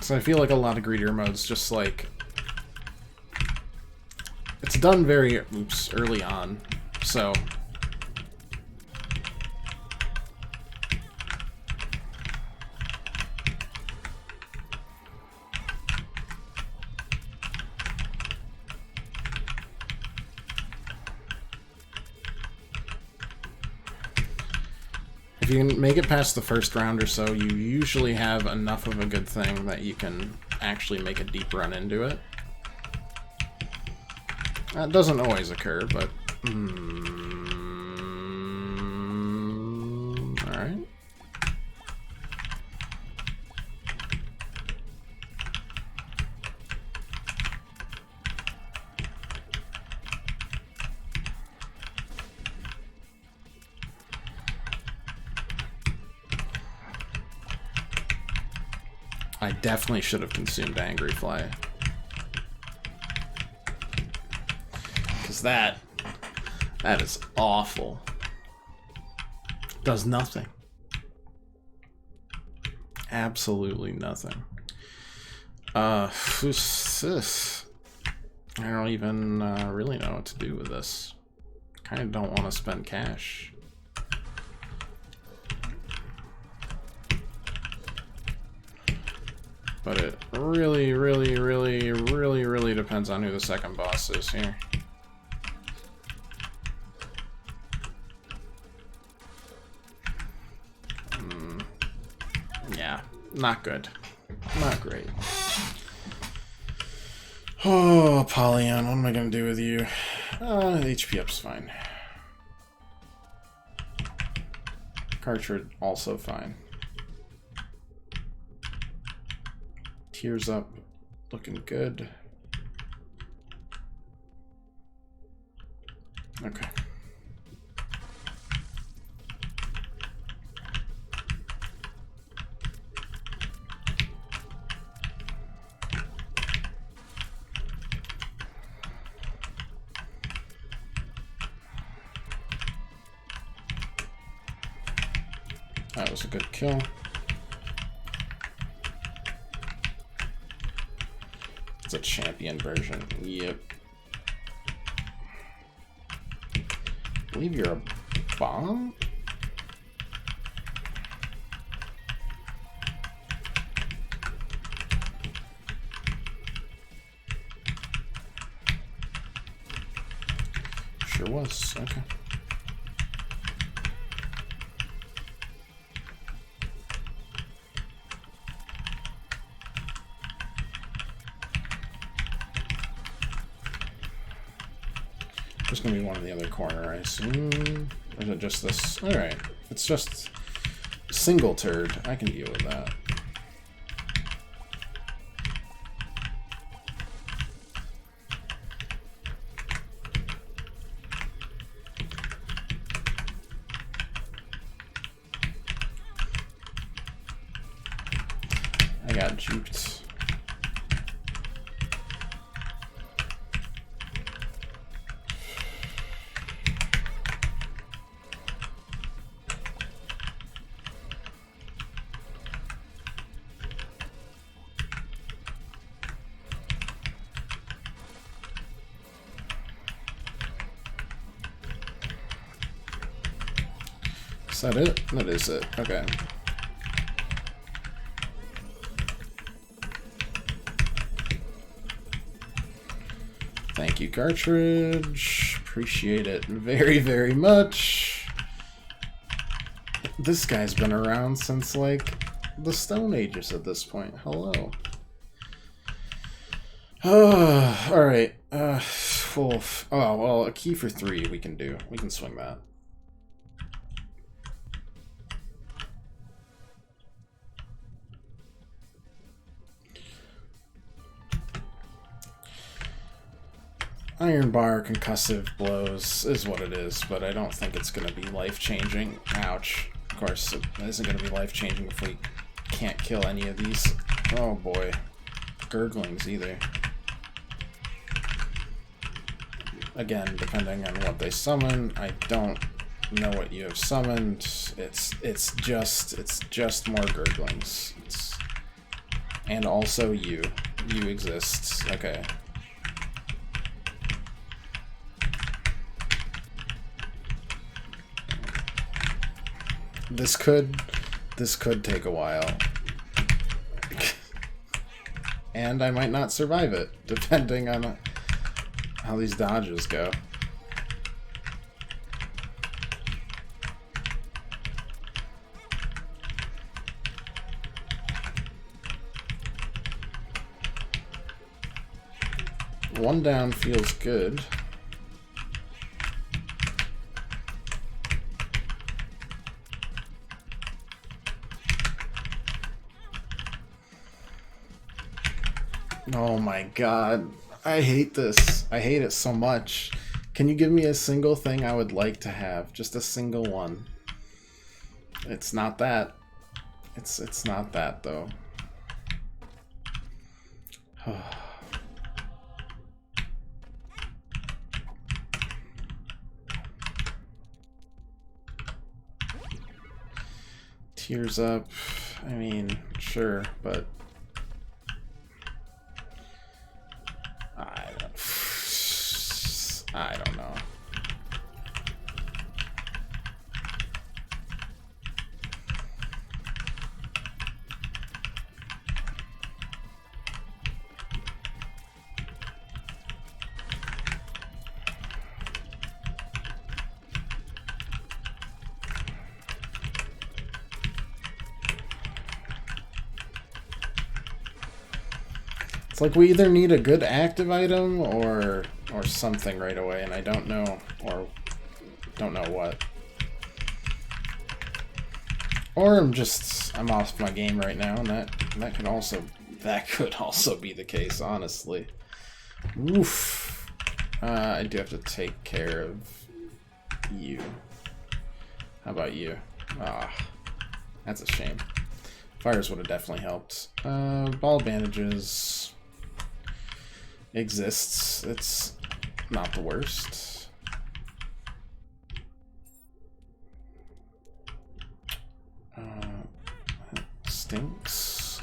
So I feel like a lot of greedier modes just like... It's done very early on, so... If you can make it past the first round or so, you usually have enough of a good thing that you can actually make a deep run into it. That doesn't always occur, but... Alright. I definitely should have consumed Angry Fly. Because that is awful. Does nothing. Absolutely nothing. I don't even really know what to do with this. Kind of don't want to spend cash. But it really, really, really, really, really depends on who the second boss is here. Yeah, not good. Not great. Oh, Polyon, what am I going to do with you? HP up's fine. Cartridge, also fine. Tears up, looking good. Okay. That was a good kill. It's a champion version. Yep. I believe you're a bomb? Sure was. Okay. There's gonna be one in the other corner, I assume. Or is it just this? Alright. If it's just single turd, I can deal with that. I got juked. Is that it? That is it. Okay. Thank you, cartridge. Appreciate it very, very much. This guy's been around since, like, the Stone Ages at this point. Hello. Alright. Oh, well, a key for 3 we can do. We can swing that. Iron bar concussive blows is what it is, but I don't think it's going to be life-changing. Ouch. Of course, it isn't going to be life-changing if we can't kill any of these Oh boy. Gurglings either. Again, depending on what they summon, I don't know what you have summoned. It's just more gurglings. And also you. You exist. Okay. This could take a while. And I might not survive it, depending on how these dodges go. One down feels good. Oh my god. I hate this. I hate it so much. Can you give me a single thing I would like to have? Just a single one. It's not that. It's not that though. Tears up. I mean, sure, but I don't know. It's like we either need a good active item or something right away, and I don't know, or don't know what. Or I'm off my game right now, and that could also be the case, honestly. Oof. I do have to take care of you. How about you? Ah, that's a shame. Fires would have definitely helped. Ball bandages exists. It's not the worst. That stinks.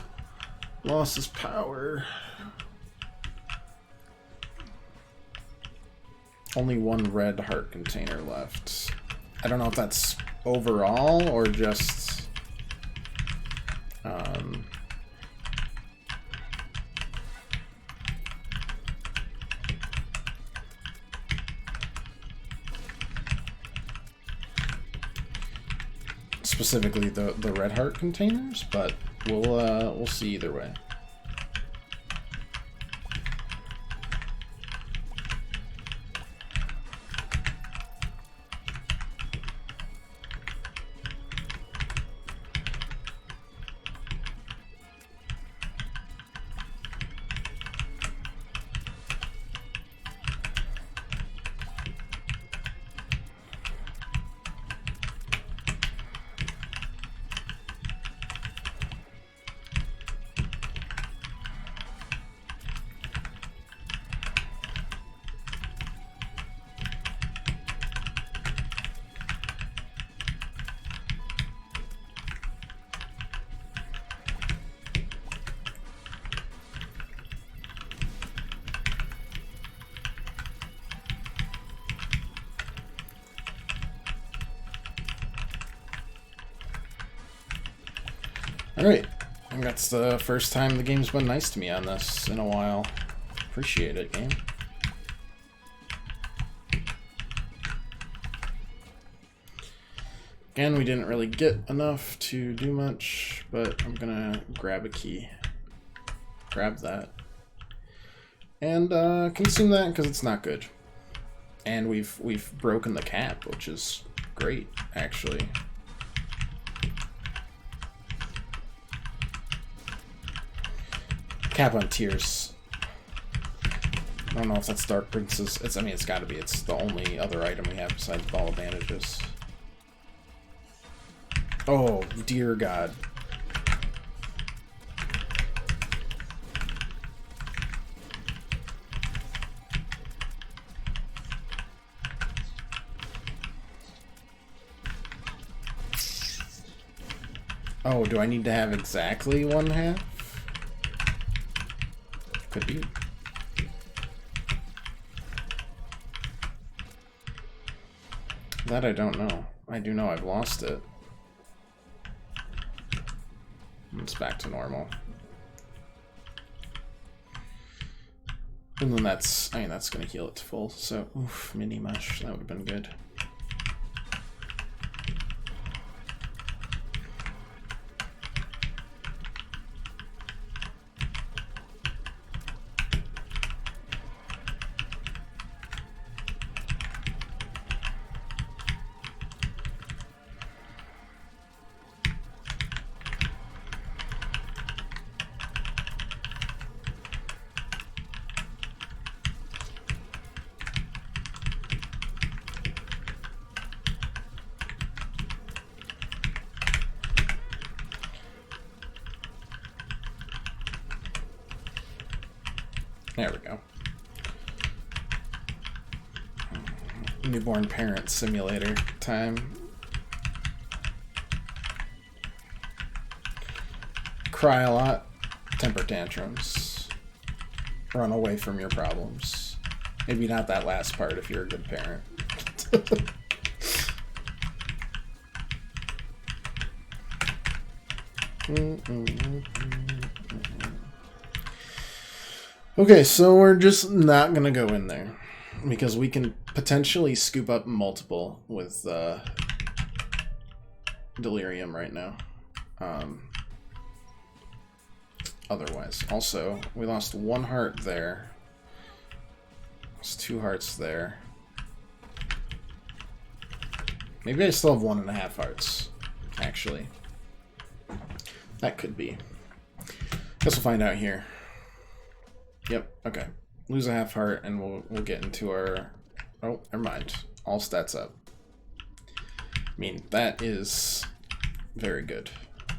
Lost his power. Only one red heart container left. I don't know if that's overall or just specifically the red heart containers, but we'll see either way. Alright, I think that's the first time the game's been nice to me on this in a while. Appreciate it, game. Again, we didn't really get enough to do much, but I'm gonna grab a key. Grab that. And consume that because it's not good. And we've broken the cap, which is great, actually. Cap on tears. I don't know if that's Dark Princess. I mean, it's gotta be. It's the only other item we have besides Ball of Bandages. Oh, dear God. Oh, do I need to have exactly 1/2? Could be. That I don't know. I do know I've lost it. It's back to normal. And then that's, I mean, that's gonna heal it to full, so, oof, mini mush, that would have been good. There we go. Newborn parent simulator time. Cry a lot, temper tantrums, run away from your problems. Maybe not that last part if you're a good parent. Okay, so we're just not gonna go in there because we can potentially scoop up multiple with delirium right now. Otherwise, also we lost 1 heart there. Lost 2 hearts there. Maybe I still have 1.5 hearts. Actually, that could be. Guess we'll find out here. Yep, okay. Lose a 1/2 heart and we'll get into our... Oh, never mind. All stats up. I mean, that is very good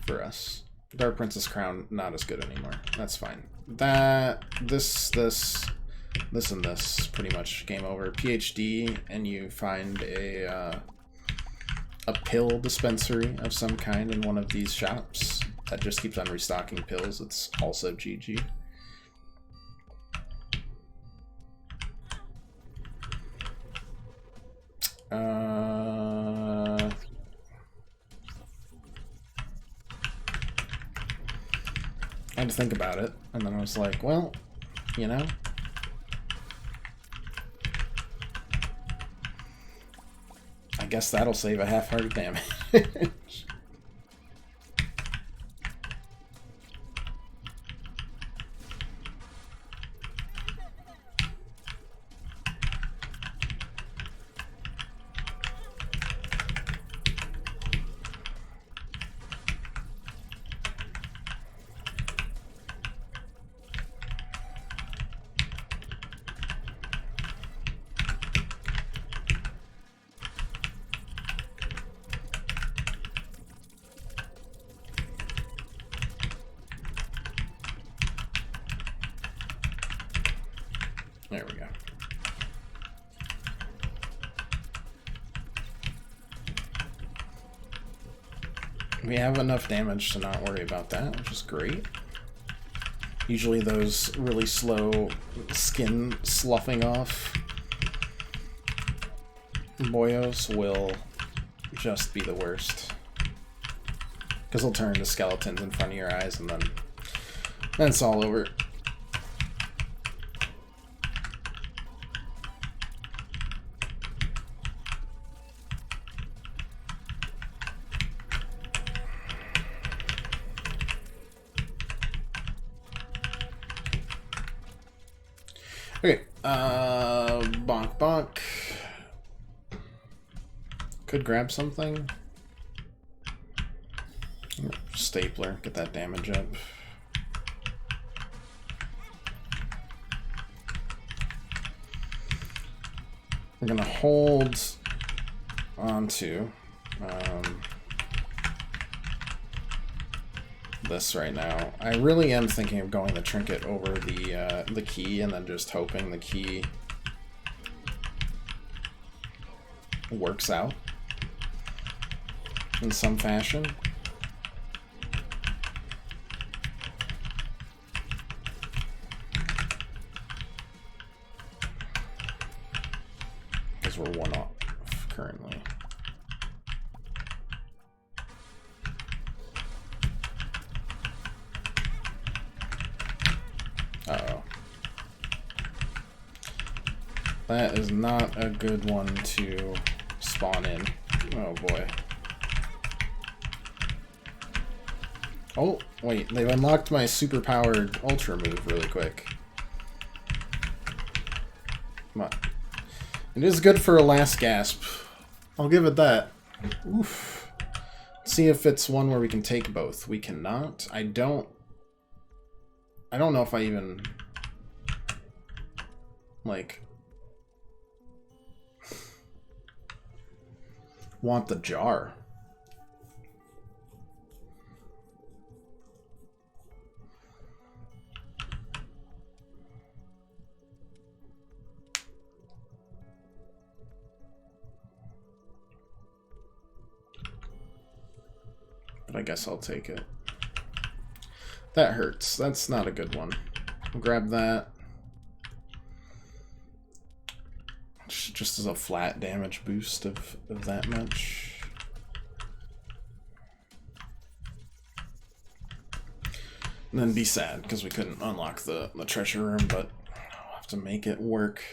for us. Dark Princess Crown, not as good anymore. That's fine. That, this, and this, pretty much game over. PhD, and you find a pill dispensary of some kind in one of these shops that just keeps on restocking pills. It's also GG. I had to think about it, and then I was like, well, you know, I guess that'll save a 1/2 heart of damage. There we go. We have enough damage to not worry about that, which is great. Usually those really slow skin sloughing off boyos will just be the worst. Because they'll turn into skeletons in front of your eyes and then it's all over. Okay, bonk bonk. Could grab something. Stapler, get that damage up. We're gonna hold onto this right now. I really am thinking of going the trinket over the key and then just hoping the key works out in some fashion. we're one off currently. Uh-oh. That is not a good one to spawn in. Oh boy. Oh, wait, they've unlocked my super-powered ultra move really quick. Come on. It is good for a last gasp. I'll give it that. Oof. Let's see if it's one where we can take both. We cannot. I don't know if I even... like... want the jar. But I guess I'll take it. That hurts. That's not a good one. I'll grab that. Just as a flat damage boost of that much. And then be sad because we couldn't unlock the treasure room, but I'll have to make it work.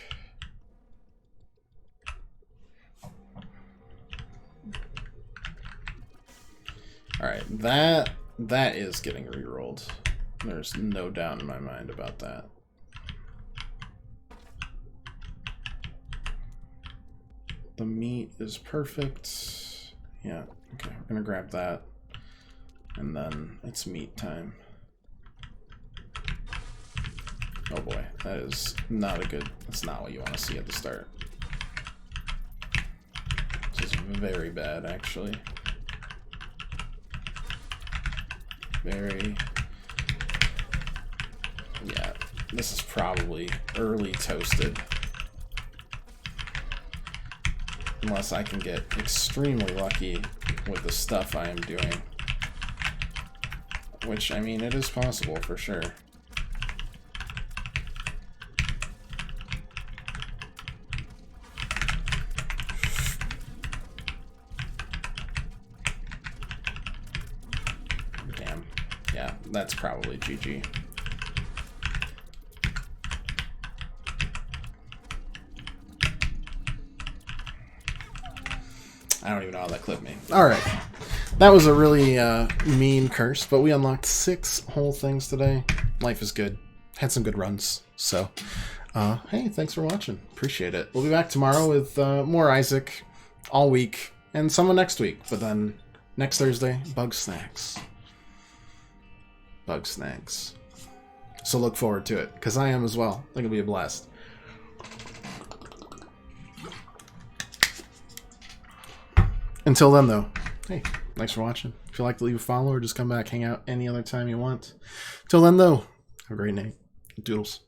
Alright, that is getting re-rolled. There's no doubt in my mind about that. The meat is perfect. Yeah, okay, we're gonna grab that. And then it's meat time. Oh boy, that is not a good, that's not what you want to see at the start. This is very bad, actually. Very... yeah, this is probably early toasted. Unless I can get extremely lucky with the stuff I am doing. Which, I mean, it is possible for sure. Damn. Yeah, that's probably GG. I don't even know how that clipped me. Alright. That was a really mean curse, but we unlocked 6 whole things today. Life is good. Had some good runs. So, hey, thanks for watching. Appreciate it. We'll be back tomorrow with more Isaac all week, and someone next week. But then, next Thursday, Bug Snacks. Bug Snacks. So look forward to it, because I am as well. I think it'll be a blast. Until then, though, hey, thanks for watching. If you like to leave a follow or just come back, hang out any other time you want. Till then, though, have a great night. Doodles.